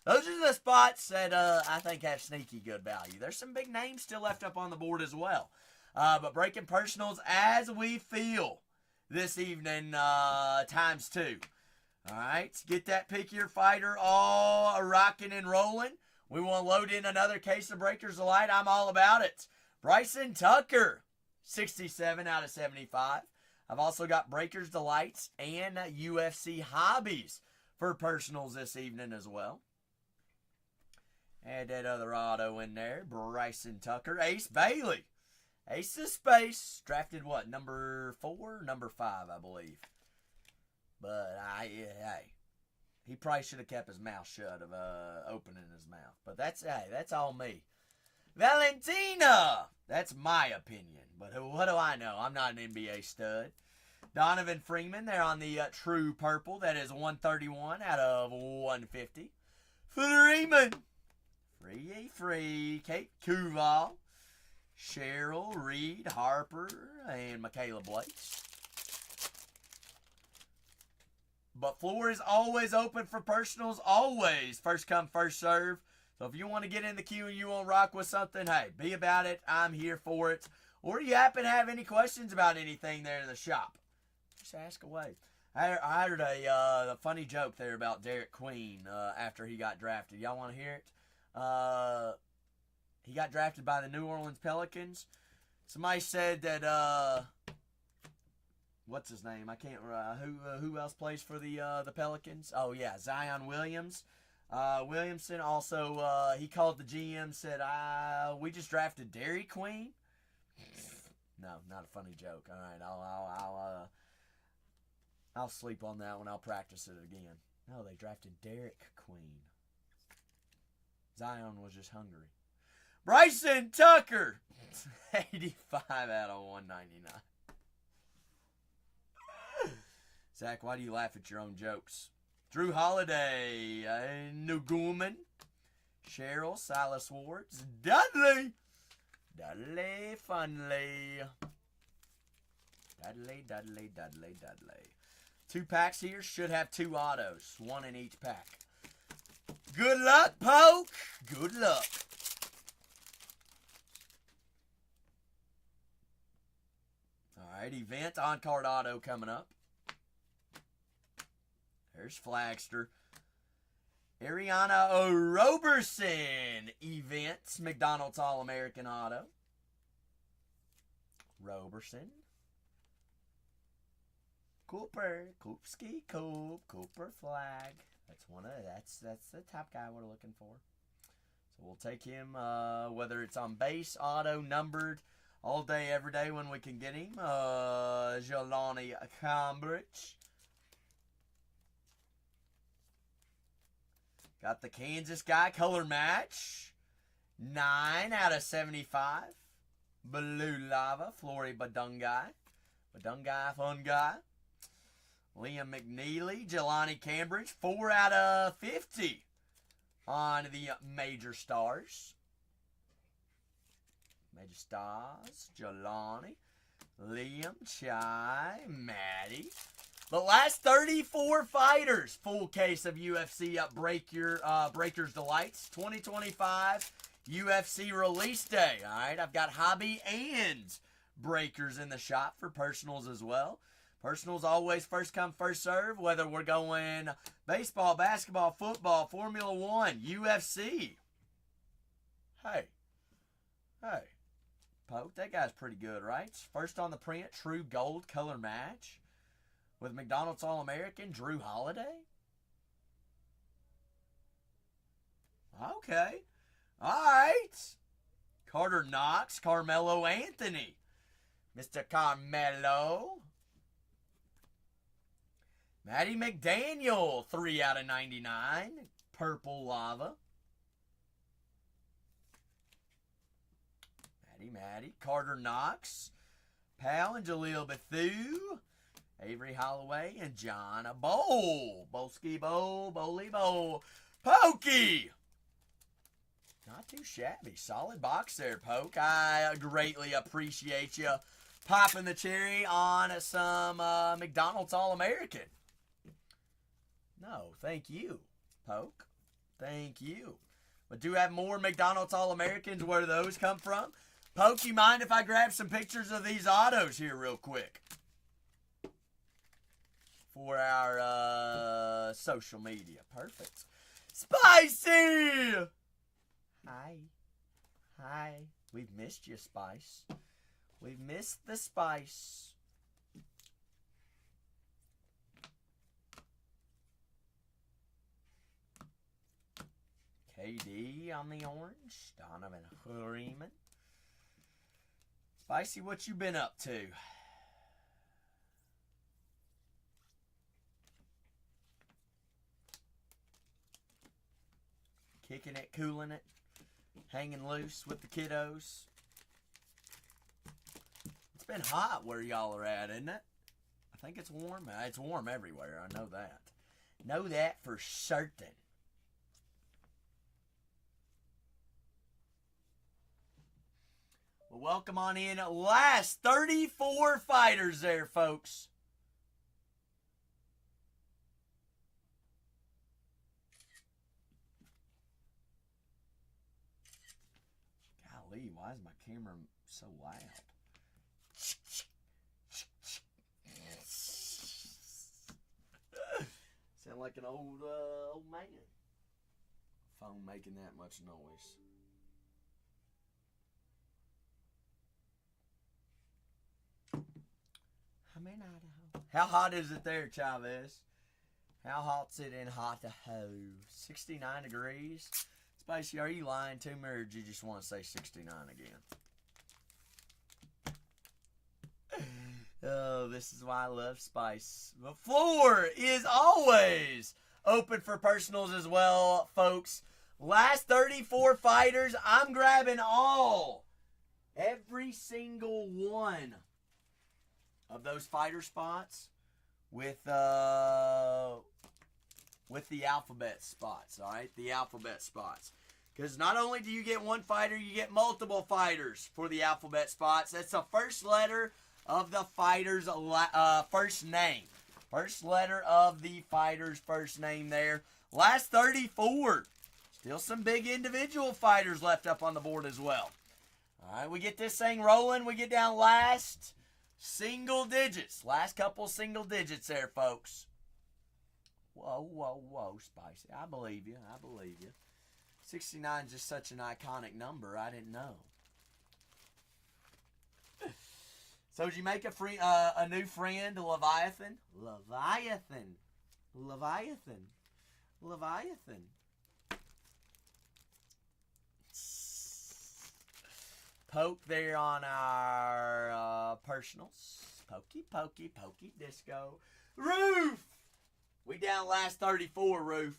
Those are the spots that I think have sneaky good value. There's some big names still left up on the board as well. But breaking personals as we feel this evening, times 2. All right, get that pick your fighter all rocking and rolling. We want to load in another case of Breakers Delight. I'm all about it. Bryson Tucker, 67 out of 75. I've also got Breakers Delights and UFC Hobbies for personals this evening as well. Add that other auto in there. Bryson Tucker. Ace Bailey. Ace of Space. Drafted what? Number 4? Number 5, I believe. But, hey. He probably should have kept his mouth shut of opening his mouth. But that's all me. Valentina! That's my opinion. But what do I know? I'm not an NBA stud. Donovan Freeman there on the true purple. That is 131 out of 150. Freeman! Free. Kate Kuval. Cheryl, Reed, Harper, and Michaela Blake. But floor is always open for personals. Always. First come, first serve. So if you want to get in the queue and you want to rock with something, hey, be about it. I'm here for it. Or you happen to have any questions about anything there in the shop, just ask away. I heard a funny joke there about Derek Queen after he got drafted. Y'all want to hear it? He got drafted by the New Orleans Pelicans. Somebody said that what's his name? I can't. Who else plays for the Pelicans? Oh yeah, Zion Williams. Williamson also. He called the GM. Said, "We just drafted Dairy Queen." No, not a funny joke. All right, I'll sleep on that one. I'll practice it again. No, they drafted Derek Queen. Zion was just hungry. Bryson Tucker, 85 out of 199. Zach, why do you laugh at your own jokes? Drew Holiday, Nguman, Cheryl, Silas Wards, Dudley Funley. Dudley. 2 packs here. Should have 2 autos. 1 in each pack. Good luck, Poke. Good luck. All right, event on-card auto coming up. There's Flagster. Ariana Roberson events. McDonald's All-American auto. Roberson. Cooper flag. That's the top guy we're looking for. So we'll take him, whether it's on base, auto, numbered, all day, every day when we can get him. Jelani Cambridge. Got the Kansas guy, color match. 9 out of 75. Blue Lava, Flory Badungai. Fun guy. Liam McNeely, Jelani Cambridge, 4 out of 50 on the Major Stars. Jelani, Liam, Chai, Maddie. The last 34 fighters, full case of UFC Breakers Delights, 2025 UFC release day. All right, I've got hobby and breakers in the shop for personals as well. Personals always first come, first serve, whether we're going baseball, basketball, football, Formula 1, UFC. Hey. Poke, that guy's pretty good, right? First on the print, true gold color match with McDonald's All-American, Drew Holiday. Okay. All right. Carter Knox, Carmelo Anthony. Mr. Carmelo. Maddie McDaniel, 3 out of 99. Purple Lava. Maddie. Carter Knox. Pal and Jaleel Bethune. Avery Holloway and John Bowl. Bolski Bowl. Bowley Bowl. Pokey. Not too shabby. Solid box there, Poke. I greatly appreciate you popping the cherry on some McDonald's All-American. No, thank you, Poke. Thank you. But do have more McDonald's All-Americans. Where do those come from? Poke, you mind if I grab some pictures of these autos here real quick? For our social media. Perfect. Spicy! Hi. Hi. We've missed you, Spice. We've missed the Spice. KD on the orange. Donovan Freeman. Spicy, what you been up to? Kicking it, cooling it, hanging loose with the kiddos. It's been hot where y'all are at, isn't it? I think it's warm. It's warm everywhere. I know that. Know that for certain. Well, welcome on in. Last 34 fighters there, folks. Golly, why is my camera so loud? Sound like an old man. Phone making that much noise. I'm in Idaho. How hot is it there, Chavez? How hot's it in Idaho? 69 degrees. Spacey, are you lying to me, or do you just want to say 69 again? Oh, this is why I love Spice. The floor is always open for personals as well, folks. Last 34 fighters, I'm grabbing all. Every single one of those fighter spots with the alphabet spots, all right? The alphabet spots. Because not only do you get one fighter, you get multiple fighters for the alphabet spots. That's the first letter of the fighter's first name. First letter of the fighter's first name there. Last 34. Still some big individual fighters left up on the board as well. All right, we get this thing rolling. We get down last single digits. Last couple single digits there, folks. Whoa, whoa, whoa, Spicy. I believe you. I believe you. 69 is just such an iconic number. I didn't know. So did you make a new friend, Leviathan? Leviathan. Leviathan. Leviathan. Poke there on our personals. Pokey, pokey, pokey, disco. Roof! We down last 34, Roof.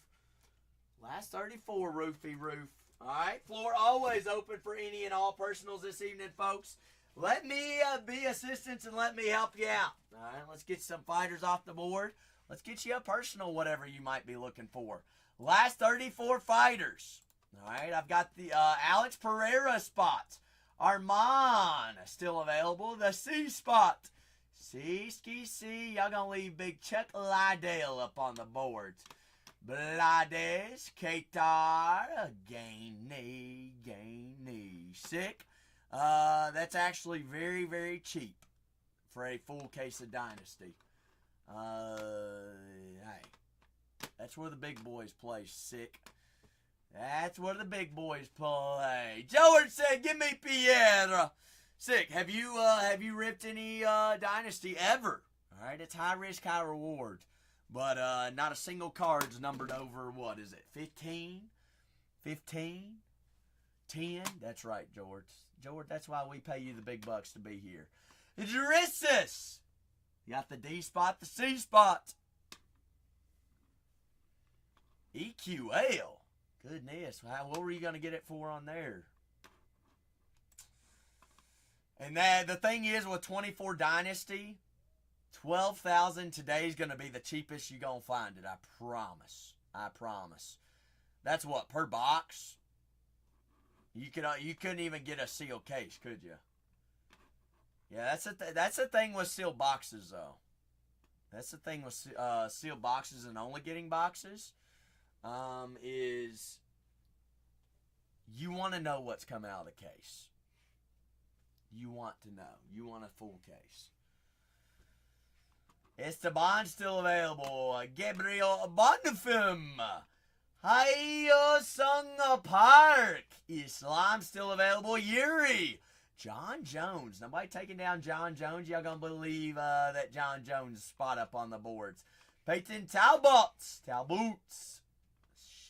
Last 34, Roofy Roof. All right, floor always open for any and all personals this evening, folks. Let me be assistance and let me help you out. All right, let's get some fighters off the board. Let's get you a personal, whatever you might be looking for. Last 34 fighters. All right, I've got the Alex Pereira spot. Armand still available. The C spot. C. Y'all gonna leave big Chuck Liddell up on the boards. Blades, Qatar, Gainey. Sick. That's actually very, very cheap for a full case of Dynasty. Hey, that's where the big boys play. Sick. That's where the big boys play. George said, "Give me Pierre." Sick. Have you ripped any Dynasty ever? All right, it's high risk, high reward, but not a single card's numbered over. What is it? 15, 10. That's right, George. George, that's why we pay you the big bucks to be here. Jurissus. You got the D spot, the C spot. EQL. Goodness, what were you going to get it for on there? And the thing is, with 24 Dynasty, 12,000 today is going to be the cheapest you're going to find it. I promise. I promise. That's what, per box? You couldn't even get a sealed case, could you? Yeah, that's the thing with sealed boxes, though. That's the thing with sealed boxes and only getting boxes. Is you want to know what's coming out of the case. you want to know. You want a full case. Esteban still available. Gabriel Bonifim. Hyosung Park. Islam still available. Yuri. John Jones. Nobody taking down John Jones. Y'all gonna believe that John Jones spot up on the boards. Peyton Talbot.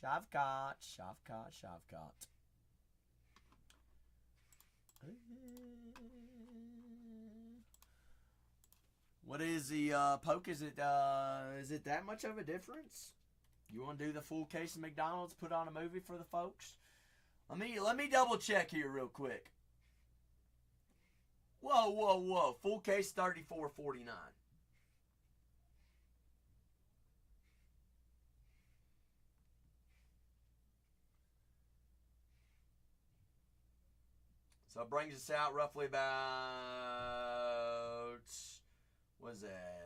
Shavkat. What is the poke? Is it that much of a difference? You want to do the full case of McDonald's? Put on a movie for the folks. Let me double check here real quick. Whoa! Full case $34.49. So it brings us out roughly about, what is that,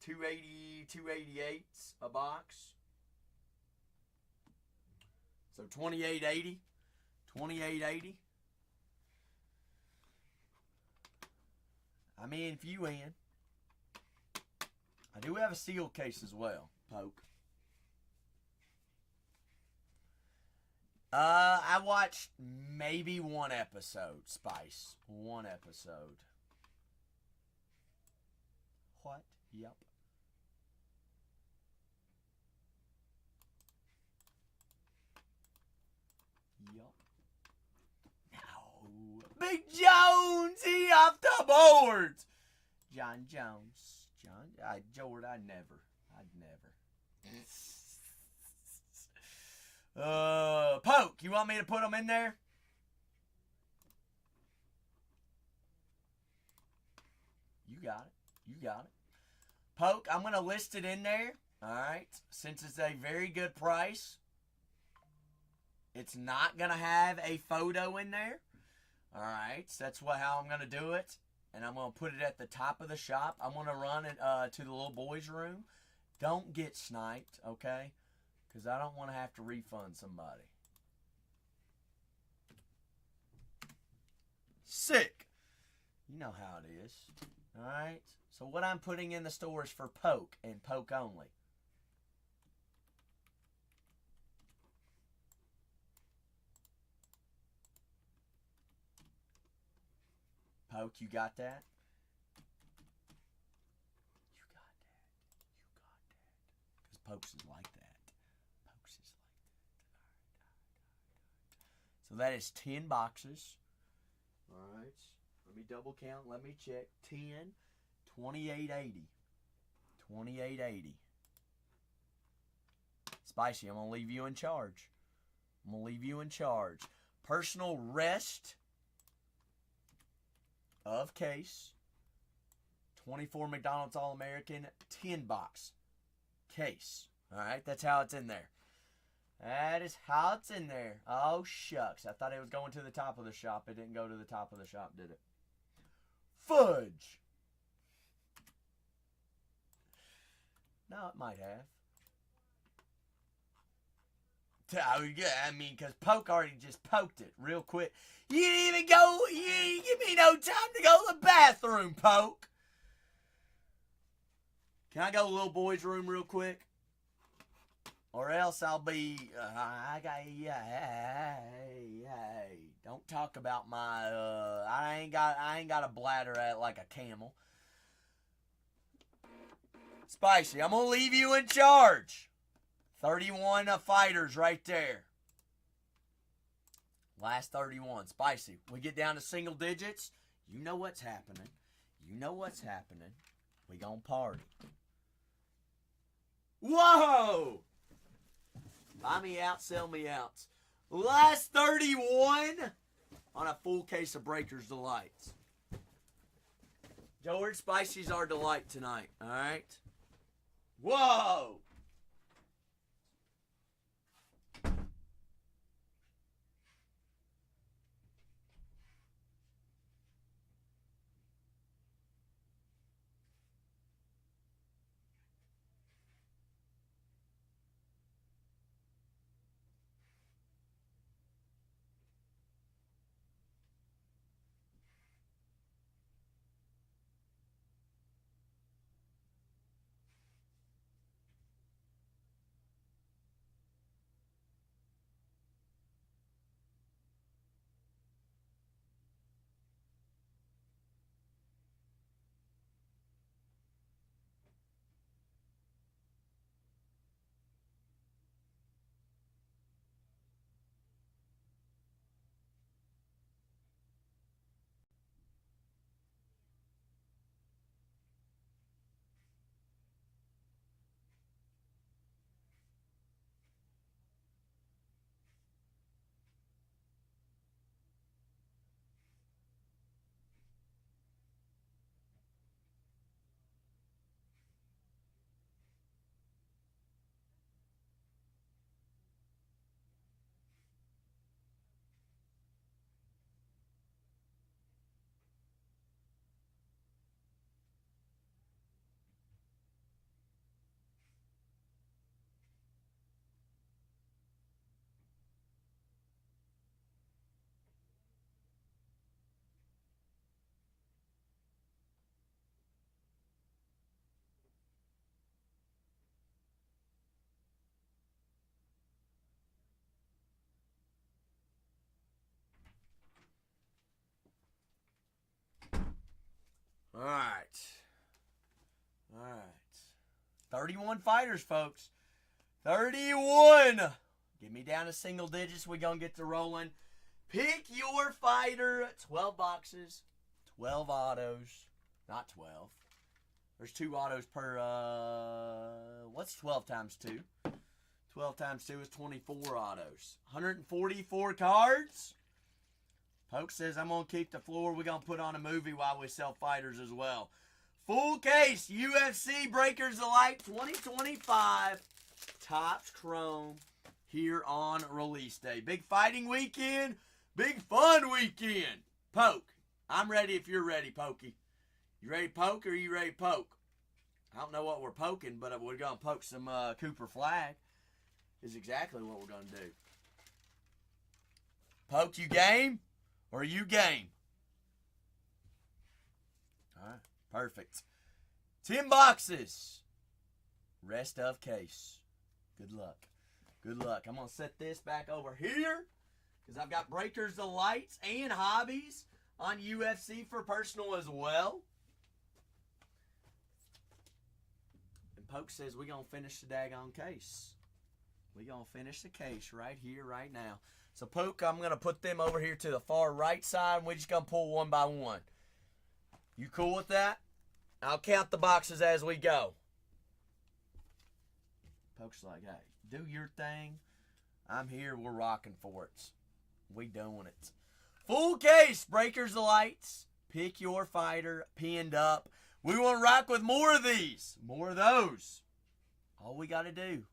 280, 288 a box. So $28.80. $28.80. I mean, if you in. I do have a seal case as well, Poke. I watched maybe one episode, Spice. One episode. What? Yep. No. Big Jones, he off the boards. John Jones. Jordan, I'd never. Poke, you want me to put them in there? You got it. Poke, I'm going to list it in there. Alright. Since it's a very good price, it's not going to have a photo in there. Alright. So that's how I'm going to do it. And I'm going to put it at the top of the shop. I'm going to run it to the little boys' room. Don't get sniped, okay? Because I don't want to have to refund somebody. Sick. You know how it is. Alright? So what I'm putting in the store is for Poke and Poke only. Poke, you got that? You got that. Because Poke's is like that. So that is 10 boxes. Alright. Let me double count. Let me check. 10, $28.80. $28.80. Spicy, I'm going to leave you in charge. Personal rest of case. 24 McDonald's All-American 10 box case. Alright, that's how it's in there. That is how it's in there. Oh, shucks. I thought it was going to the top of the shop. It didn't go to the top of the shop, did it? Fudge. No, it might have. Oh, yeah, I mean, because Poke already just poked it real quick. You didn't even go, you didn't give me no time to go to the bathroom, Poke. Can I go to the little boy's room real quick? Or else I'll be, hey, don't talk about my, I ain't got a bladder at like a camel. Spicy, I'm going to leave you in charge. 31 fighters right there. Last 31. Spicy, we get down to single digits. You know what's happening. We gonna party. Whoa! Buy me out, sell me out. Last 31 on a full case of Breakers Delights. George, Spicy's our delight tonight, alright? Whoa! 31 fighters, folks. 31. Get me down to single digits. We're going to get to rolling. Pick your fighter. 12 boxes. 12 autos. Not 12. There's 2 autos per, what's 12 times 2? 12 times 2 is 24 autos. 144 cards. Poke says, I'm going to keep the floor. We're going to put on a movie while we sell fighters as well. Full case, UFC Breakers of Light 2025. Topps Chrome here on release day. Big fighting weekend. Big fun weekend. Poke. I'm ready if you're ready, Pokey. You ready to poke or you ready to poke? I don't know what we're poking, but we're going to poke some Cooper Flag. Is exactly what we're going to do. Poke, you game? Or you game? All right, perfect. 10 boxes. Rest of case. Good luck. Good luck. I'm going to set this back over here because I've got Breakers of Lights and Hobbies on UFC for personal as well. And Poke says we're going to finish the daggone case. We're going to finish the case right here, right now. So, Poke, I'm going to put them over here to the far right side, and we're just going to pull one by one. You cool with that? I'll count the boxes as we go. Poke's like, hey, do your thing. I'm here. We're rocking for it. We doing it. Full case, Breakers of Lights. Pick your fighter, pinned up. We want to rock with more of these. More of those. All we got to do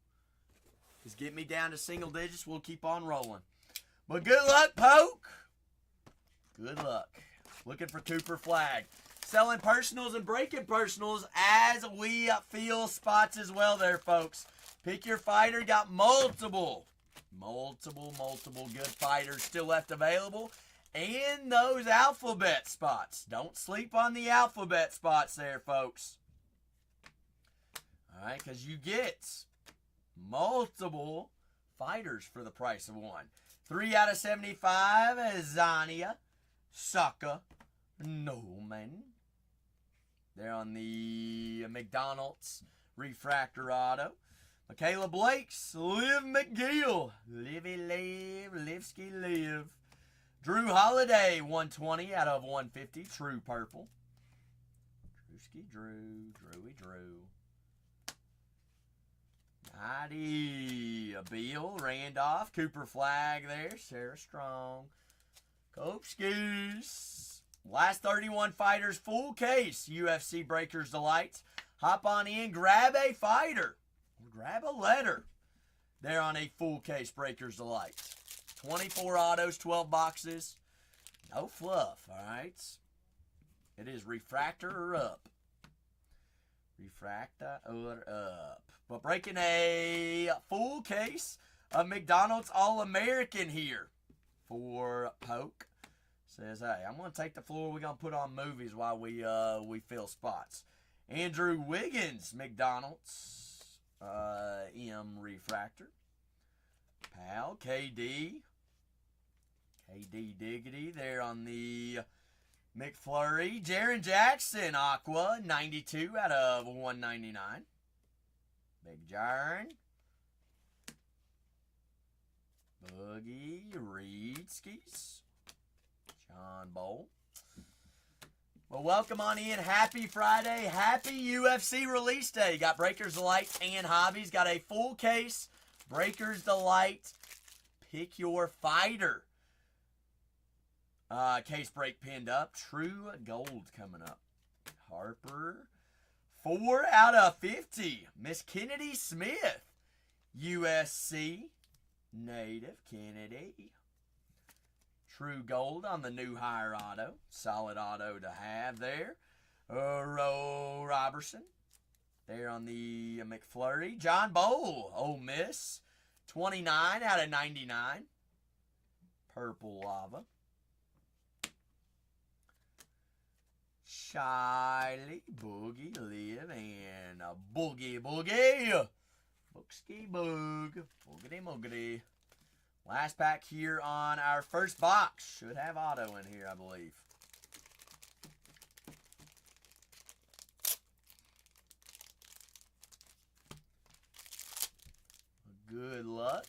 is get me down to single digits. We'll keep on rolling. But good luck, Poke. Good luck. Looking for Cooper Flag. Selling personals and breaking personals as we fill spots as well there, folks. Pick your fighter. Got multiple good fighters still left available. And those alphabet spots. Don't sleep on the alphabet spots there, folks. All right, because you get multiple fighters for the price of one. 3 out of 75, Zania, Saka, Noman. They're on the McDonald's refractor auto. Michaela Blake's Liv McGill. Livy live, Livsky live. Drew Holiday, 120 out of 150. True purple. Drewski Drewy Drew. Mighty Beal, Randolph, Cooper Flag there, Sarah Strong, Kopskis. Last 31 fighters, full case, UFC Breakers Delights. Hop on in, grab a fighter, grab a letter. They're on a full case Breakers Delights. 24 autos, 12 boxes, no fluff, all right? It is refractor or up. Refractor or up. But breaking a full case of McDonald's All-American here for Poke. Says, hey, I'm going to take the floor. We're going to put on movies while we fill spots. Andrew Wiggins, McDonald's M Refractor. Pal, KD. KD Diggity there on the McFlurry. Jaren Jackson, Aqua, 92 out of 199. Big Jaren. Boogie Reedskis. John Bowl. Well, welcome on in. Happy Friday. Happy UFC release day. Got Breakers Delight and Hobbies. Got a full case. Breakers Delight. Pick your fighter. Case break pinned up. True Gold coming up. Harper. 4 out of 50. Miss Kennedy Smith. USC. Native Kennedy. True Gold on the new hire auto. Solid auto to have there. Roe Robertson. There on the McFlurry. John Bowl. Ole Miss. 29 out of 99. Purple Lava. Shiley, Boogie, Live, and a Boogie. Bookski Boog. Boogity Moogity. Last pack here on our first box. Should have auto in here, I believe. Good luck.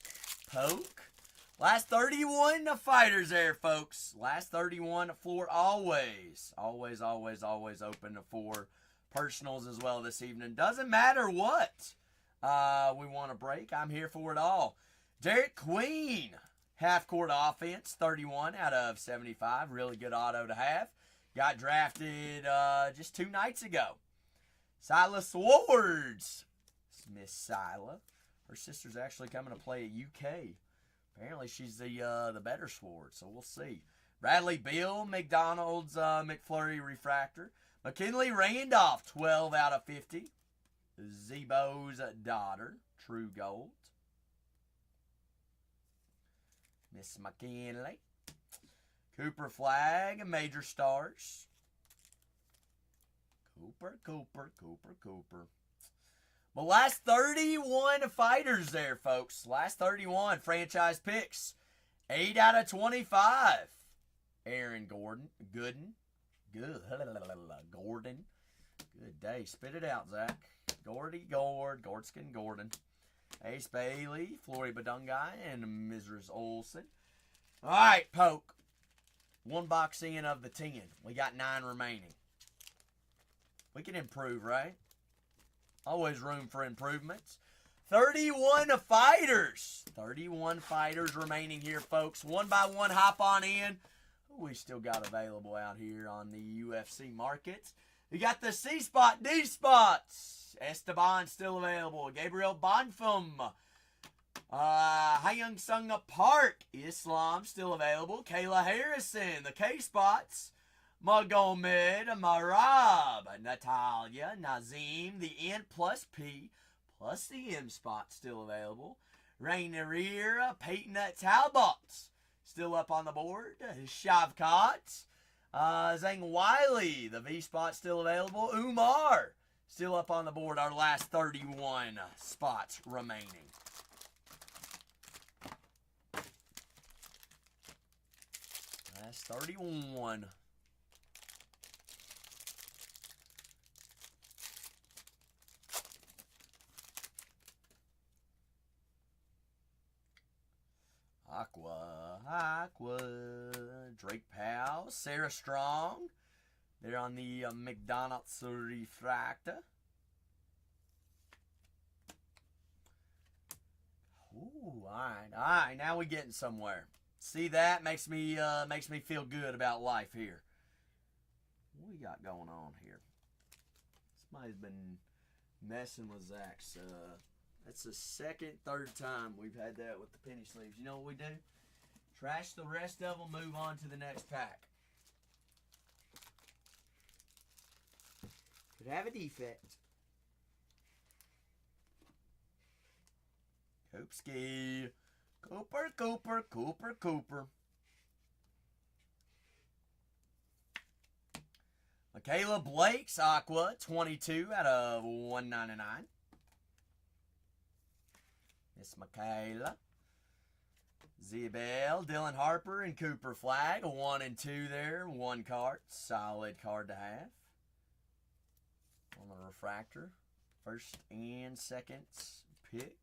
Poke. Last 31 fighters there, folks. Last 31 floor always. Always open for personals as well this evening. Doesn't matter what we want to break. I'm here for it all. Derek Queen. Half-court offense, 31 out of 75. Really good auto to have. Got drafted just 2 nights ago. Sila Swords. Miss Sila. Her sister's actually coming to play at UK. Apparently she's the better Sword, so we'll see. Bradley Beal, McDonald's McFlurry Refractor. McKinley Randolph, 12 out of 50. Zebo's daughter, True Gold. Miss McKinley. Cooper Flag, Major Stars. Cooper. But last 31 fighters there, folks. Last 31 franchise picks. 8 out of 25. Aaron Gooden. Good day. Spit it out, Zach. Gordon. Ace Bailey, Flory Badungai, and Mrs. Olsen. All right, Poke. 1 box in of the 10. We got 9 remaining. We can improve, right? Always room for improvements. 31 fighters. 31 fighters remaining here, folks. One by one, hop on in. Who we still got available out here on the UFC markets? We got the C spot, D spots. Esteban still available. Gabriel Bonfim. Hyung Sung Park. Islam still available. Kayla Harrison. The K spots. Magomed Marab. Natalia. Nazim. The N plus P plus the M spot still available. Rainier. Peyton Talbot. Still up on the board. Shavkat. Zhang Wiley. The V spot still available. Umar. Still up on the board, our last 31 spots remaining. Last 31. Aqua. Drake Powell, Sarah Strong. They're on the McDonald's Refractor. Ooh, all right. Now we're getting somewhere. See that makes me feel good about life here. What we got going on here? Somebody's been messing with Zach's. That's the third time we've had that with the penny sleeves. You know what we do? Trash the rest of them. Move on to the next pack. Could have a defect. Koopski. Cooper. Michaela Blake's Aqua, 22 out of 199. Miss Michaela. Zebel, Dylan Harper, and Cooper Flag. 1 and 2 there. 1 card. Solid card to have. On the refractor. First and second pick.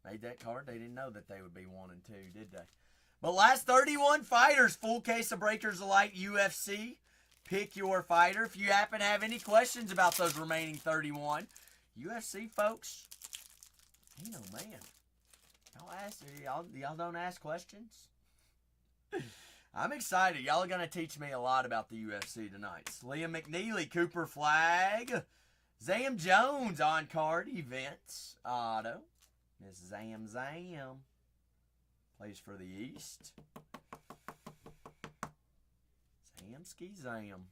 Made that card. They didn't know that they would be 1 and 2, did they? But last 31 fighters. Full case of Breakers Alike UFC. Pick your fighter. If you happen to have any questions about those remaining 31. UFC, folks. You know, man. Y'all don't ask questions? I'm excited. Y'all are going to teach me a lot about the UFC tonight. Liam McNeely, Cooper Flag. Zam Jones on card events. Auto. Miss Zam. Plays for the East. Zam.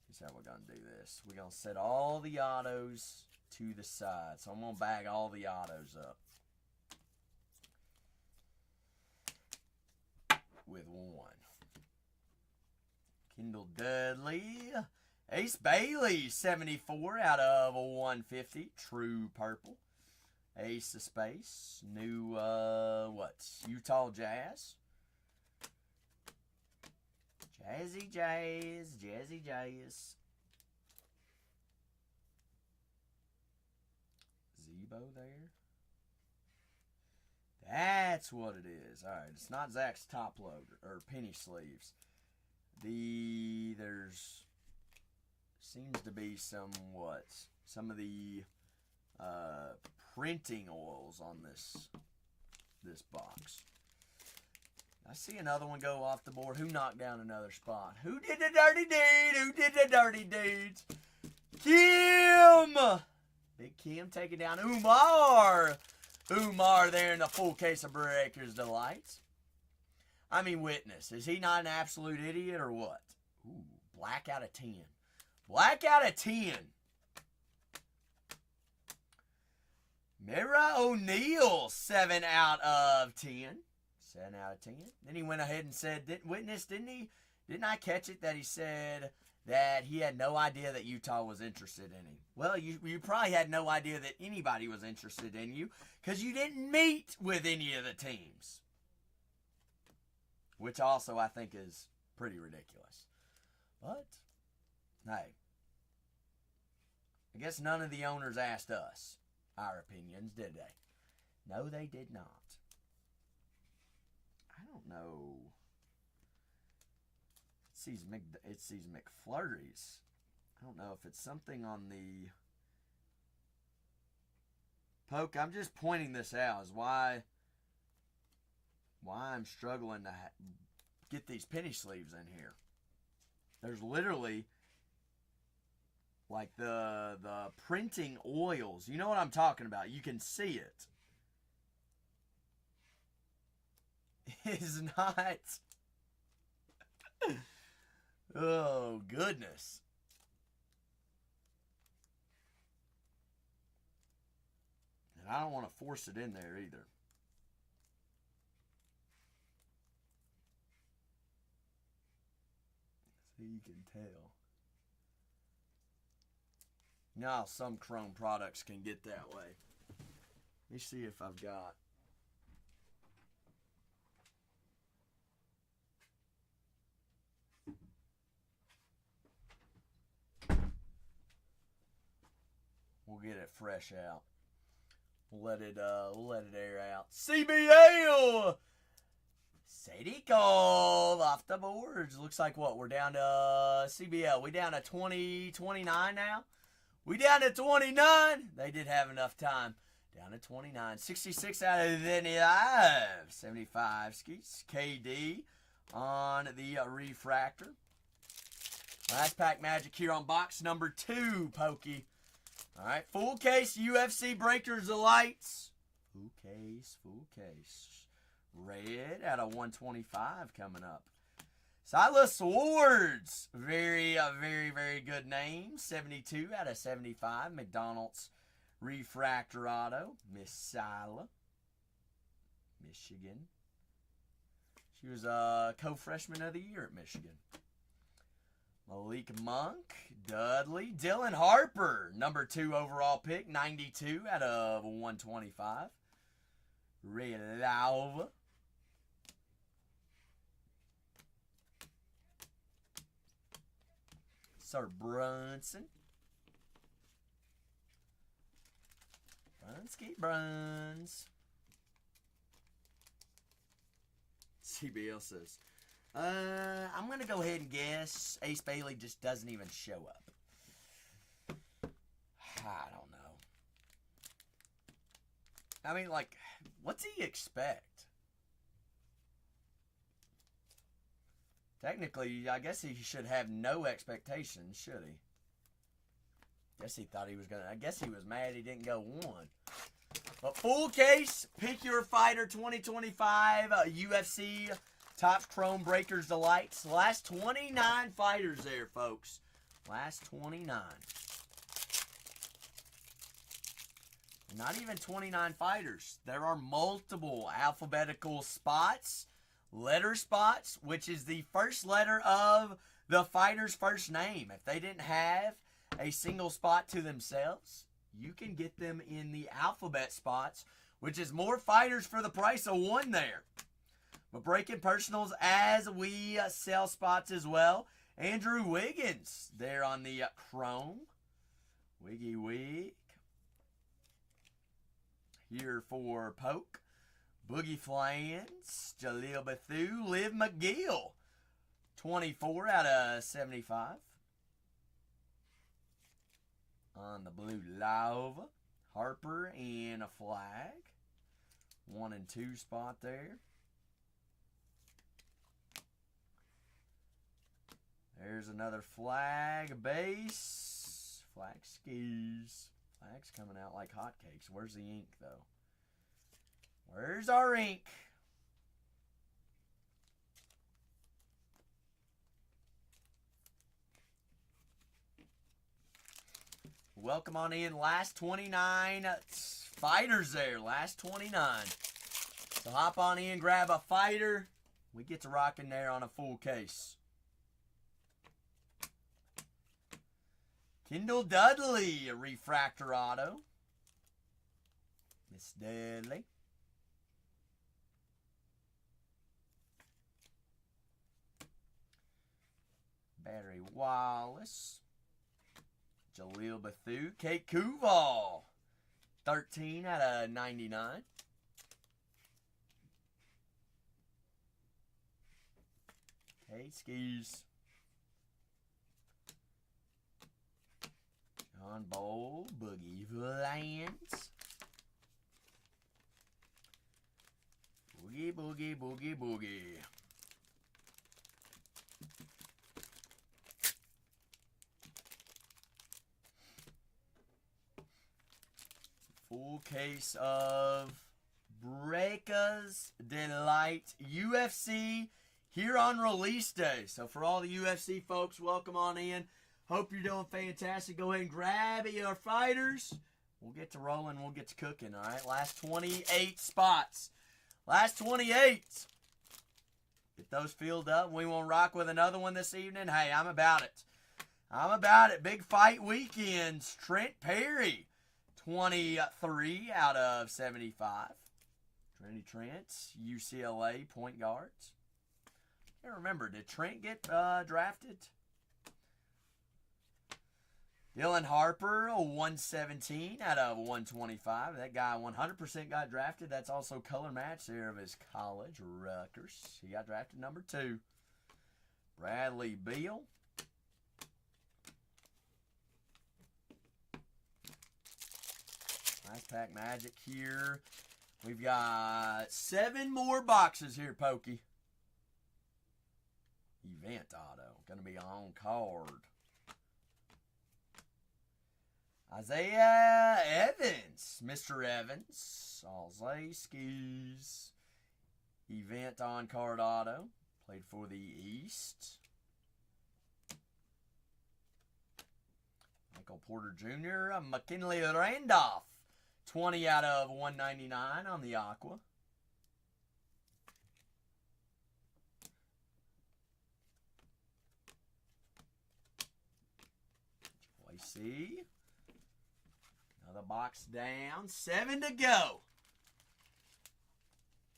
Here's how we're going to do this. We're going to set all the autos to the side. So I'm going to bag all the autos up. With 1. Kendall Dudley. Ace Bailey, 74 out of 150. True purple. Ace of Space. New, Utah Jazz. Jazzy Jazz. Zebo there. That's what it is. All right, it's not Zach's top loader or penny sleeves. There's seems to be some of the printing oils on this box. I see another one go off the board. Who knocked down another spot? Who did the dirty deed? Who did the dirty deeds? Kim! Big Kim taking down Umar. Umar there in the full case of Breakers Delights. I mean, Witness. Is he not an absolute idiot or what? Ooh, black out of 10. Black out of 10. Mira O'Neal, 7 out of 10. 7 out of 10. Then he went ahead and said, Witness, didn't he? Didn't I catch it that he said that he had no idea that Utah was interested in him? Well, you probably had no idea that anybody was interested in you because you didn't meet with any of the teams. Which also I think is pretty ridiculous. But, hey. I guess none of the owners asked us our opinions, did they? No, they did not. I don't know. It's these McFlurries. I don't know if it's something on the Poke. I'm just pointing this out is why I'm struggling to get these penny sleeves in here. There's literally like the printing oils. You know what I'm talking about. You can see it. It's not. Oh, goodness. And I don't want to force it in there either. So you can tell. Now some chrome products can get that way. Let me see if I've got. We'll get it fresh out. We'll let it air out. CBL! Sadie Cole off the boards. Looks like what? We're down to CBL. We down to 29 now? We down to 29. They did have enough time. Down to 29. 66 out of 75. 75 skis. KD on the refractor. Last pack magic here on box number 2, Pokey. All right, full case UFC Breakers Delights. Full case. Red out of 125 coming up. Silas Swords. Very, very good name. 72 out of 75. McDonald's refractor auto. Miss Sila. Michigan. She was a co-freshman of the year at Michigan. Malik Monk, Dudley, Dylan Harper, number 2 overall pick, 92 out of 125. Ray Lauva. Sir Brunson. Bruns. CBL says, I'm going to go ahead and guess Ace Bailey just doesn't even show up. I don't know. I mean, like, what's he expect? Technically, I guess he should have no expectations, should he? Guess he thought he was going to. I guess he was mad he didn't go 1. But full case, Pick Your Fighter 2025 UFC Topps Chrome Breakers Delights. Last 29 fighters there, folks. Last 29. Not even 29 fighters. There are multiple alphabetical spots, letter spots, which is the first letter of the fighter's first name. If they didn't have a single spot to themselves, you can get them in the alphabet spots, which is more fighters for the price of 1 there. But breaking personals as we sell spots as well. Andrew Wiggins there on the Chrome. Wiggy Wig. Here for Poke. Boogie Flans, Jaleel Bethune, Liv McGill. 24 out of 75. On the blue, Love, Harper, and a flag. 1 and 2 spot there. There's another flag base. Flag skis. Flags coming out like hotcakes. Where's the ink, though? Where's our ink? Welcome on in. Last 29 fighters there. Last 29. So hop on in, grab a fighter. We get to rock in there on a full case. Kendall Dudley, a refractor auto. Miss Dudley. Barry Wallace. Jaleel Bethune. Kate Kuval. 13 out of 99. Kate Skis. John Bowl. Boogie Flans. Boogie, boogie, boogie, boogie. Full case of Breakers Delight UFC here on release day. So for all the UFC folks, welcome on in. Hope you're doing fantastic. Go ahead and grab your fighters. We'll get to rolling. We'll get to cooking, all right? Last 28 spots. Last 28. Get those filled up. We won't rock with another one this evening. Hey, I'm about it. I'm about it. Big fight weekends. Trent Perry. 23 out of 75. Trendy Trent, UCLA point guards. I can't remember, did Trent get drafted? Dylan Harper, a 117 out of 125. That guy 100% got drafted. That's also color match there of his college, Rutgers. He got drafted number 2. Bradley Beal. Nice pack magic here. We've got 7 more boxes here, Pokey. Event auto. Going to be on card. Isaiah Evans. Mr. Evans. Alzay Skis. Event on card auto. Played for the East. Michael Porter Jr. McKinley Randolph. 20 out of 199 on the Aqua. See. Another box down. 7 to go.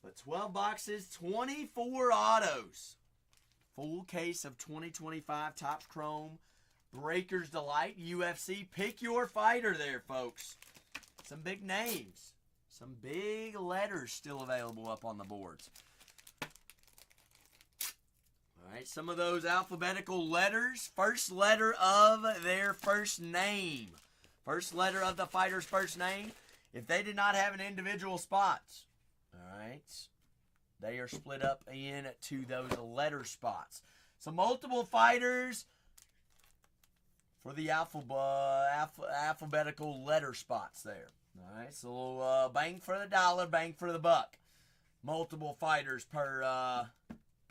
But 12 boxes, 24 autos. Full case of 2025 Topps Chrome Breakers Delight UFC. Pick your fighter there, folks. Some big names. Some big letters still available up on the boards. All right, some of those alphabetical letters. First letter of their first name. First letter of the fighter's first name. If they did not have an individual spots, all right, they are split up into those letter spots. So multiple fighters for the alphabetical letter spots there. All right, so bang for the dollar, bang for the buck. Multiple fighters per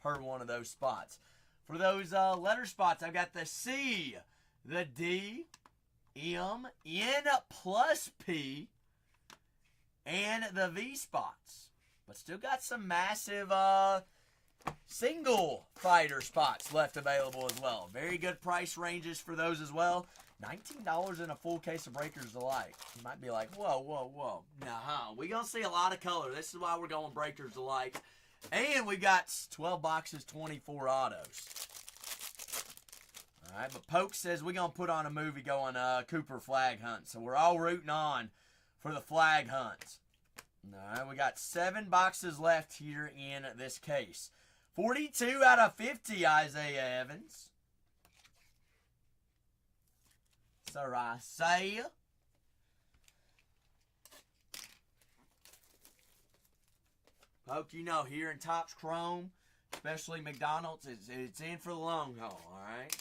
one of those spots. For those letter spots, I've got the C, the D, M, N plus P, and the V spots. But still got some massive single fighter spots left available as well. Very good price ranges for those as well. $19 in a full case of Breakers Delight. You might be like, whoa, whoa, whoa. Nah, we're going to see a lot of color. This is why we're going Breakers Delight. And we got 12 boxes, 24 autos. All right, but Poke says we're going to put on a movie going Cooper Flag Hunt. So we're all rooting on for the flag hunts. All right, we got 7 boxes left here in this case. 42 out of 50, Isaiah Evans. Sir Isaiah. Poke, you know, here in Topps Chrome, especially McDonald's, it's in for the long haul, all right?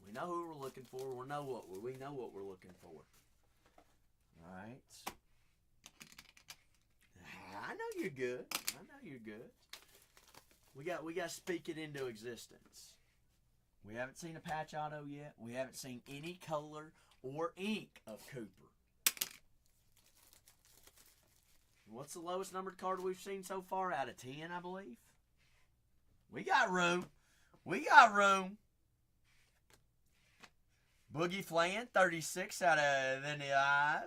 We know who we're looking for. We know what we're looking for. All right. I know you're good. I know you're good. We got to speak it into existence. We haven't seen a patch auto yet. We haven't seen any color or ink of Cooper. What's the lowest numbered card we've seen so far? Out of 10, I believe. We got room. We got room. Boogie Flan, 36 out of 25.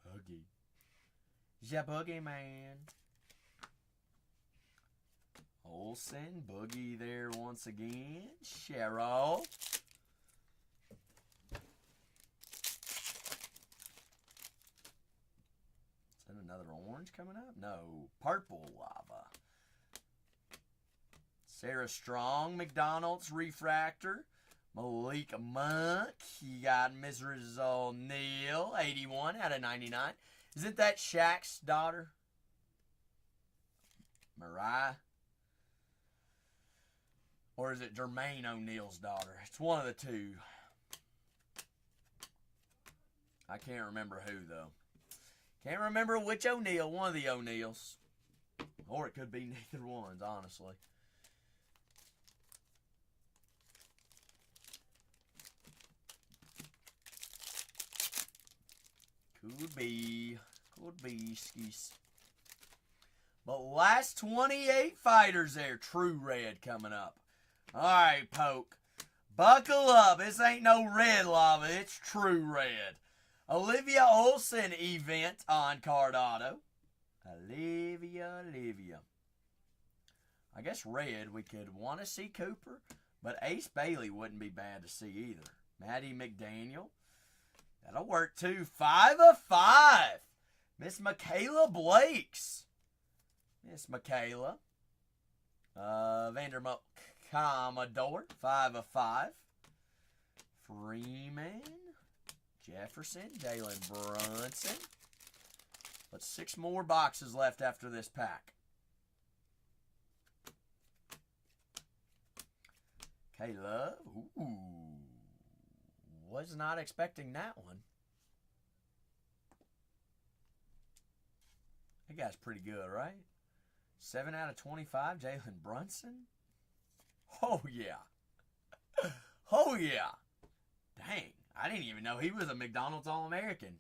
Boogie. Yeah, Boogie, man. Olsen, Boogie there once again. Cheryl. Is that another orange coming up? No, purple lava. Sarah Strong, McDonald's refractor. Malik Monk. You got Mrs. O'Neal, 81 out of 99. Isn't that Shaq's daughter? Mariah? Or is it Jermaine O'Neal's daughter? It's one of the two. I can't remember who, though. Can't remember which O'Neal. One of the O'Neals. Or it could be neither ones, honestly. Could be skis. But last 28 fighters there. True red coming up. All right, Poke. Buckle up. This ain't no red lava. It's true red. Olivia Olsen event on card auto. Olivia. I guess red, we could want to see Cooper, but Ace Bailey wouldn't be bad to see either. Maddie McDaniel. That'll work too. 5 of 5. Miss Michaela Blakes. Miss Michaela. Vanderbilt Commodore. 5 of 5. Freeman. Jefferson. Jalen Brunson. But 6 more boxes left after this pack. K-Love. Ooh. Was not expecting that one. That guy's pretty good, right? 7 out of 25, Jalen Brunson. Oh, yeah. Oh, yeah. Dang, I didn't even know he was a McDonald's All-American.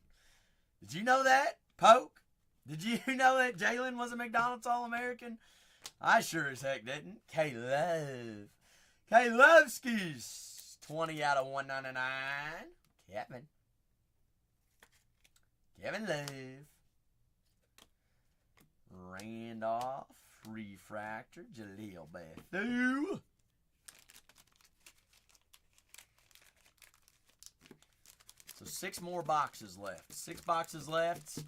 Did you know that, Poke? Did you know that Jalen was a McDonald's All-American? I sure as heck didn't. K-Love. K-Loveskis. 20 out of 199. Kevin Love. Randolph. Refractor. Jaleel Bethune. So 6 more boxes left. 6 boxes left.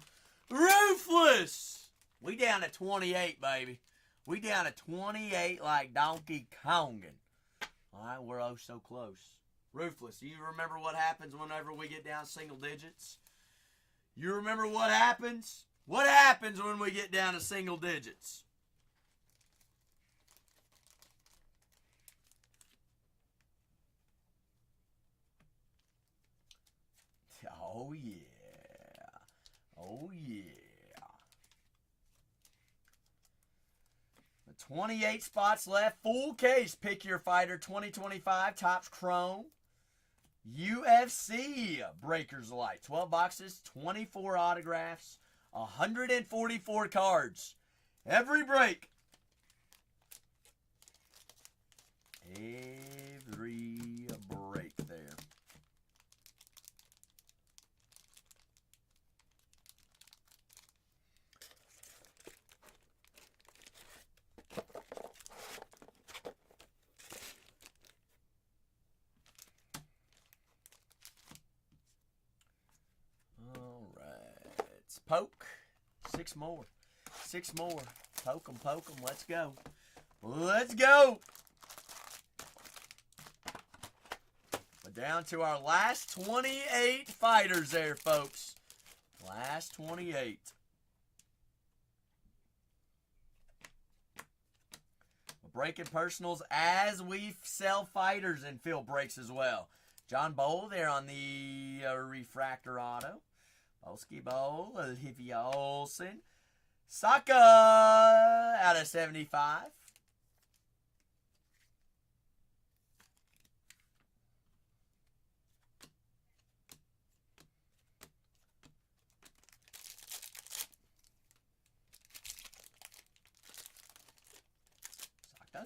Ruthless! We down to 28, baby. We down to 28 like Donkey Kongin. All right, we're oh so close. Ruthless, you remember what happens whenever we get down single digits? You remember what happens? What happens when we get down to single digits? Oh, yeah. Oh, yeah. 28 spots left. Full case. Pick your fighter 2025. Topps Chrome. UFC Breakers Light. 12 boxes. 24 autographs. 144 cards. Every break. Every break there. All right. Poke. 6 more. 6 more. Poke them, poke them. Let's go. Let's go. We're down to our last 28 fighters there, folks. Last 28. We're breaking personals as we sell fighters and fill breaks as well. John Bowl there on the refractor auto. Bolski Bowl, Olivia Olsen. Saka out of 75.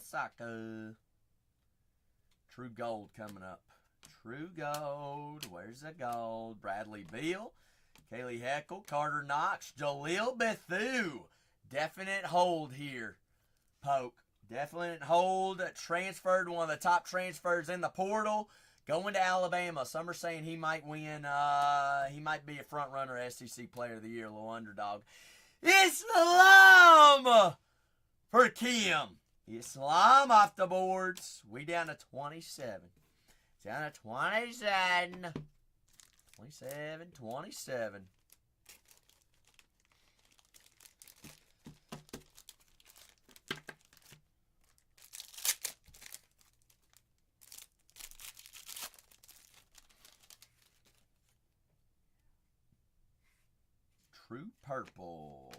Saka. True Gold coming up. True Gold. Where's the gold? Bradley Beal. Kaylee Heckle. Carter Knox. Jaleel Bethune. Definite hold here. Poke. Definite hold. Transferred. One of the top transfers in the portal. Going to Alabama. Some are saying he might win. He might be a front runner SEC Player of the Year. A little underdog. Islam for Kim. Islam off the boards. We down to 27. Down to 27. 27. True purple.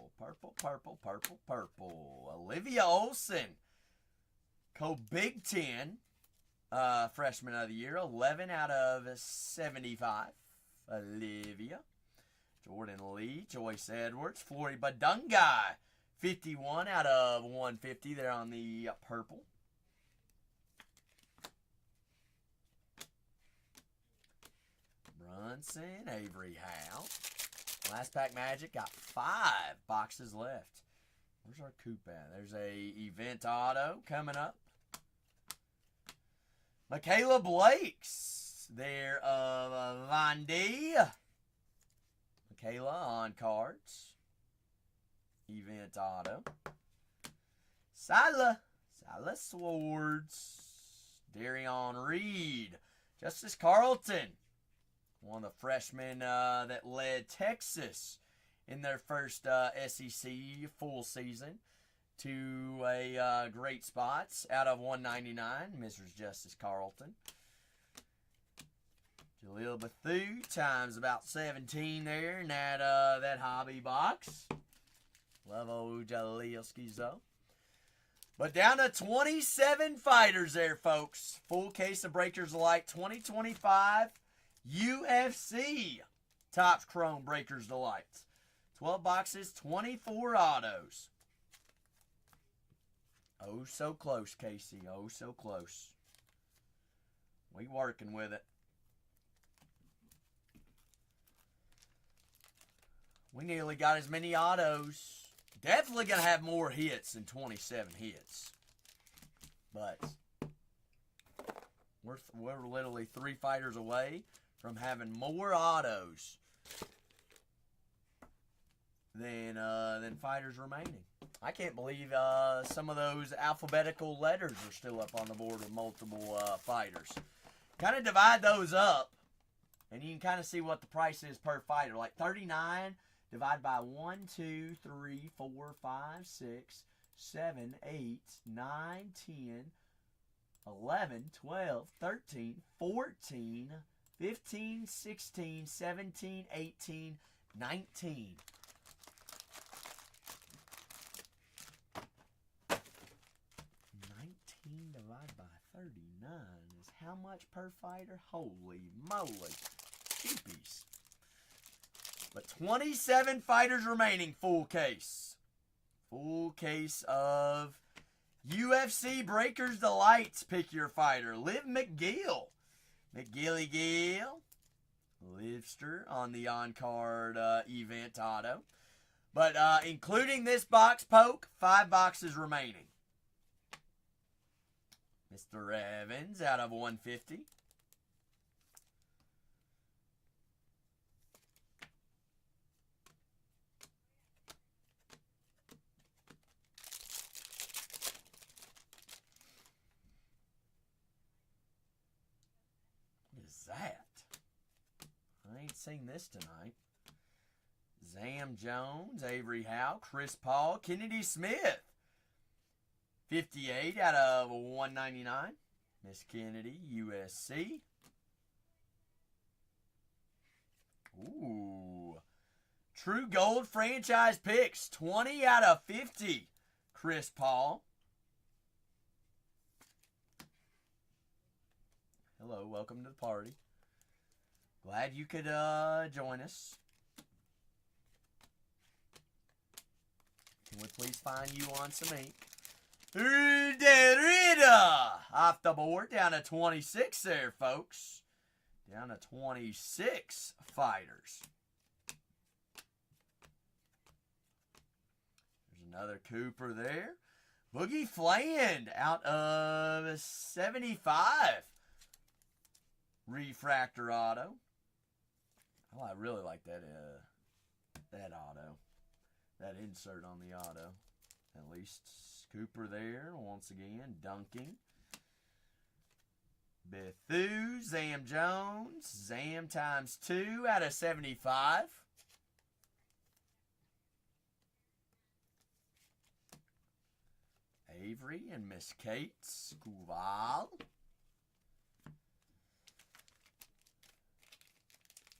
Purple. Olivia Olsen. Co-Big Ten. Freshman of the year. 11 out of 75. Olivia. Jordan Lee. Joyce Edwards. Flory Badungai. 51 out of 150 there on the purple. Brunson. Avery Howe. Last pack Magic. Got 5 boxes left. Where's our coupe at? There's a event auto coming up. Michaela Blakes there of Von D. Michaela on cards. Event auto. Silas Swords. Darion Reed. Justice Carlton. One of the freshmen that led Texas in their first SEC full season to a great spots out of 199, Mrs. Justice Carlton. Jaleel Bethune times about 17 there in that hobby box. Love old Jaleel though. But down to 27 fighters there, folks. Full case of Breakers Delight 2025 UFC Topps Chrome Breakers Delights. 12 boxes, 24 autos. Oh, so close, Casey. Oh, so close. We working with it. We nearly got as many autos. Definitely going to have more hits than 27 hits. But we're literally 3 fighters away from having more autos than fighters remaining. I can't believe some of those alphabetical letters are still up on the board with multiple fighters. Kind of divide those up, and you can kind of see what the price is per fighter. Like 39 divided by 1, 2, 3, 4, 5, 6, 7, 8, 9, 10, 11, 12, 13, 14, 15, 16, 17, 18, 19. 19 divided by 39 is how much per fighter? Holy moly. Cheapies. But 27 fighters remaining, full case. Full case of UFC Breakers Delights. Pick your fighter. Liv McGill. McGilly Gill. Livster on the on-card event auto. But including this box poke, 5 boxes remaining. Mr. Evans out of 150. seen this tonight. Zam Jones, Avery Howe, Chris Paul, Kennedy Smith. 58 out of 199. Miss Kennedy, USC. Ooh. True Gold franchise picks. 20 out of 50. Chris Paul. Hello, welcome to the party. Glad you could join us. Can we please find you on some ink? Derrida off the board, down to 26 there, folks. Down to 26 fighters. There's another Cooper there. Boogie Fland out of 75. Refractor auto. Oh, I really like that auto. That insert on the auto. At least Cooper there once again. Dunking. Bethu, Zam Jones. Zam times 2 out of 75. Avery and Miss Kate Scuval.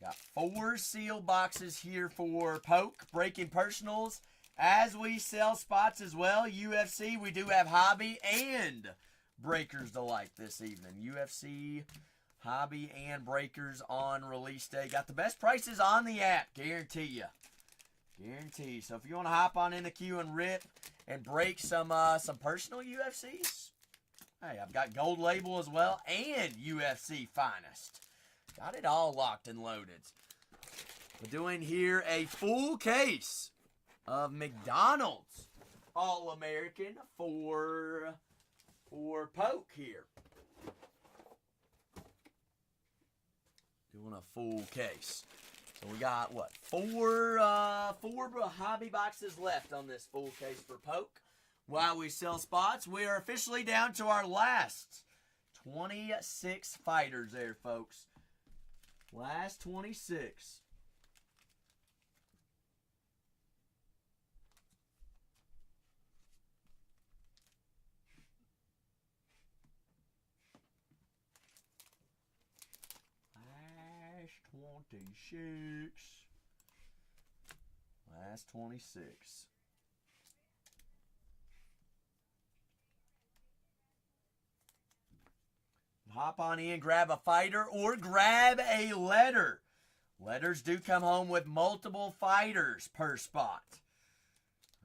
Got 4 sealed boxes here for Poke. Breaking personals as we sell spots as well. UFC, we do have Hobby and Breakers Delight this evening. UFC, Hobby, and Breakers on release day. Got the best prices on the app, guarantee you. Guarantee. So if you want to hop on in the queue and rip and break some personal UFCs, hey, I've got Gold Label as well and UFC Finest. Got it all locked and loaded. We're doing here a full case of McDonald's All-American for Poke here. Doing a full case. So we got, what, four hobby boxes left on this full case for Poke. While we sell spots, we are officially down to our last 26 fighters there, folks. Last 26. Last 26. Last 26. Hop on in, grab a fighter, or grab a letter. Letters do come home with multiple fighters per spot.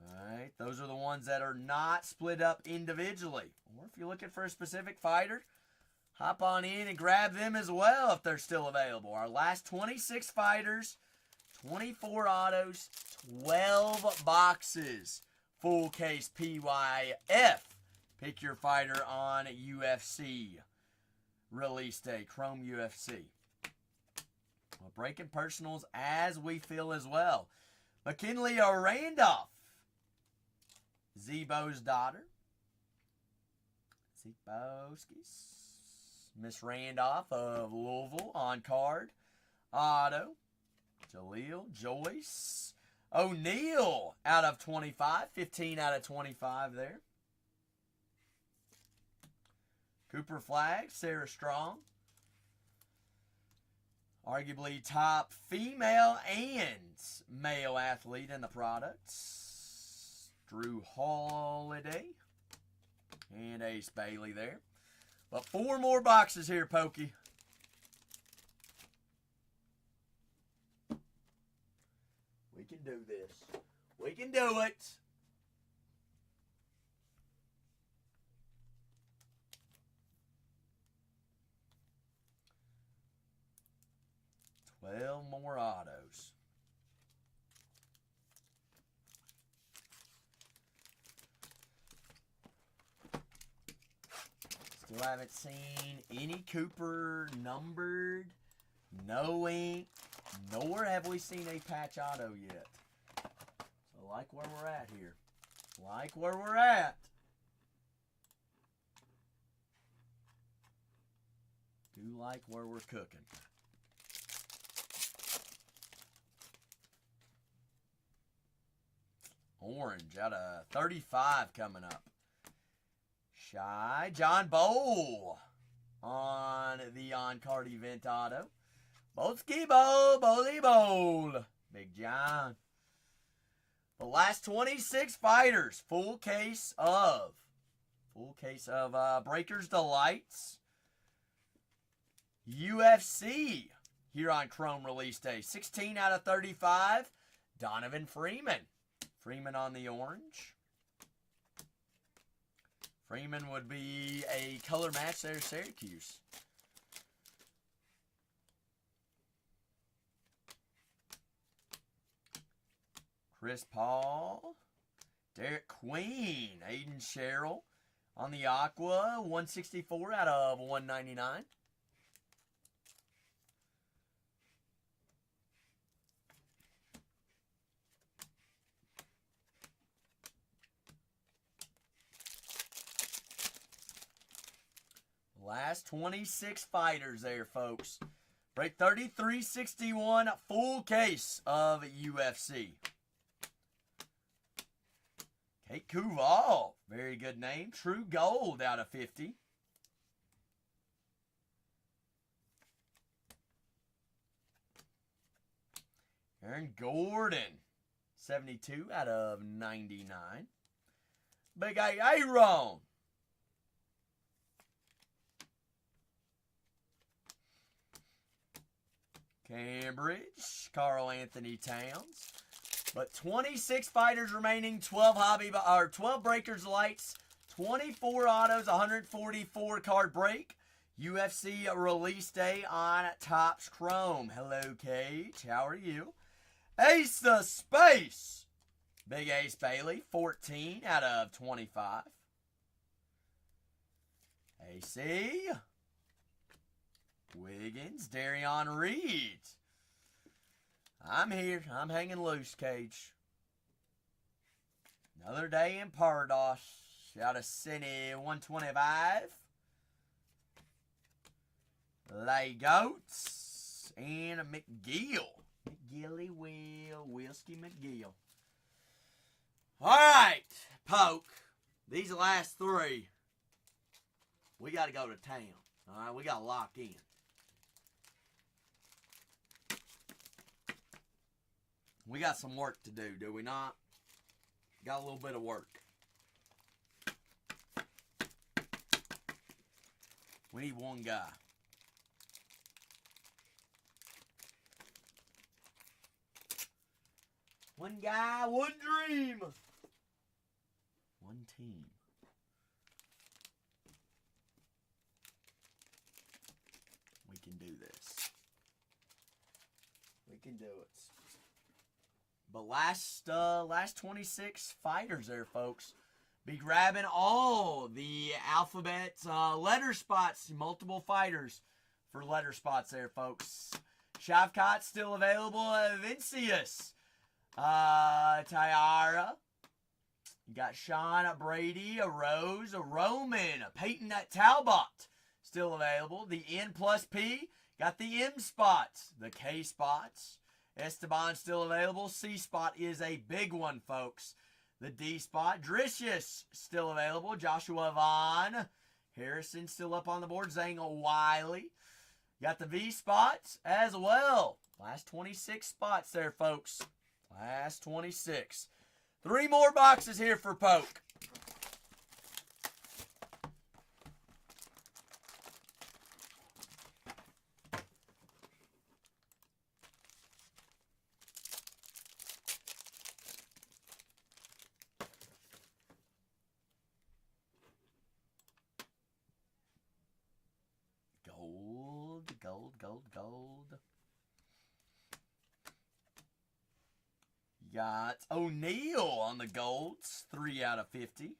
Alright, those are the ones that are not split up individually. Or if you're looking for a specific fighter, hop on in and grab them as well if they're still available. Our last 26 fighters, 24 autos, 12 boxes. Full case PYF. Pick your fighter on UFC. Release day, Chrome UFC. We're breaking personals as we feel as well. McKinley Randolph. Zebo's daughter. Zeboskis. Miss Randolph of Louisville on card. Otto. Jaleel. Joyce. O'Neal out of 25. 15 out of 25 there. Cooper Flag, Sarah Strong. Arguably top female and male athlete in the products. Drew Holiday. And Ace Bailey there. But 4 more boxes here, Pokey. We can do this. We can do it. 12 more autos. Still haven't seen any Cooper numbered, no ink, nor have we seen a patch auto yet. So like where we're at here. Like where we're at. Do like where we're cooking. Orange out of 35 coming up. Shy John Bowl on the on-card event auto. Bolski Bowl, Bowly Bowl. Big John. The last 26 fighters. Full case of Breakers Delights. UFC here on Chrome release day. 16 out of 35. Donovan Freeman. Freeman on the orange. Freeman would be a color match there, Syracuse. Chris Paul. Derek Queen. Aiden Sherrill on the aqua. 164 out of 199. Last 26 fighters there, folks. Break 3361, full case of UFC. Kate Kuval, very good name. True Gold out of 50. Aaron Gordon, 72 out of 99. Big Aaron. Cambridge, Carl Anthony Towns. But 26 fighters remaining, 12 Breakers Lights, 24 autos, 144 card break. UFC release day on Topps Chrome. Hello, Cage. How are you? Ace of Space. Big Ace Bailey, 14 out of 25. AC. Wiggins, Darion Reed. I'm here. I'm hanging loose, Cage. Another day in paradise. Out of Cine 125. Lay Goats. And McGill. McGilly Wilski McGill. Alright, Poke. These last three. We got to go to town. Alright, we got to lock in. We got some work to do we not? Got a little bit of work. We need one guy. One guy, one dream. One team. We can do this. We can do it. But last 26 fighters there, folks. Be grabbing all the alphabet letter spots. Multiple fighters for letter spots there, folks. Shavkat still available. Vincius. Tyara. You got Sean Brady, a Rose, a Roman, a Peyton Talbot still available. The N plus P. Got the M spots. The K spots. Esteban still available. C spot is a big one, folks. The D spot. Dricius still available. Joshua Vaughn. Harrison still up on the board. Zane Wiley. Got the V spots as well. Last 26 spots there, folks. Last 26. 3 more boxes here for Poke. Gold. You got O'Neal on the golds. 3 out of 50.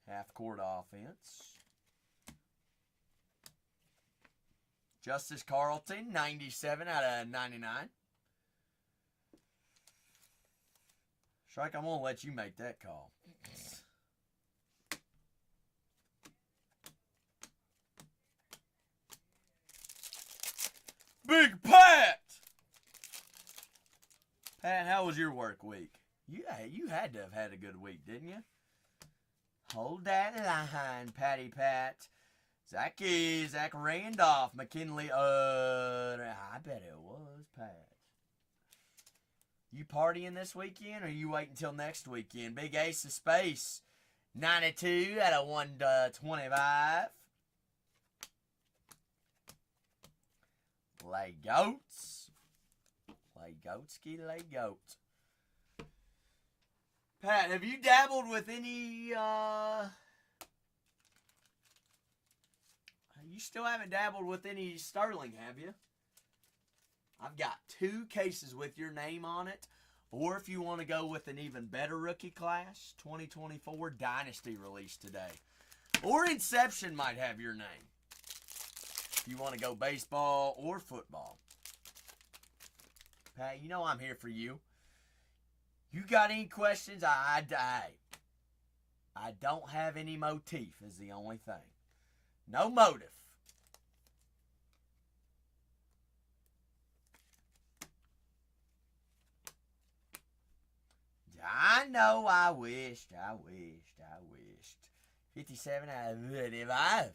Half court offense. Justice Carlton, 97 out of 99. Strike, I'm going to let you make that call. Big Pat! Pat, how was your work week? You had to have had a good week, didn't you? Hold that line, Patty Pat. Zach Randolph, McKinley. I bet it was Pat. You partying this weekend, or you wait until next weekend? Big Ace of Space, 92 out of 125. Lay goats. Lay goatski, lay goat. Pat, have you dabbled with any, you still haven't dabbled with any Sterling, have you? I've got 2 cases with your name on it. Or if you want to go with an even better rookie class, 2024 Dynasty released today. Or Inception might have your name. If you want to go baseball or football. Pat, you know I'm here for you. You got any questions? I don't have any motif is the only thing. No motive. I know I wished. 57 out of 35.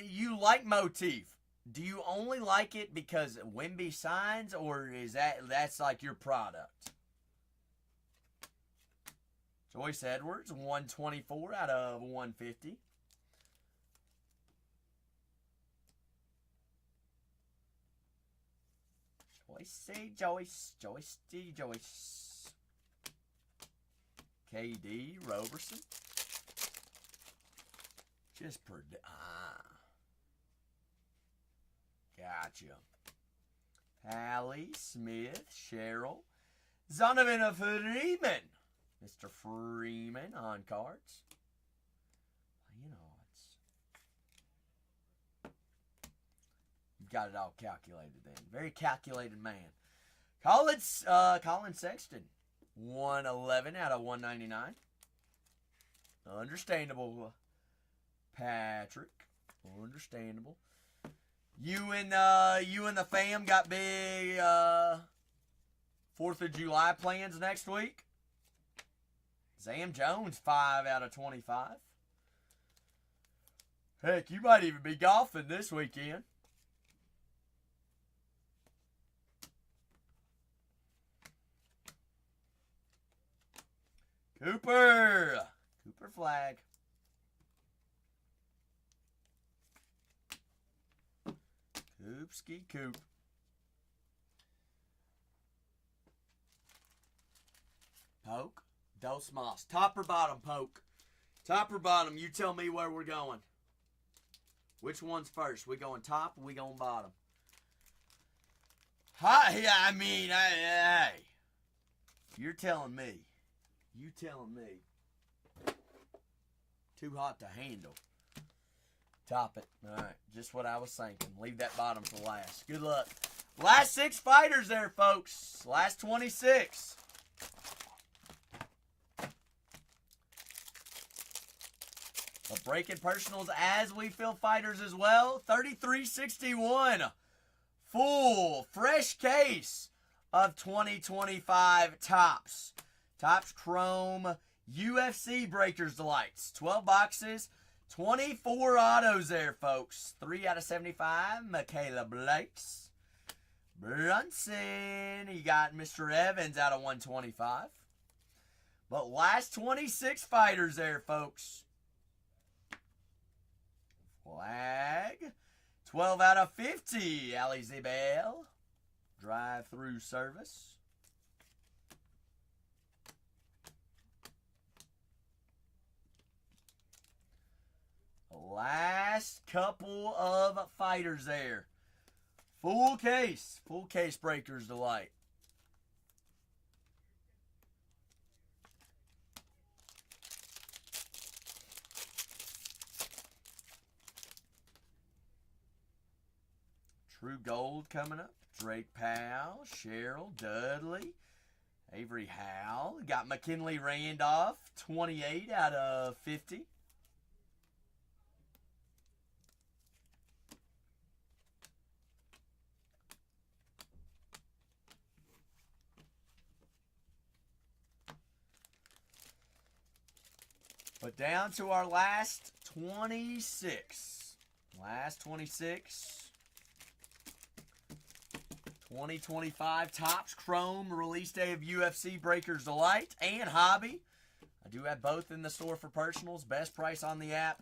You like motif? Do you only like it because Wemby signs, or is that's like your product? Joyce Edwards, 124 out of 150. Joyce. KD, Roberson. Gotcha. Pally, Smith, Cheryl. Zonovan Freeman. Mr. Freeman on cards. You know, you've got it all calculated then. Very calculated man. Colin Sexton. 111 out of 199. Understandable, Patrick. Understandable. You and the fam got big 4th of July plans next week? Zam Jones, 5 out of 25. Heck, you might even be golfing this weekend. Cooper flag. Koopski Coop. Poke. Dos Moss. Top or bottom, Poke? Top or bottom? You tell me where we're going. Which one's first? We going top or we going bottom? Hey. You're telling me. You telling me. Too hot to handle. Top it. All right. Just what I was thinking. Leave that bottom for last. Good luck. Last 6 fighters there, folks. Last 26. But breaking personals as we fill fighters as well. 3361. Full, fresh case of 2025 Topps. Topps Chrome UFC Breakers Delights. 12 boxes. 24 autos there, folks. 3 out of 75. Michaela Blakes. Brunson. You got Mr. Evans out of 125. But last 26 fighters there, folks. Flag. 12 out of 50. Ali Zabel. Drive-through service. Last couple of fighters there. Full case. Full case Breakers Delight. True Gold coming up. Drake Powell, Cheryl, Dudley, Avery Howell. Got McKinley Randolph, 28 out of 50. But down to our last 26. Last 26. 2025 Topps Chrome release day of UFC Breakers Delight and Hobby. I do have both in the store for personals. Best price on the app.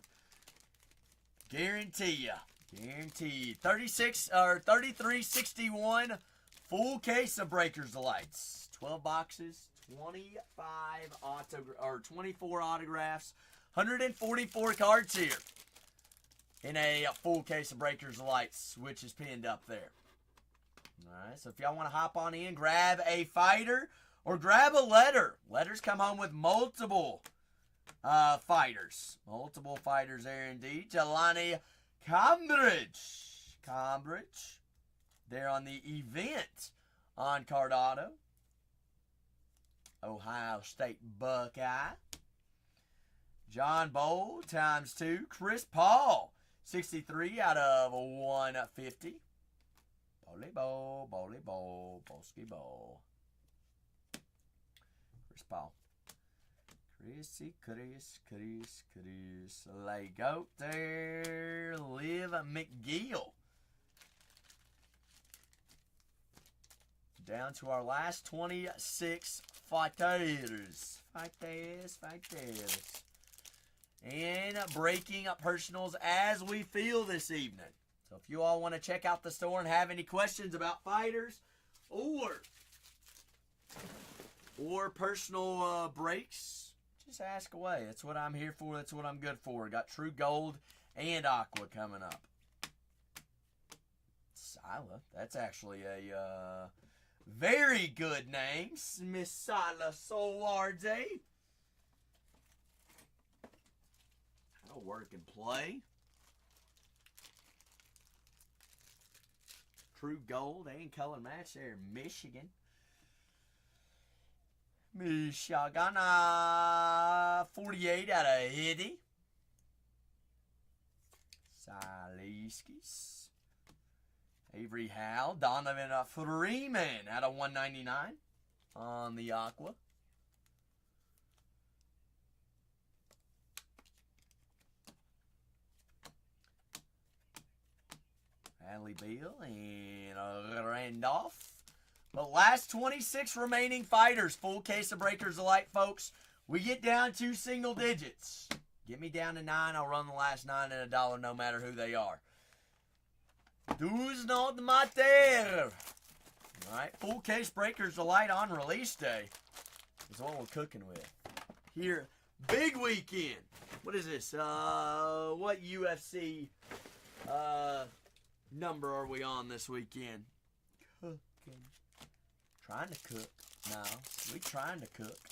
Guarantee ya. Guaranteed. 3361 full case of Breakers Delights. 12 boxes, 24 autographs, 144 cards here in a full case of Breakers Delights, which is pinned up there. Alright, so if y'all want to hop on in, grab a fighter or grab a letter. Letters come home with multiple fighters. Multiple fighters there indeed. Jelani Cambridge. There on the event on Card Auto. Ohio State Buckeye. John Bowl ×2. Chris Paul, 63 out of 150. Volleyball, Bolski Ball. Chris Paul. Chris. Leg out there. Liv McGill. Down to our last 26 fighters. And breaking up personals as we feel this evening. So if you all want to check out the store and have any questions about fighters or personal breaks, just ask away. That's what I'm here for. That's what I'm good for. Got True Gold and Aqua coming up. Sila. That's actually a very good name. Miss Sila Solarde. That'll work and play. True Gold and color match there, Michigan. Michigan, 48 out of 80. Saliskis. Avery Howell, Donovan Freeman out of 199 on the Aqua. Bradley Beal and Randolph. But last 26 remaining fighters. Full case of Breakers Delight, folks. We get down to single digits. Get me down to 9. I'll run the last 9 at $1 no matter who they are. Does not matter. Alright, full case Breakers Delight on release day is what we're cooking with. Here, big weekend. What is this? What UFC number are we on this weekend? Cooking. Trying to cook. No, we trying to cook.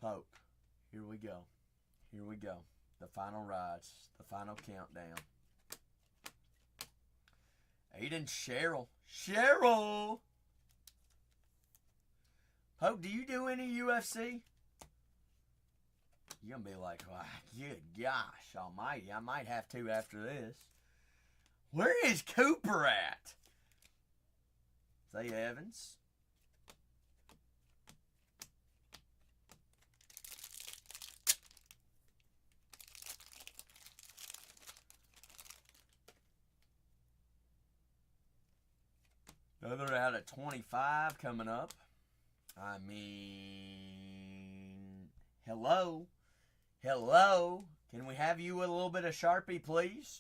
Poke. Here we go. Here we go. The final rides. The final countdown. Aiden Sherrill. Sherrill! Poke, do you do any UFC? You're going to be like, oh, good gosh almighty, I might have to after this. Where is Cooper at? Zay Evans. Another out of 25 coming up. I mean, hello. Hello. Can we have you with a little bit of Sharpie, please?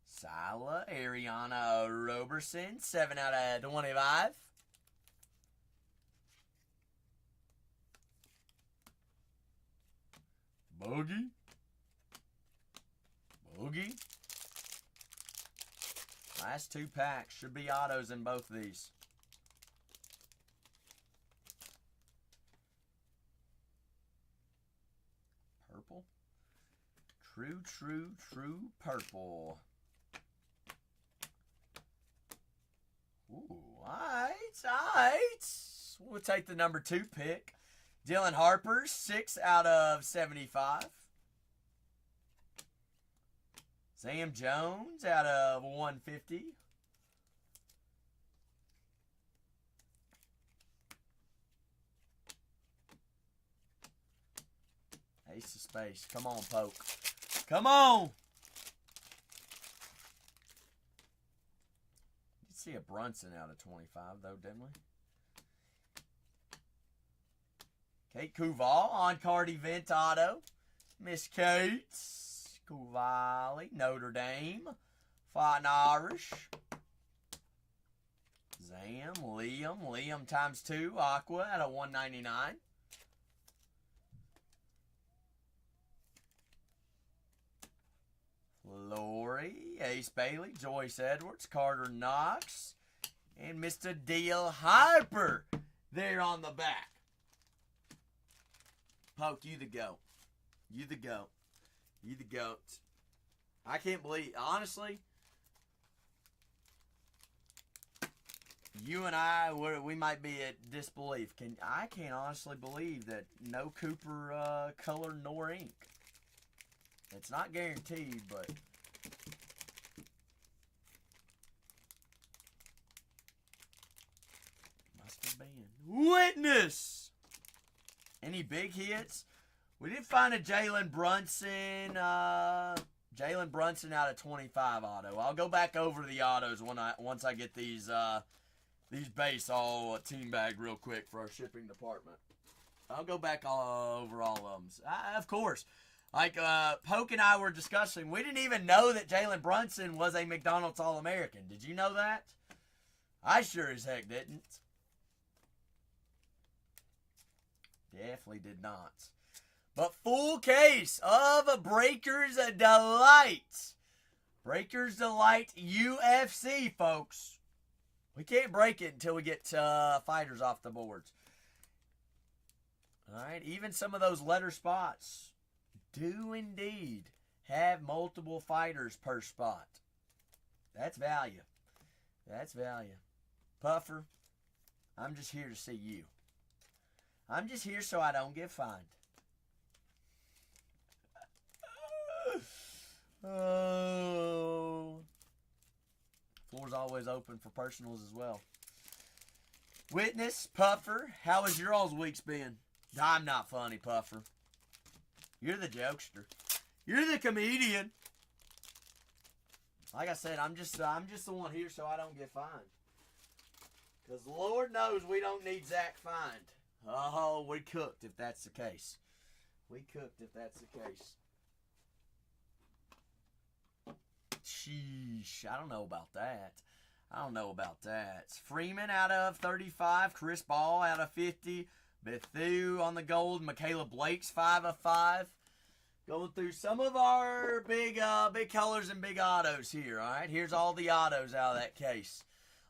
Sila, Ariana Roberson, 7 out of 25. Boogie. Last 2 packs. Should be autos in both of these. Purple. True purple. Ooh, alright. We'll take the number 2 pick. Dylan Harper, 6 out of 75. Sam Jones out of 150. Ace of Spades. Come on, Poke. Come on! Did see a Brunson out of 25, though, didn't we? Kate Kuval, on-card event auto. Miss Cates. Kuvali, Notre Dame. Fighting Irish. Zam, Liam times 2, Aqua at a 199. Lori, Ace Bailey, Joyce Edwards, Carter Knox, and Mr. Deal Hyper there on the back. Poke, you the GOAT. You the GOAT. You the GOAT. I can't believe, honestly, you and I, we might be at disbelief. I can't honestly believe that no Cooper color nor ink. It's not guaranteed, but must have been. Witness! Any big hits? We did find a Jalen Brunson. Jalen Brunson out of 25 auto. I'll go back over the autos once I get these base all team bag real quick for our shipping department. I'll go back over all of them. Of course. Like, Poke and I were discussing, we didn't even know that Jalen Brunson was a McDonald's All-American. Did you know that? I sure as heck didn't. Definitely did not. But full case of Breakers Delight. Breakers Delight UFC, folks. We can't break it until we get fighters off the boards. All right, even some of those letter spots do indeed have multiple fighters per spot. That's value. That's value. Puffer, I'm just here to see you. I'm just here so I don't get fined. Oh. Floor's always open for personals as well. Witness, Puffer, how has your all's weeks been? I'm not funny, Puffer. You're the jokester. You're the comedian. Like I said, I'm just the one here so I don't get fined. Because Lord knows we don't need Zach fined. Oh, we cooked if that's the case. We cooked if that's the case. Sheesh, I don't know about that. I don't know about that. Freeman out of 35. Chris Ball out of 50. Bethu on the gold. Michaela Blake's 5 of 5. Going through some of our big colors and big autos here, all right? Here's all the autos out of that case.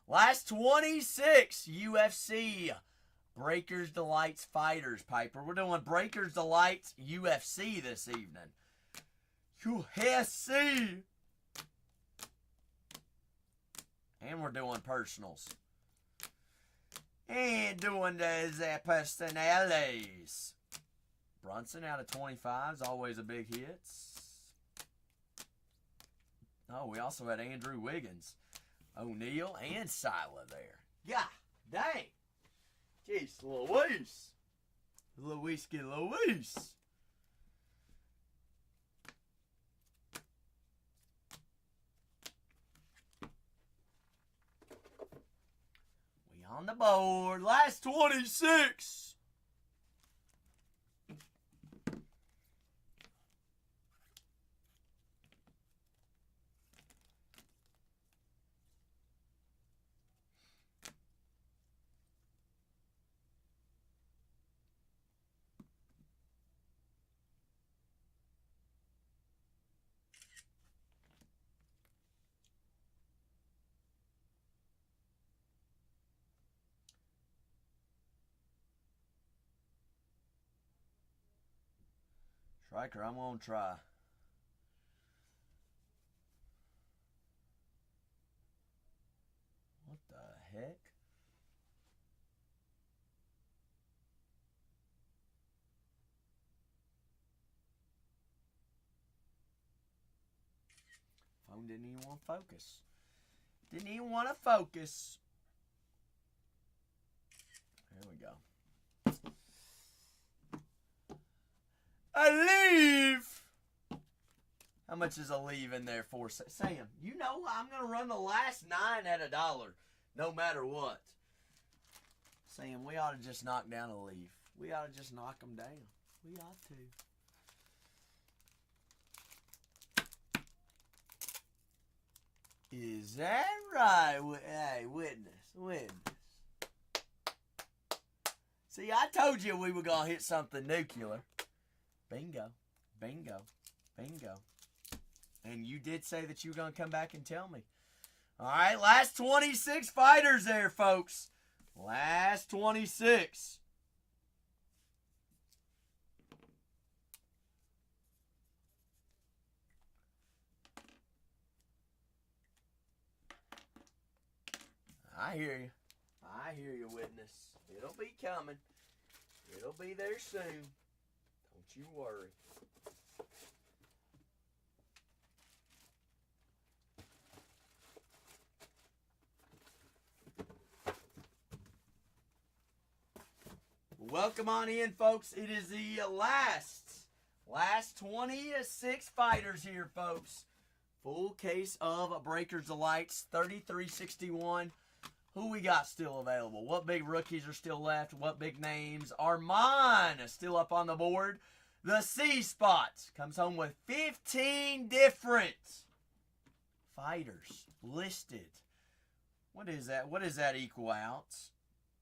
Last 26 UFC Breakers Delights Fighters, Piper. We're doing Breakers Delights UFC this evening. UFC! And we're doing personals. And doing the personales. Brunson out of 25 is always a big hit. Oh, we also had Andrew Wiggins, O'Neal, and Sila there. God dang. Jeez Louise. Louise-ky Louise. We on the board. Last 26. Striker, I'm gonna try. What the heck? Phone didn't even want to focus. Didn't even want to focus. There we go. A leave. How much is a leave in there for? Sam, you know I'm going to run the last 9 at $1, no matter what. Sam, we ought to just knock down a leaf. We ought to just knock them down. We ought to. Is that right? Hey, witness. See, I told you we were going to hit something nuclear. Bingo. And you did say that you were going to come back and tell me. All right, last 26 fighters there, folks. Last 26. I hear you, witness. It'll be coming. It'll be there soon. Don't you worry. Welcome on in, folks. It is the last 26 fighters here, folks. Full case of Breakers Delights, 3361. Who we got still available? What big rookies are still left? What big names? Armand is still up on the board. The C-Spot comes home with 15 different fighters listed. What is that? What does that equal out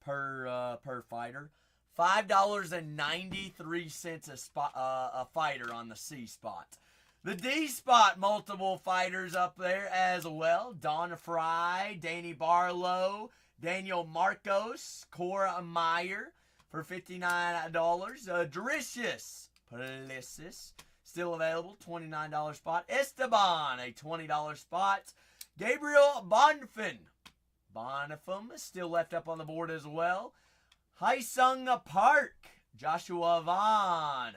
per fighter? $5.93 a fighter on the C-Spot. The D-Spot, multiple fighters up there as well. Donna Fry, Danny Barlow, Daniel Marcos, Cora Meyer for $59. Dricious Plessis, still available, $29 spot. Esteban, a $20 spot. Gabriel Bonfim still left up on the board as well. Haesung Park, Joshua Vaughn,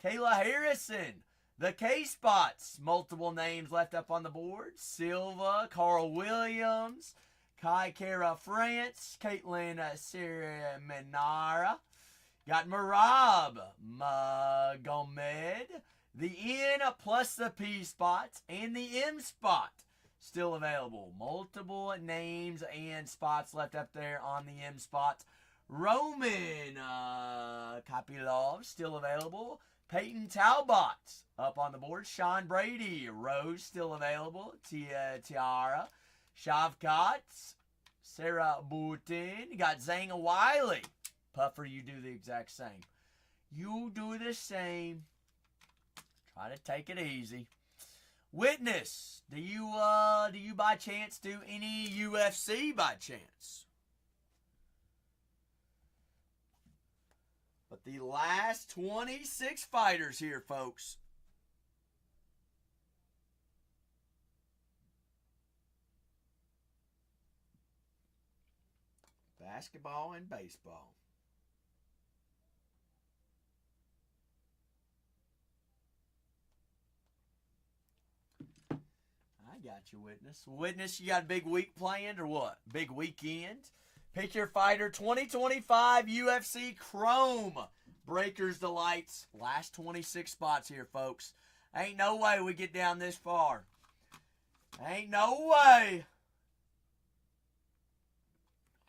Kayla Harrison. The K-Spots, multiple names left up on the board. Silva, Carl Williams, Kai Kara France, Caitlin Seremenara. Got Marab Magomed. The N plus the P spots and the M spot still available. Multiple names and spots left up there on the M spot. Roman Kopylov still available. Peyton Talbot up on the board. Sean Brady. Rose still available. Tiara. Shavkat. Sarah Boutin. You got Zanga Wiley. Puffer, you do the exact same. You do the same. Try to take it easy. Witness, do you by chance do any UFC by chance? But the last 26 fighters here, folks. Basketball and baseball. I got you, Witness. Witness, you got a big week planned or what? Big weekend? Pick your fighter 2025 UFC Chrome Breakers Delights. Last 26 spots here, folks. Ain't no way we get down this far. Ain't no way.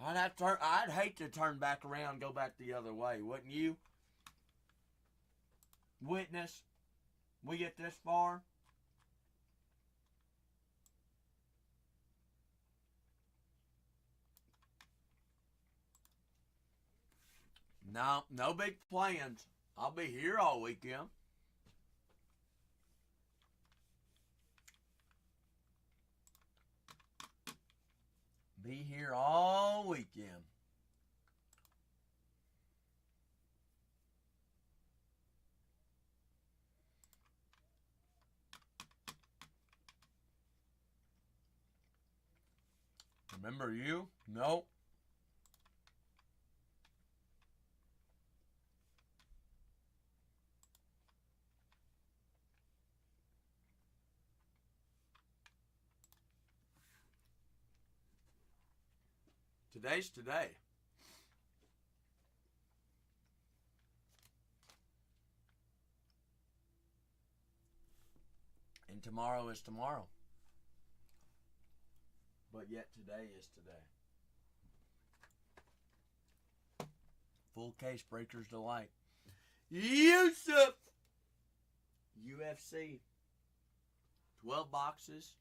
I'd hate to turn back around and go back the other way, wouldn't you? Witness, we get this far. No big plans. I'll be here all weekend. Be here all weekend. Remember you? Nope. Today's today. And tomorrow is tomorrow. But yet today is today. Full case Breakers Delight. Yusuf! UFC. 12 boxes.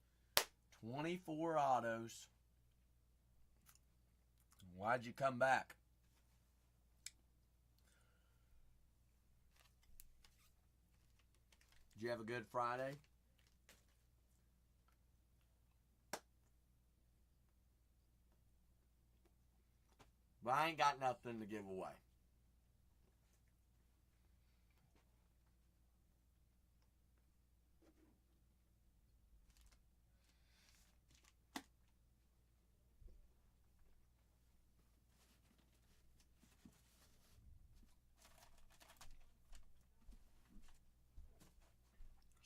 24 autos. Why'd you come back? Did you have a good Friday? But I ain't got nothing to give away.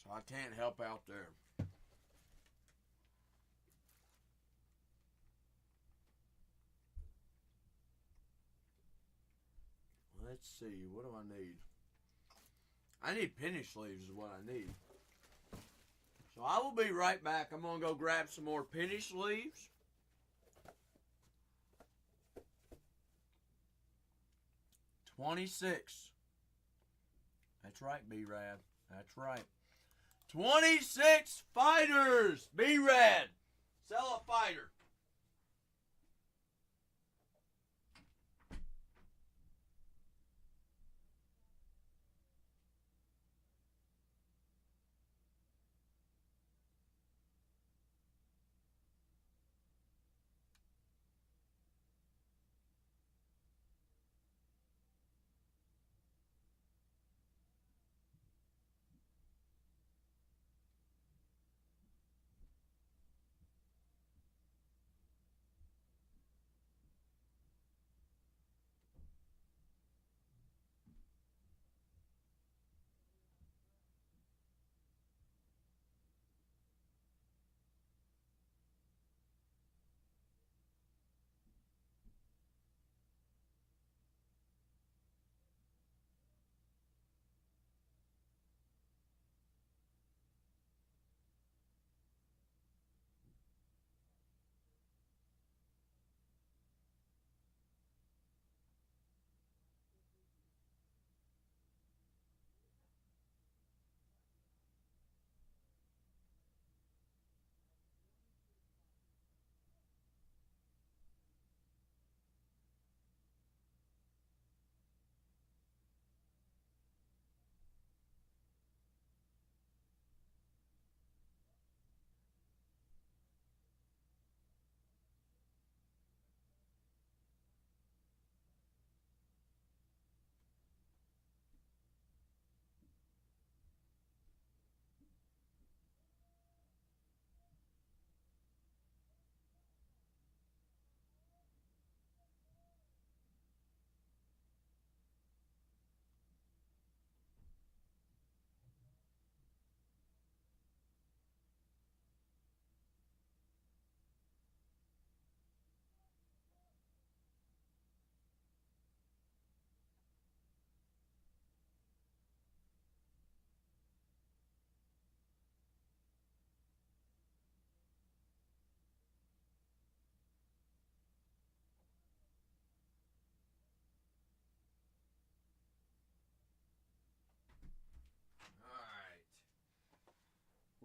So I can't help out there. Let's see, what do I need? I need penny sleeves is what I need. So I will be right back. I'm going to go grab some more penny sleeves. $26. That's right, B-Rad. That's right. 26 fighters. B-Rad. Sell a fighter.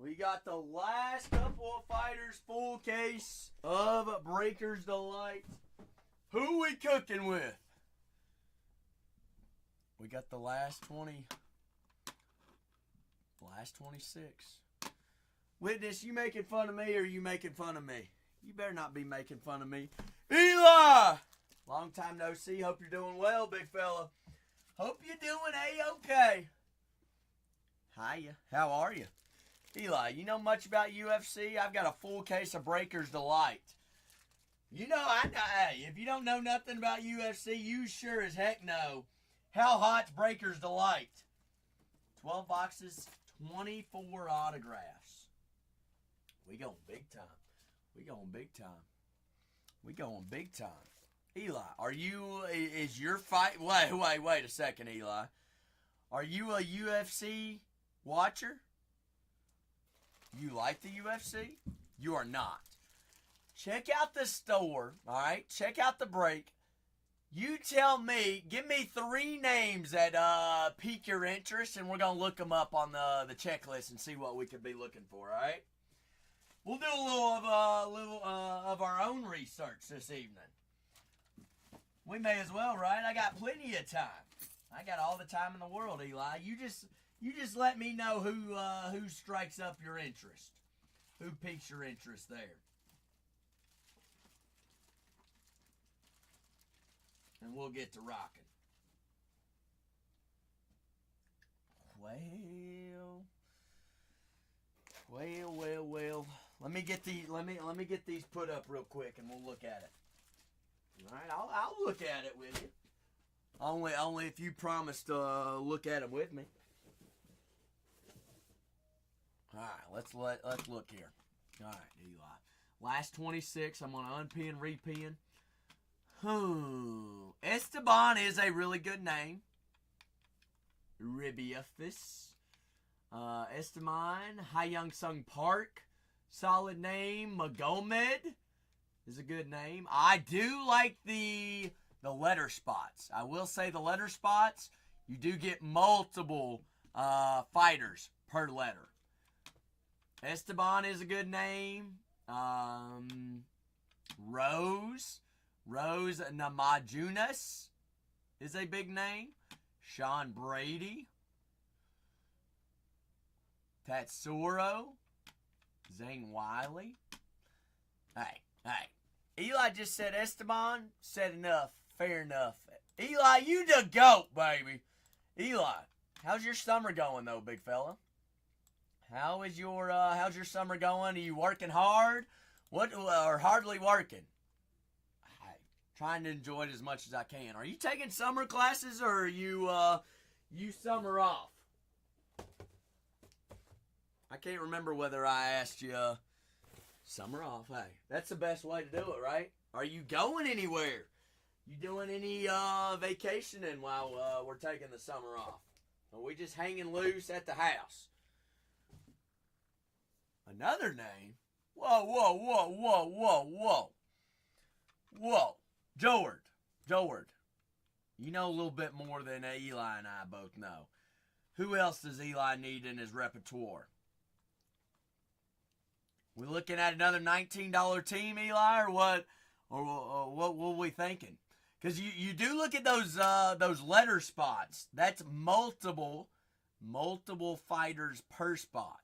We got the last couple of fighters, full case of Breakers Delight. Who we cooking with? We got the last 20. Last 26. Witness, you making fun of me or you making fun of me? You better not be making fun of me. Eli! Long time no see. Hope you're doing well, big fella. Hope you're doing A-okay. Hiya. How are you? Eli, you know much about UFC? I've got a full case of Breakers Delight. You know, hey, if you don't know nothing about UFC, you sure as heck know how hot's Breakers Delight. 12 boxes, 24 autographs. We going big time. We going big time. We going big time. Eli, is your fight... Wait a second, Eli. Are you a UFC watcher? You like the UFC? You are not. Check out the store, all right? Check out the break. You tell me, give me 3 names that pique your interest, and we're going to look them up on the checklist and see what we could be looking for, all right? We'll do a little of our own research this evening. We may as well, right? I got plenty of time. I got all the time in the world, Eli. You just let me know who strikes up your interest, who piques your interest there. And we'll get to rocking. Well. Let me get these put up real quick, and we'll look at it. All right, I'll look at it with you. Only if you promise to look at them with me. All right, let's look here. All right, Eli. Last 26. I'm gonna unpin, repin. Esteban is a really good name. Ribiafis. Esteban. Hyung Sung Park. Solid name. Magomed is a good name. I do like the letter spots. I will say the letter spots, you do get multiple fighters per letter. Esteban is a good name. Rose Namajunas is a big name. Sean Brady. Tatsuro. Zane Wiley. Hey. Eli just said Esteban. Said enough. Fair enough. Eli, you the GOAT, baby. Eli, how's your summer going, though, big fella? How's your summer going? Are you working hard? Or hardly working? Trying to enjoy it as much as I can. Are you taking summer classes, or are you summer off? I can't remember whether I asked you summer off. Hey, that's the best way to do it, right? Are you going anywhere? You doing any vacationing while we're taking the summer off? Are we just hanging loose at the house? Another name? Whoa. Jord. You know a little bit more than Eli and I both know. Who else does Eli need in his repertoire? We looking at another $19 team, Eli, or what? Or what were we thinking? Because you do look at those letter spots. That's multiple fighters per spot.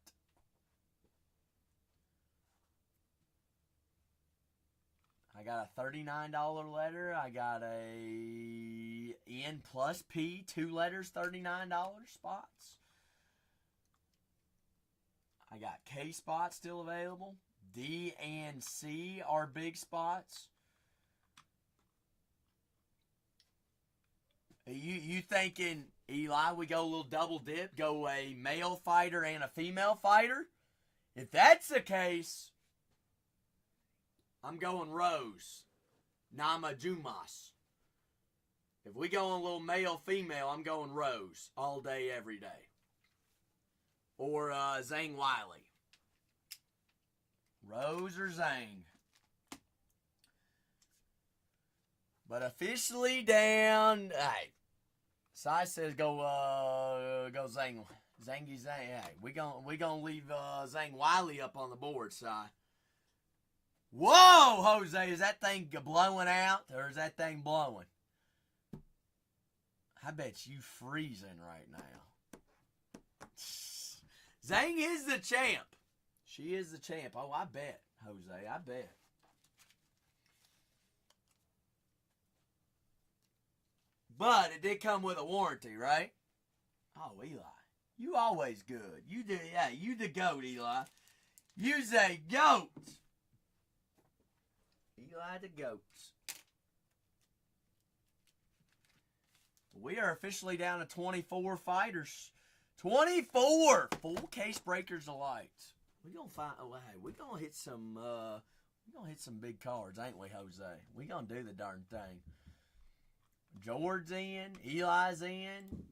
I got a $39 letter. I got a N plus P, 2 letters, $39 spots. I got K spots still available. D and C are big spots. You thinking, Eli, we go a little double dip, go a male fighter and a female fighter? If that's the case, I'm going Rose Namajunas. If we go on a little male-female, I'm going Rose all day, every day. Or Zane Wiley. Rose or Zane. But officially down. Hey, Sai says go Zane. Zangy Zane. Hey, we gonna leave Zane Wiley up on the board, Sai. Whoa, Jose, is that thing blowing out, or is that thing blowing? I bet you freezing right now. Zhang is the champ. She is the champ. Oh, I bet, Jose, I bet. But it did come with a warranty, right? Oh, Eli, you always good. You the GOAT, Eli. You's a GOAT. Eli the GOATs. We are officially down to 24 fighters. 24 full case breakers of lights. We gonna find. Oh, hey, we gonna hit some. We gonna hit some big cards, ain't we, Jose? We gonna do the darn thing. George's in. Eli's in.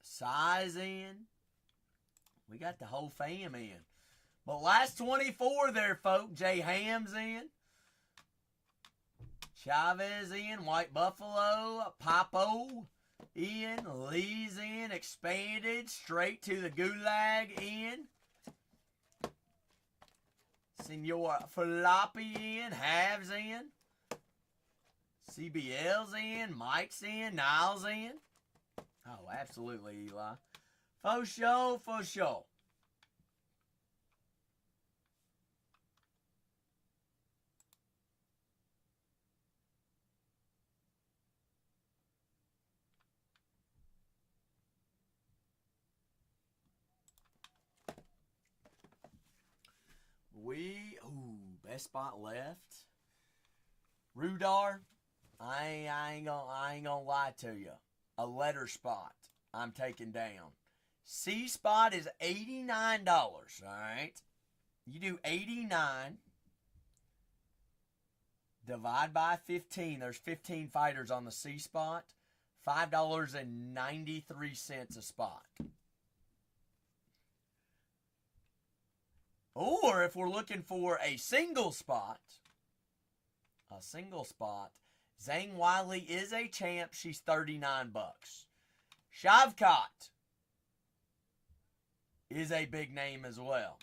Sai's in. We got the whole fam in. But last 24 there, folks. Jay Ham's in. Chavez in. White Buffalo. Papo in. Lee's in. Expanded. Straight to the Gulag in. Senor Floppy in. Havs in. CBL's in. Mike's in. Niles in. Oh, absolutely, Eli. For sure, for sure. Best spot left. Rudar, I ain't gonna lie to you. A letter spot I'm taking down. C spot is $89, alright? You do 89. Divide by 15. There's 15 fighters on the C spot. $5.93 a spot. Or if we're looking for a single spot, Zhang Wiley is a champ. She's $39. Shavkat is a big name as well.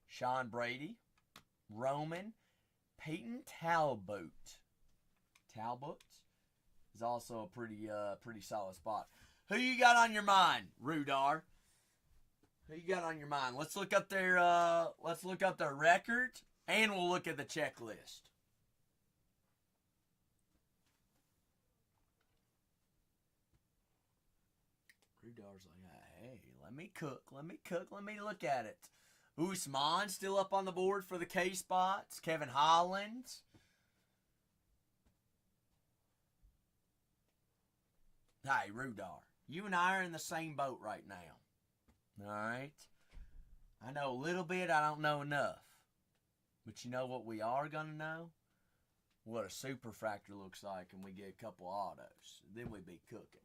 Sean Brady, Roman, Peyton Talbot is also a pretty solid spot. Who you got on your mind, Rudar? Who you got on your mind? Let's look up their record, and we'll look at the checklist. Rudar's like, hey, let me cook, let me look at it. Usman still up on the board for the K spots. Kevin Holland. Hey, Rudar, you and I are in the same boat right now. Alright? I know a little bit, I don't know enough. But you know what we are going to know? What a superfractor looks like and we get a couple autos. Then we'd be cooking.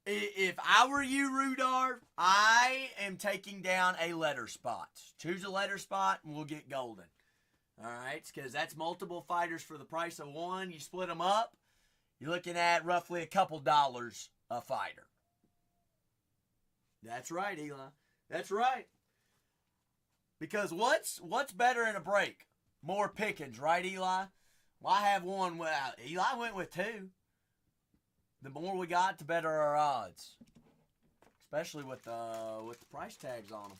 If I were you, Rudar, I am taking down a letter spot. Choose a letter spot and we'll get golden. Alright? Because that's multiple fighters for the price of one. You split them up, you're looking at roughly a couple dollars a fighter. That's right, Eli. That's right. Because what's better in a break? More pickings, right, Eli? Well, I have one. Well, Eli went with two. The more we got, the better our odds. Especially with the price tags on them.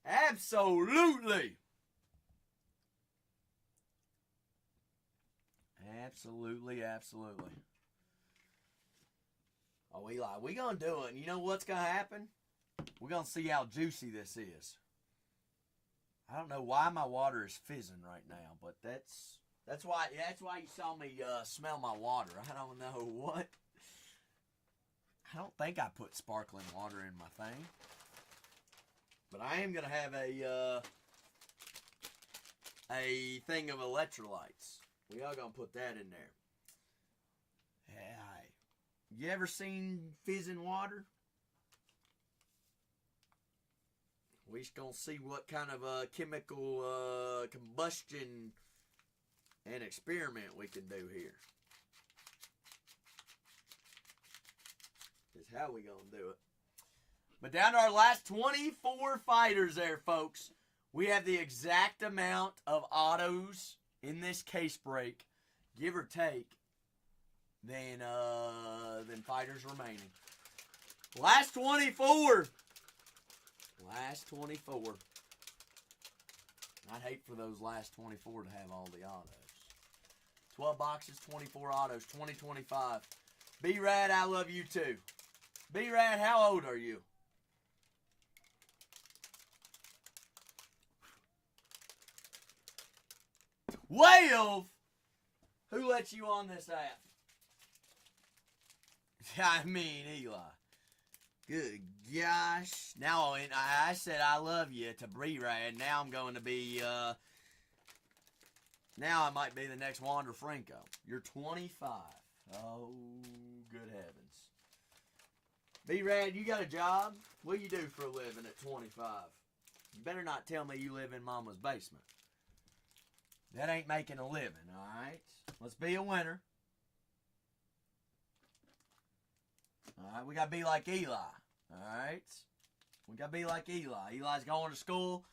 Absolutely. Absolutely. Oh, Eli, we gonna do it. And you know what's gonna happen? We're gonna see how juicy this is. I don't know why my water is fizzing right now, but that's why you saw me smell my water. I don't know what. I don't think I put sparkling water in my thing, but I am gonna have a thing of electrolytes. We are gonna put that in there. Yeah. You ever seen fizzing water? We're just going to see what kind of chemical combustion and experiment we can do here. Is how we going to do it. But down to our last 24 fighters there, folks. We have the exact amount of autos in this case break, give or take, than fighters remaining. Last 24. Last 24. I'd hate for those last 24 to have all the autos. 12 boxes, 24 autos, 2025. B-Rad, I love you too. B-Rad, how old are you? Wave? Who lets you on this app? I mean, Eli. Good gosh. Now, I said I love you to B-Rad. Now I'm going to be, now I might be the next Wander Franco. You're 25. Oh, good heavens. B-Rad, you got a job? What do you do for a living at 25? You better not tell me you live in mama's basement. That ain't making a living, alright? Let's be a winner. Alright, we gotta be like Eli. Alright? We gotta be like Eli. Eli's going to school.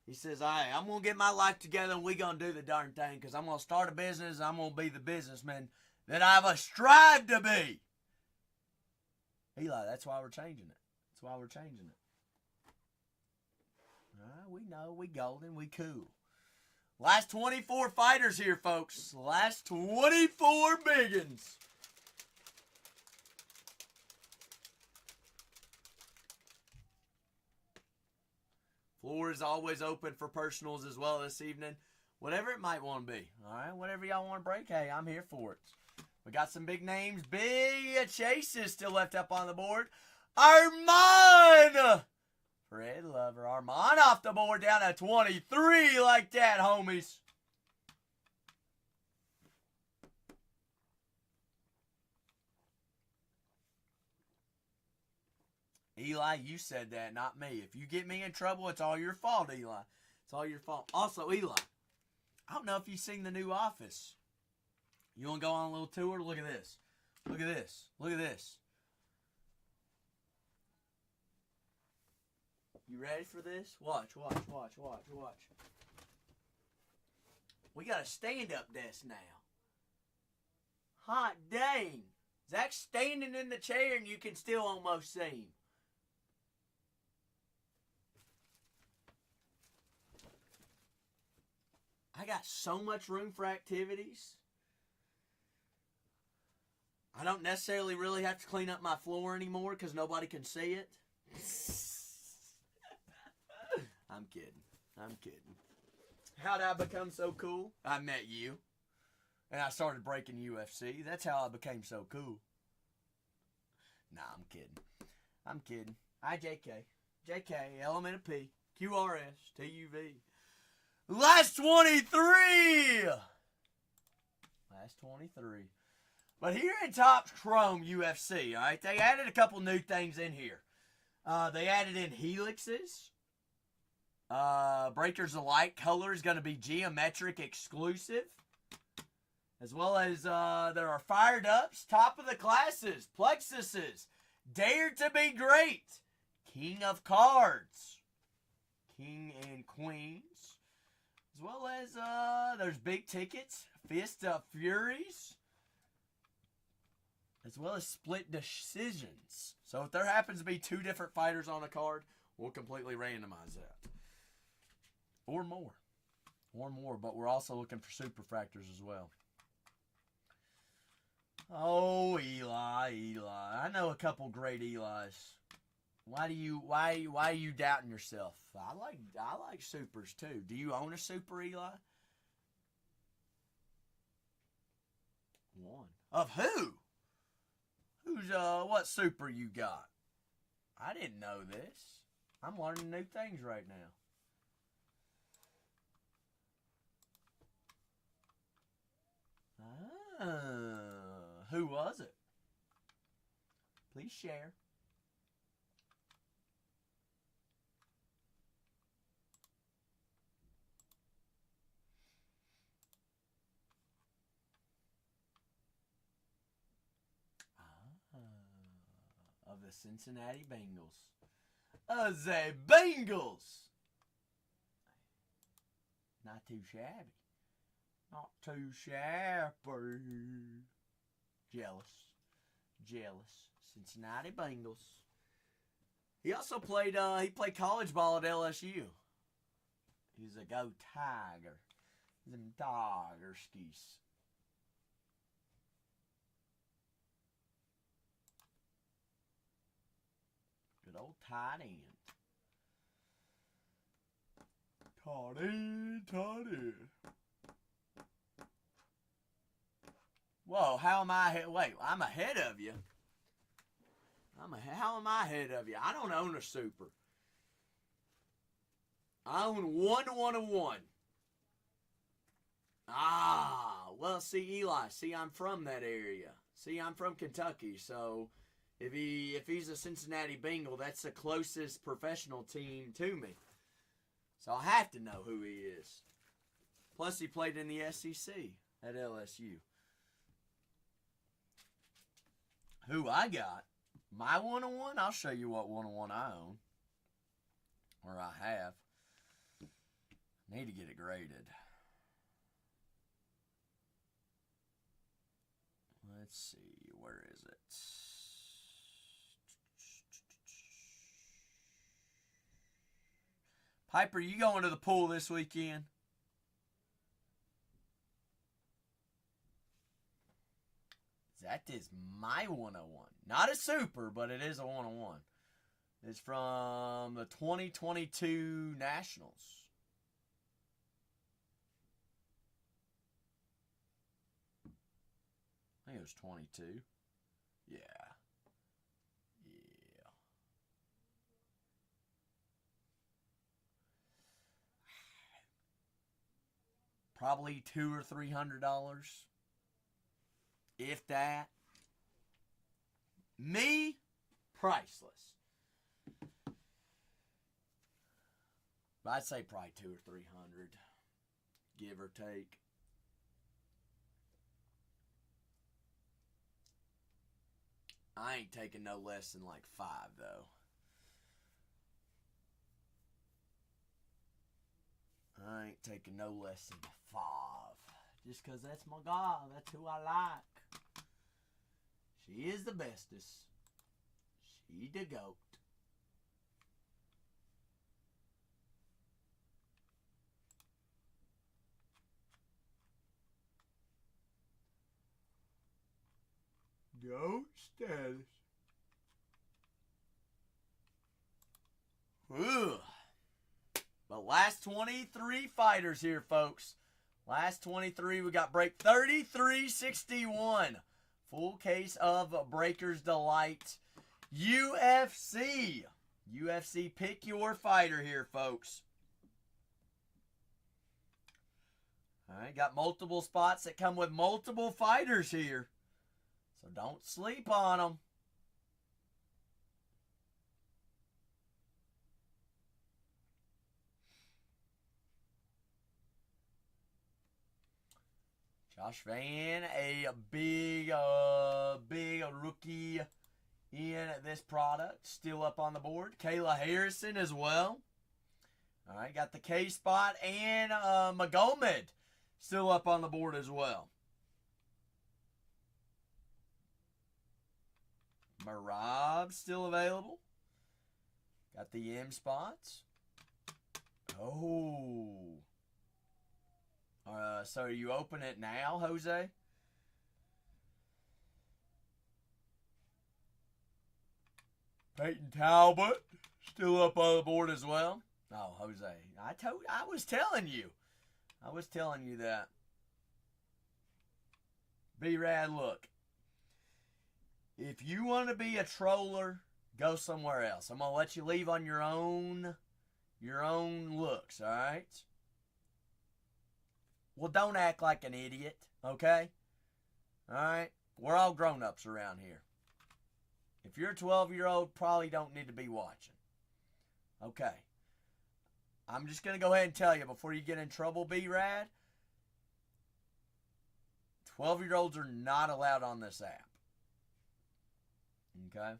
He says, alright, I'm gonna get my life together and we gonna do the darn thing because I'm gonna start a business and I'm gonna be the businessman that I've strived to be. Eli, that's why we're changing it. That's why we're changing it. Alright, we know, we golden, we cool. Last 24 fighters here, folks. Last 24 biggins. Floor is always open for personals as well this evening. Whatever it might want to be. Alright, whatever y'all want to break, hey, I'm here for it. We got some big names. Big chases still left up on the board. Armand! Fred Lover. Armand off the board down at 23 like that, homies. Eli, you said that, not me. If you get me in trouble, it's all your fault, Eli. It's all your fault. Also, Eli, I don't know if you've seen the new Office. You want to go on a little tour? Look at this. Look at this. Look at this. You ready for this? Watch, watch, watch, watch, watch. We got a stand-up desk now. Hot dang. Zach's standing in the chair and you can still almost see him. I got so much room for activities. I don't necessarily really have to clean up my floor anymore because nobody can see it. I'm kidding. I'm kidding. How did I become so cool? I met you. And I started breaking UFC. That's how I became so cool. Nah, I'm kidding. I'm kidding. IJK. JK. Element of P. QRS. TUV. Last 23! Last 23. But here in Topps Chrome UFC, alright, they added a couple new things in here. They added in helixes. Breakers of Light color is going to be geometric exclusive. As well as there are fired ups, top of the classes, plexuses, Dare to be Great, King of Cards, King and Queens. As well as there's big tickets, Fist of Furies. As well as split decisions. So if there happens to be two different fighters on a card, we'll completely randomize that. Or more. Or more, but we're also looking for superfractors as well. Oh, Eli, Eli. I know a couple great Elis. Why are you doubting yourself? I like supers too. Do you own a super, Eli? One. Of who? Who's what super you got? I didn't know this. I'm learning new things right now. Who was it? Please share. Of the Cincinnati Bengals. The Bengals! Not too shabby. Not too shabby. Jealous. Cincinnati Bengals. He also played college ball at LSU. He's a go Tiger. Them Tiger skis. Good old tight end. Toddy. Whoa, how am I ahead? Wait, I'm ahead of you. How am I ahead of you? I don't own a super. I own one. Well, see, Eli, I'm from that area. See, I'm from Kentucky, so if he's a Cincinnati Bengal, that's the closest professional team to me. So I have to know who he is. Plus, he played in the SEC at LSU. Who I got? My 101? I'll show you what 101 I own. Or I have. Need to get it graded. Let's see. Where is it? Piper, you going to the pool this weekend? That is my 101. Not a super, but it is a 101. It's from the 2022 Nationals. I think it was 22. Yeah. Probably $200 or $300. If that. Me, priceless. But I'd say probably $200 or $300, give or take. I ain't taking no less than like 5 though. I ain't taking no less than 5. Just because that's my guy. That's who I like. She is the bestest. She the GOAT. GOAT status. Ugh. But last 23 fighters here, folks. Last 23, we got break 3361. Full case of Breaker's Delight. UFC. UFC, pick your fighter here, folks. All right, got multiple spots that come with multiple fighters here. So don't sleep on them. Josh Van, a big rookie in this product. Still up on the board. Kayla Harrison as well. All right, got the K spot. And Magomed still up on the board as well. Marab still available. Got the M spots. Oh. So you open it now, Jose? Peyton Talbot still up on the board as well. Oh, Jose, I was telling you that. B-Rad, look. If you want to be a troller, go somewhere else. I'm gonna let you leave on your own looks, all right? Well, don't act like an idiot, okay? All right? We're all grown-ups around here. If you're a 12-year-old, probably don't need to be watching. Okay. I'm just going to go ahead and tell you before you get in trouble, B-Rad, 12-year-olds are not allowed on this app. Okay?